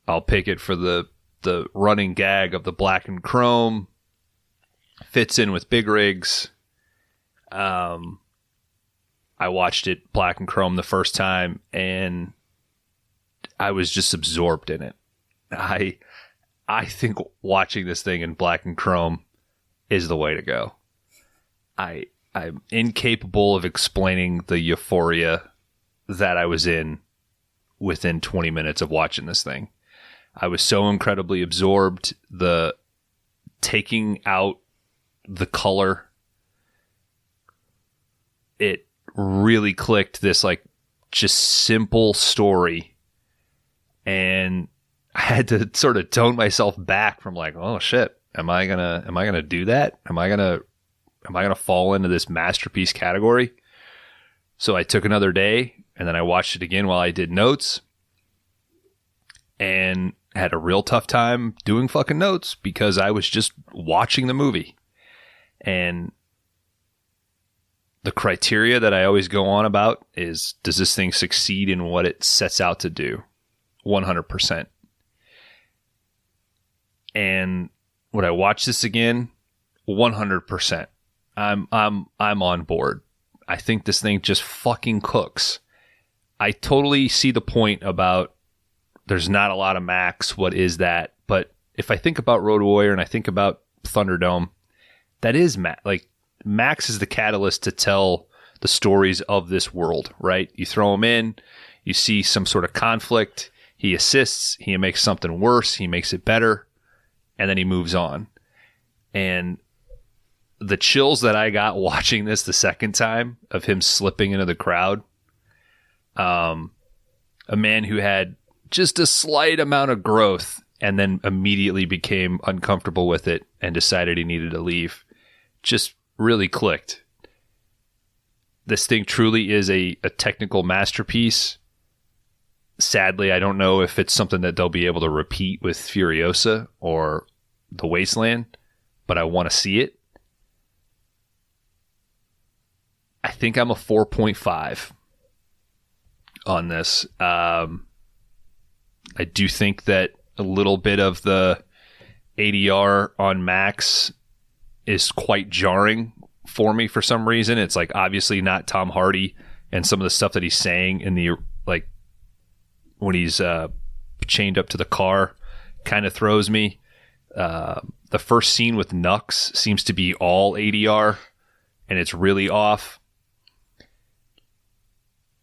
I'll pick it for the running gag of the black and chrome. Fits in with big rigs. I watched it black and chrome the first time, and I was just absorbed in it. I think watching this thing in black and chrome is the way to go. I'm incapable of explaining the euphoria that I was in within 20 minutes of watching this thing. I was so incredibly absorbed. The taking out the color, it really clicked, this like just simple story, and I had to sort of tone myself back from like, oh shit, am I gonna do that? Am I gonna am I going to fall into this masterpiece category? So I took another day and then I watched it again while I did notes and had a real tough time doing fucking notes because I was just watching the movie. And the criteria that I always go on about is, does this thing succeed in what it sets out to do? 100%. And would I watch this again? 100%. I'm on board. I think this thing just fucking cooks. I totally see the point about there's not a lot of Max. What is that? But if I think about Road Warrior and I think about Thunderdome, that is Max is the catalyst to tell the stories of this world, right? You throw him in, you see some sort of conflict, he assists, he makes something worse, he makes it better, and then he moves on. And the chills that I got watching this the second time of him slipping into the crowd, a man who had just a slight amount of growth and then immediately became uncomfortable with it and decided he needed to leave, just really clicked. This thing truly is a technical masterpiece. Sadly, I don't know if it's something that they'll be able to repeat with Furiosa or The Wasteland, but I want to see it. I think I'm a 4.5 on this. I do think that a little bit of the ADR on Max is quite jarring for me for some reason. It's like obviously not Tom Hardy, and some of the stuff that he's saying in the when he's chained up to the car kind of throws me. The first scene with Nux seems to be all ADR, and it's really off.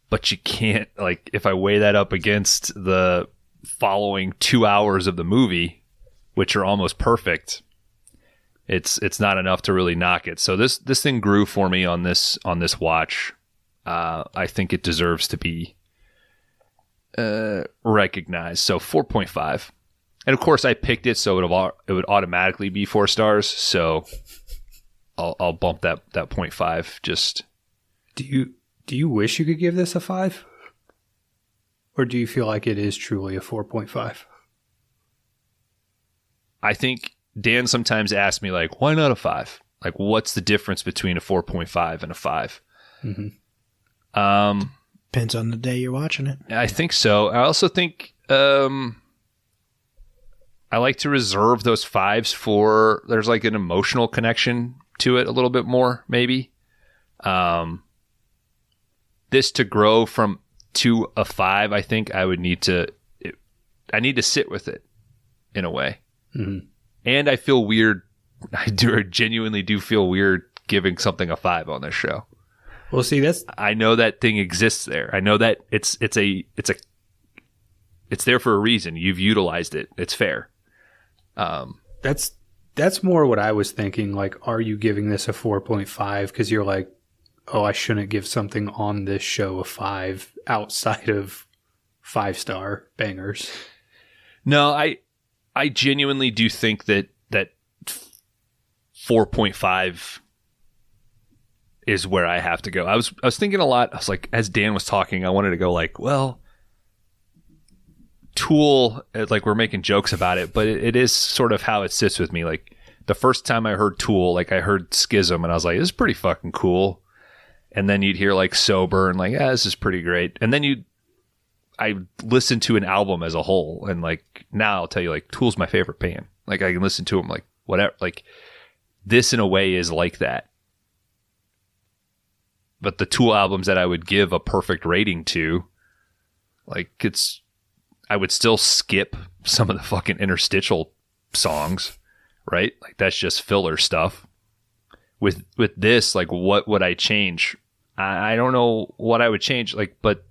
But you can't, if I weigh that up against the following 2 hours of the movie, which are almost perfect, it's not enough to really knock it. So this thing grew for me on this watch. I think it deserves to be recognized. So 4.5. And of course I picked it so it would automatically be 4 stars. So I'll bump that 0.5 just. Do you wish you could give this a 5? Or do you feel like it is truly a 4.5? I think Dan sometimes asks me, why not a 5? What's the difference between a 4.5 and a 5? Mm-hmm. Depends on the day you're watching it. I think so. I also think I like to reserve those 5s for there's an emotional connection to it a little bit more, maybe. This to grow to a 5, I think I would need to sit with it in a way. Mm-hmm. And I feel weird. I genuinely do feel weird giving something a 5 on this show. Well, see, I know that thing exists there. I know that it's there for a reason. You've utilized it. It's fair. That's more what I was thinking. Are you giving this a 4.5 because you're like, oh, I shouldn't give something on this show a 5 outside of 5-star bangers? No, I genuinely do think that 4.5 is where I have to go. I was thinking a lot. I was as Dan was talking, I wanted to go well, Tool, we're making jokes about it, but it is sort of how it sits with me. The first time I heard Tool, I heard Schism, and I was like, this is pretty fucking cool. And then you'd hear Sober and this is pretty great. And then I listened to an album as a whole, and now I'll tell you Tool's my favorite band. I can listen to them whatever. This in a way is like that. But the Tool albums that I would give a perfect rating to, I would still skip some of the fucking interstitial songs, right? That's just filler stuff. With this, what would I change? I don't know what I would change. But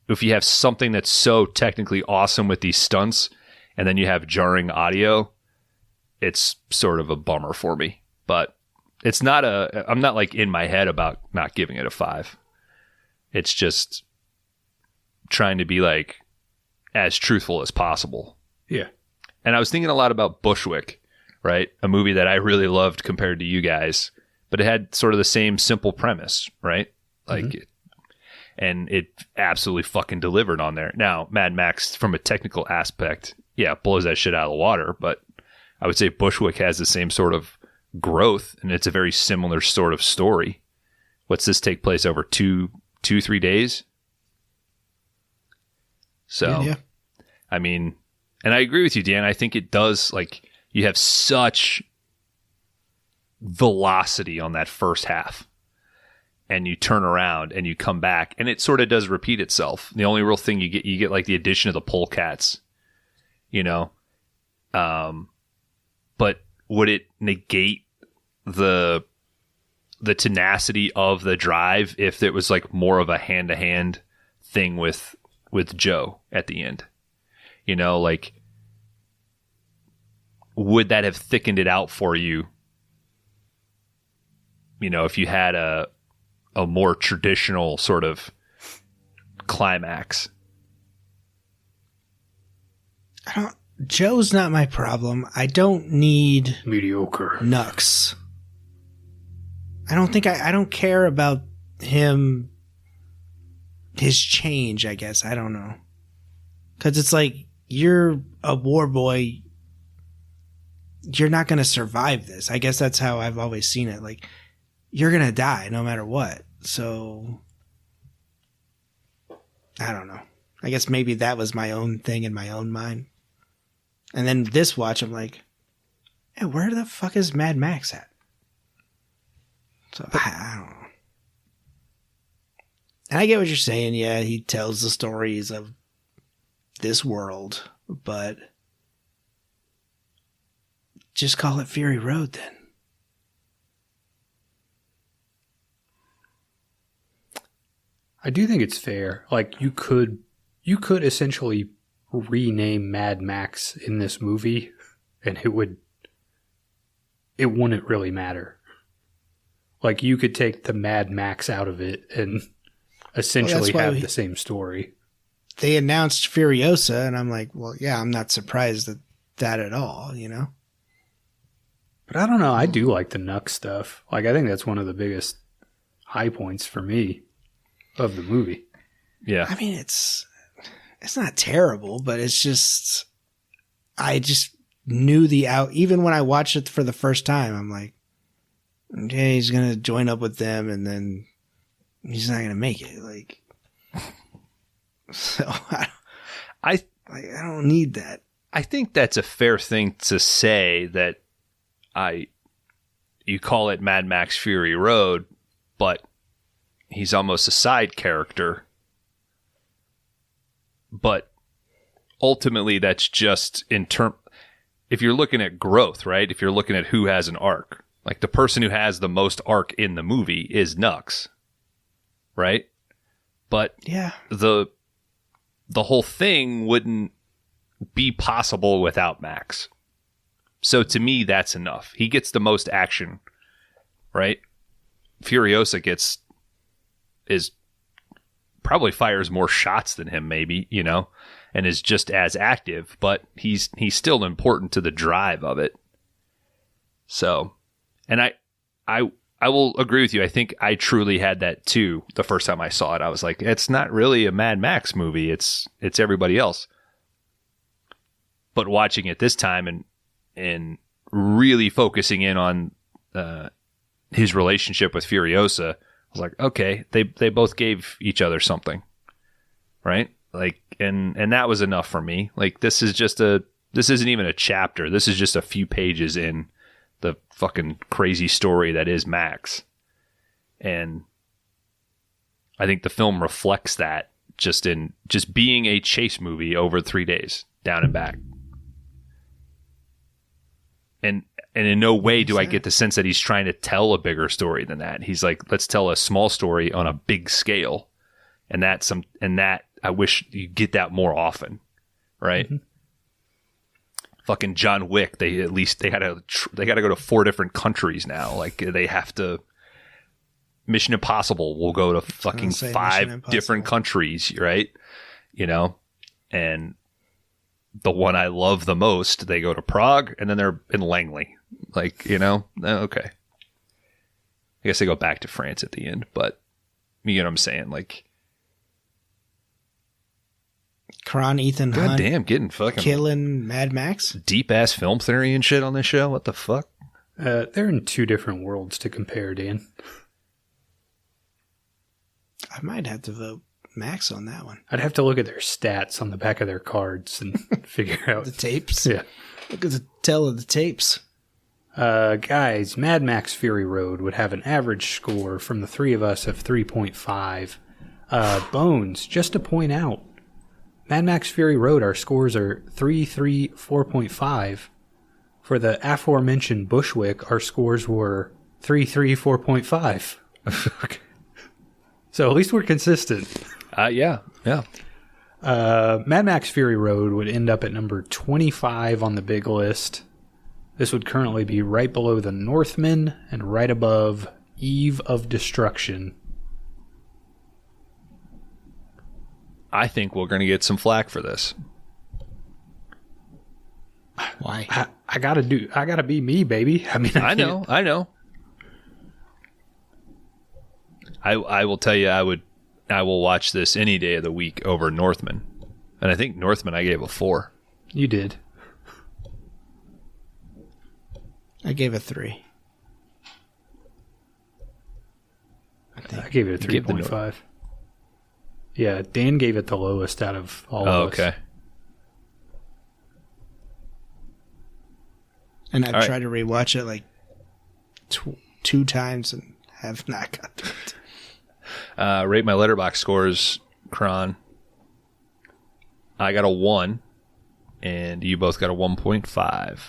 if you have something that's so technically awesome with these stunts, and then you have jarring audio, it's sort of a bummer for me. But it's not I'm not in my head about not giving it a 5. It's just trying to be as truthful as possible. Yeah. And I was thinking a lot about Bushwick, right? A movie that I really loved compared to you guys. but it had sort of the same simple premise, right? Like, and it absolutely fucking delivered on there. Now, Mad Max, from a technical aspect, blows that shit out of the water, but I would say Bushwick has the same sort of growth, and it's a very similar sort of story. What's this take place over 3 days? So, yeah. I mean, and I agree with you, Dan. I think it does, like, you have such velocity on that first half, and you turn around and you come back, and it sort of does repeat itself. The only real thing you get like the addition of the polecats, you know. But would it negate the tenacity of the drive if it was like more of a hand-to-hand thing with Joe at the end? You know, like, would that have thickened it out for you? You know, if you had a more traditional sort of climax. Joe's not my problem. I don't need mediocre Nux. I don't care about him, his change, I guess. I don't know. Because it's like, you're a war boy. You're not going to survive this. I guess that's how I've always seen it. Like, you're going to die no matter what. So, I don't know. I guess maybe that was my own thing in my own mind. And then this watch, I'm like, hey, where the fuck is Mad Max at? So, I don't know. And I get what you're saying. Yeah, he tells the stories of this world, but just call it Fury Road then. I do think it's fair. Like, you could essentially rename Mad Max in this movie, and it wouldn't really matter. Like, you could take the Mad Max out of it and essentially have the same story. They announced Furiosa, and I'm like, well, yeah, I'm not surprised at that at all, you know? But I don't know. I do like the Nux stuff. Like, I think that's one of the biggest high points for me of the movie. Yeah. I mean, it's not terrible, but it's just, I just knew even when I watched it for the first time, I'm like, okay, he's going to join up with them, and then he's not going to make it. Like, so I don't need that. I think that's a fair thing to say, that you call it Mad Max Fury Road, but he's almost a side character. But ultimately, that's just if you're looking at growth, right? If you're looking at who has an arc, like the person who has the most arc in the movie is Nux, right? But yeah, the whole thing wouldn't be possible without Max. So to me, that's enough. He gets the most action, right? Furiosa probably fires more shots than him, maybe, you know, and is just as active, but he's still important to the drive of it. So, and I will agree with you. I think I truly had that too the first time I saw it. I was like, it's not really a Mad Max movie. It's everybody else. But watching it this time and really focusing in on his relationship with Furiosa, I was like, okay, they both gave each other something, right? Like, and that was enough for me. Like, this isn't even a chapter. This is just a few pages in the fucking crazy story that is Max. And I think the film reflects that just being a chase movie over 3 days, down and back. And in no way do I get the sense that he's trying to tell a bigger story than that. He's like, let's tell a small story on a big scale. And that I wish you get that more often, right? Mm-hmm. Fucking John Wick, they gotta go to 4 different countries now. Like, they have to. Mission Impossible will go to fucking 5 different countries, right? You know, and the one I love the most, they go to Prague, and then they're in Langley. Like, you know, okay. I guess they go back to France at the end, but you know what I'm saying? Like, Kron, Ethan Hunt. God damn, getting fucking killing Mad Max. Deep ass film theory and shit on this show. What the fuck? They're in two different worlds to compare, Dan. I might have to vote Max on that one. I'd have to look at their stats on the back of their cards and figure out the tapes. Yeah, look at the tell of the tapes. Guys, Mad Max Fury Road would have an average score from the three of us of 3.5. Bones, just to point out, Mad Max Fury Road, our scores are 3, 3, 4.5. For the aforementioned Bushwick, our scores were 3, 3, 4.5. So at least we're consistent. Yeah. Mad Max Fury Road would end up at number 25 on the big list. This would currently be right below The Northman and right above Eve of Destruction. I think we're going to get some flack for this. Why? I gotta be me, baby. I mean, I know. I will tell you, I will watch this any day of the week over Northman. And I think Northman I gave a 4. You did. I gave a 3. I gave it a 3.5. Yeah, Dan gave it the lowest out of all of us. Okay. And I've tried to rewatch it like 2 times and have not got to it. Rate my Letterboxd scores, Kron. I got a 1, and you both got a 1.5.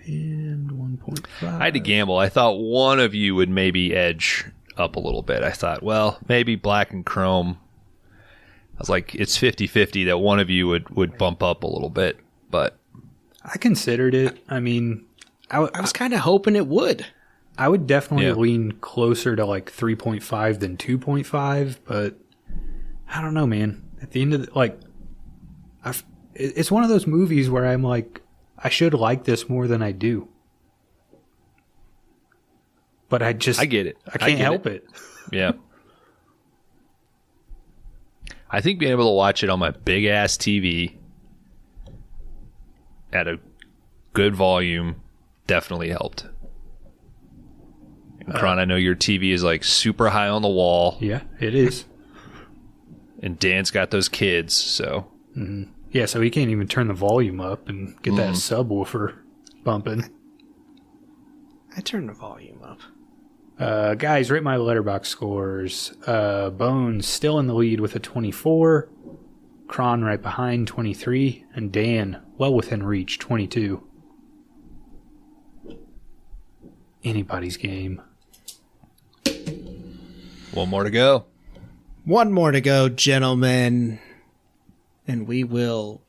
And 1.5. I had to gamble. I thought one of you would maybe edge up a little bit. I thought, well, maybe Black and Chrome. I was like, it's 50-50 that one of you would bump up a little bit, but I considered it. I mean, I was kind of hoping it would. I would definitely lean closer to like 3.5 than 2.5, but I don't know, man. At the end of it's one of those movies where I'm like, I should like this more than I do. But I get it. I can't help it. Yeah. I think being able to watch it on my big ass TV at a good volume definitely helped. And Kron, I know your TV is like super high on the wall. Yeah, it is. And Dan's got those kids, so. Mm-hmm. Yeah, so he can't even turn the volume up and get that subwoofer bumping. I turned the volume up. Guys, rate my Letterboxd scores. Bones still in the lead with a 24. Kron right behind, 23. And Dan well within reach, 22. Anybody's game. One more to go. One more to go, gentlemen. And we will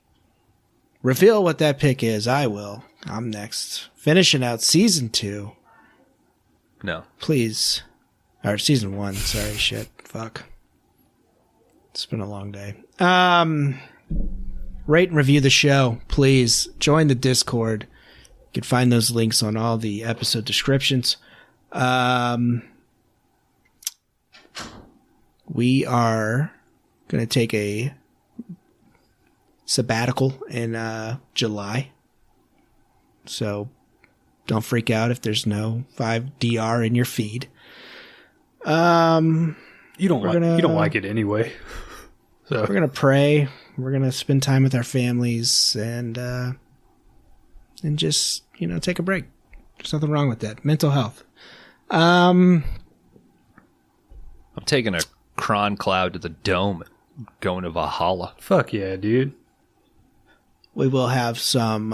reveal what that pick is. I will. I'm next. Finishing out season 2. No. Please. Or season 1. Sorry, shit. Fuck. It's been a long day. Rate and review the show. Please. Join the Discord. You can find those links on all the episode descriptions. We are going to take a sabbatical in July. So don't freak out if there's no 5DR in your feed. You don't like it anyway. So we're going to pray. We're going to spend time with our families and just, take a break. There's nothing wrong with that. Mental health. I'm taking a Kron cloud to the dome and going to Valhalla. Fuck yeah, dude. We will have some,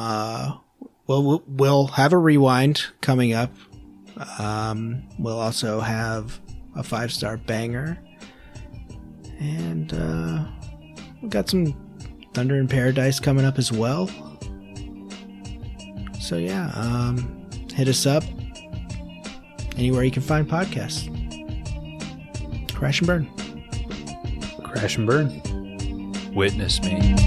we'll have a rewind coming up. We'll also have a 5-star banger. And we got some Thunder in Paradise coming up as well. So yeah, hit us up anywhere you can find podcasts. Crash and burn. Crash and burn. Witness me.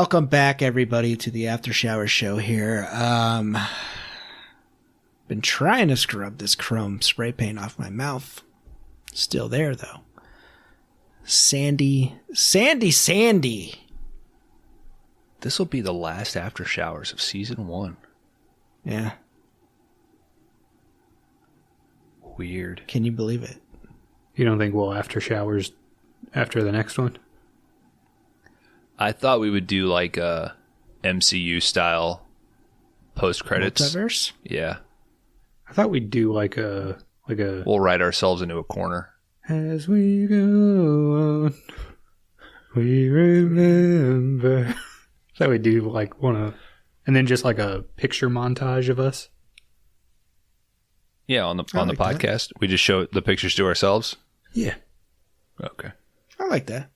Welcome back, everybody, to the After Shower Show here. Been trying to scrub this chrome spray paint off my mouth. Still there, though. Sandy. This will be the last After Showers of season 1. Yeah. Weird. Can you believe it? You don't think we'll After Showers after the next one? I thought we would do like a MCU style post credits. Multiverse? Yeah. I thought we'd do like a. We'll write ourselves into a corner. As we go on, we remember. I thought we'd do like and then just like a picture montage of us. Yeah, on the podcast, we just show the pictures to ourselves. Yeah. Okay. I like that.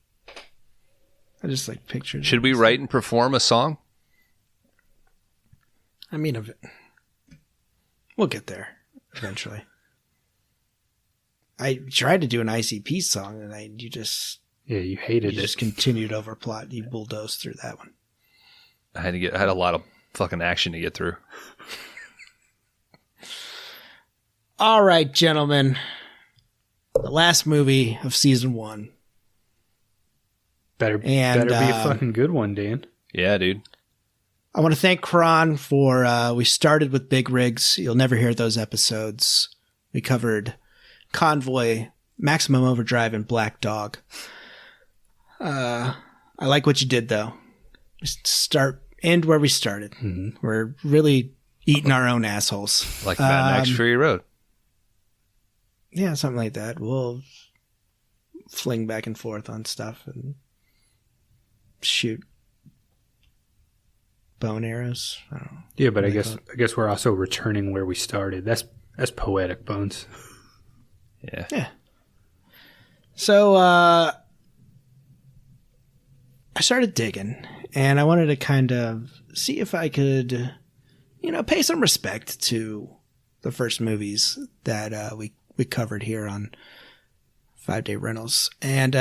I just like pictures. Should we write and perform a song? I mean, we'll get there eventually. I tried to do an ICP song, and you hated it. You just continued over plot. You bulldozed through that one. I had a lot of fucking action to get through. All right, gentlemen. The last movie of season 1. Better be a fucking good one, Dan. Yeah, dude. I want to thank Kron for, we started with Big Rigs. You'll never hear those episodes. We covered Convoy, Maximum Overdrive, and Black Dog. I like what you did, though. End where we started. Mm-hmm. We're really eating our own assholes. Like Mad Max Fury Road. Yeah, something like that. We'll fling back and forth on stuff and shoot bow and arrows. I don't know. Yeah, but I guess we're also returning where we started. That's poetic, Bones. Yeah. Yeah. So I started digging, and I wanted to kind of see if I could, pay some respect to the first movies that we covered here on 5-Day Rentals. And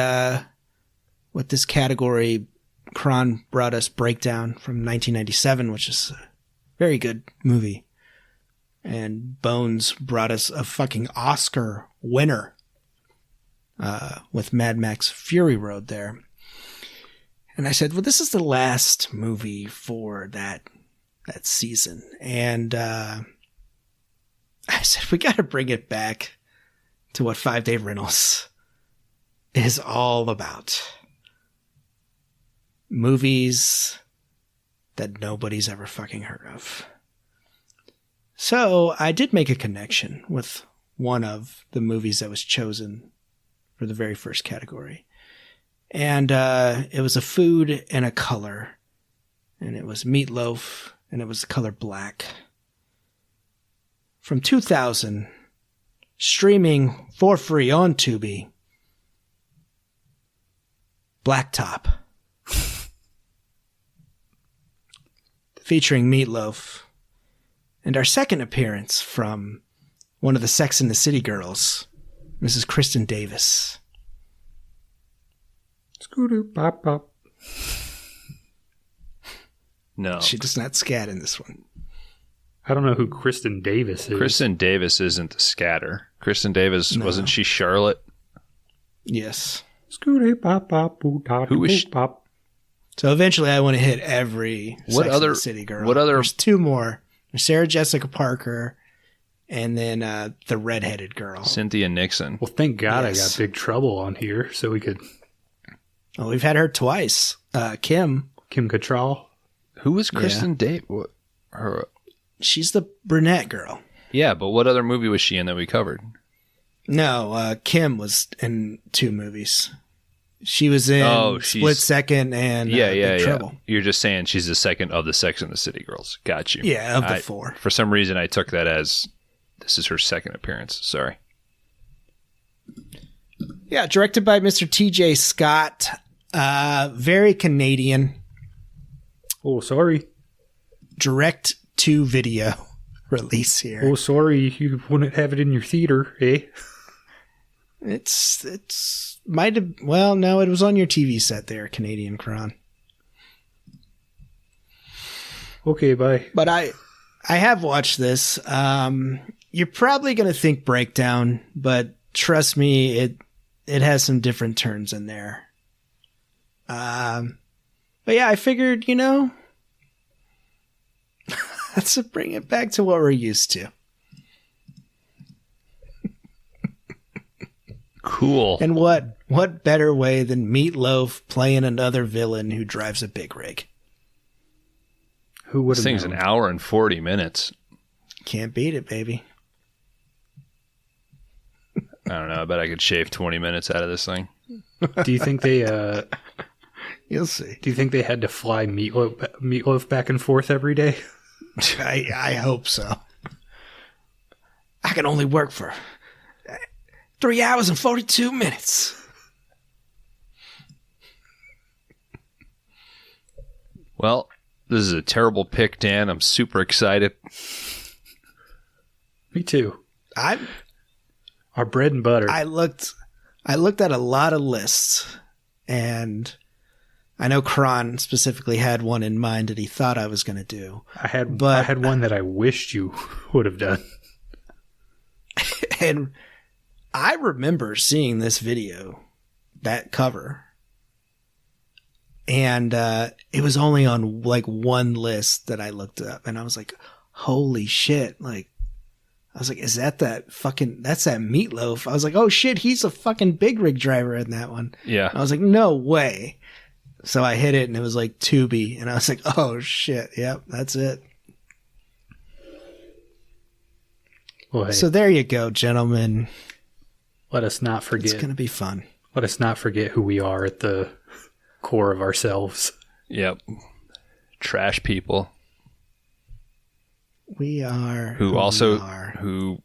with this category, Kron brought us Breakdown from 1997, which is a very good movie. And Bones brought us a fucking Oscar winner with Mad Max Fury Road there. And I said, well, this is the last movie for that season. And I said, we got to bring it back to what 5-Day Rentals is all about. Movies that nobody's ever fucking heard of. So I did make a connection with one of the movies that was chosen for the very first category. And it was a food and a color. And it was Meatloaf, and it was the color black. From 2000, streaming for free on Tubi, Blacktop. Featuring Meatloaf. And our second appearance from one of the Sex and the City girls, Mrs. Kristen Davis. Scooter pop pop. No. She does not scat in this one. I don't know who Kristen Davis is. Kristen Davis isn't the scatter. Kristen Davis, wasn't she Charlotte? Yes. Scooter pop pop. Who was she? Pop. So eventually I want to hit every Sex and the City girl. There's two more. There's Sarah Jessica Parker, and then the redheaded girl. Cynthia Nixon. Well, thank God I got Big Trouble on here so we could... Oh, we've had her twice. Kim Cattrall. Who was Kristen Davis? She's the brunette girl. Yeah, but what other movie was she in that we covered? No, Kim was in 2 movies. She was in Split Second and Big Trouble. You're just saying she's the second of the Sex and the City girls. Got you. Yeah, of the 4. For some reason, I took that as this is her second appearance. Sorry. Yeah, directed by Mr. T.J. Scott. Very Canadian. Oh, sorry. Direct to video release here. Oh, sorry. You wouldn't have it in your theater, eh? It's might have, well, no, it was on your TV set there, Canadian Kron. Okay, bye. But I have watched this. You're probably going to think Breakdown, but trust me, it has some different turns in there. But yeah, I figured, let's bring it back to what we're used to. Cool. And what better way than Meatloaf playing another villain who drives a big rig? Who would have known? This thing's an hour and 40 minutes. Can't beat it, baby. I don't know. I bet I could shave 20 minutes out of this thing. Do you think they... You'll see. Do you think they had to fly Meatloaf back and forth every day? I hope so. I can only work for 3 hours and 42 minutes. Well, this is a terrible pick, Dan. I'm super excited. Me too. Our bread and butter. I looked at a lot of lists, and I know Kron specifically had one in mind that he thought I was going to do. I had one that I wished you would have done. And I remember seeing this video, that cover, and it was only on like one list that I looked up, and I was like, holy shit. Like, I was like, is that's that Meatloaf? I was like, oh shit, he's a fucking big rig driver in that one. Yeah. I was like, no way. So I hit it and it was like Tubi, and I was like, oh shit, yep, that's it. Well, hey, so there you go, gentlemen. let us not forget. It's going to be fun. Let us not forget who we are at the core of ourselves. Yep. Trash people. We are who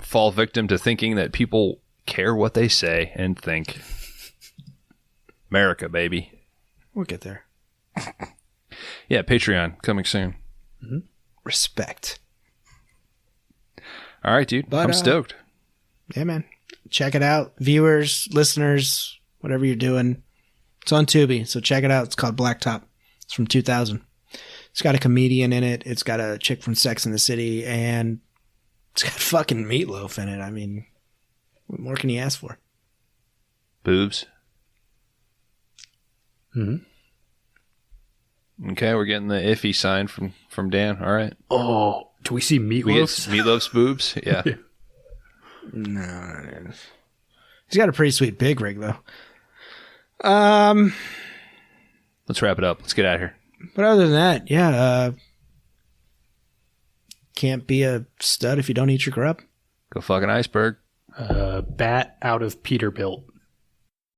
fall victim to thinking that people care what they say and think. America, baby. We'll get there. Yeah, Patreon coming soon. Mm-hmm. Respect. All right, dude. But, I'm stoked. Yeah, man. Check it out. Viewers, listeners, whatever you're doing. It's on Tubi, so check it out. It's called Blacktop. It's from 2000. It's got a comedian in it. It's got a chick from Sex and the City, and it's got fucking Meatloaf in it. I mean, what more can you ask for? Boobs. Mm-hmm. Okay, we're getting the iffy sign from Dan. All right. Oh, do we see Meatloaf's? We get Meatloaf's boobs? Yeah. No. He's got a pretty sweet big rig, though. Let's wrap it up. Let's get out of here. But other than that, yeah, can't be a stud if you don't eat your grub. Go fucking iceberg. Bat out of Peterbilt.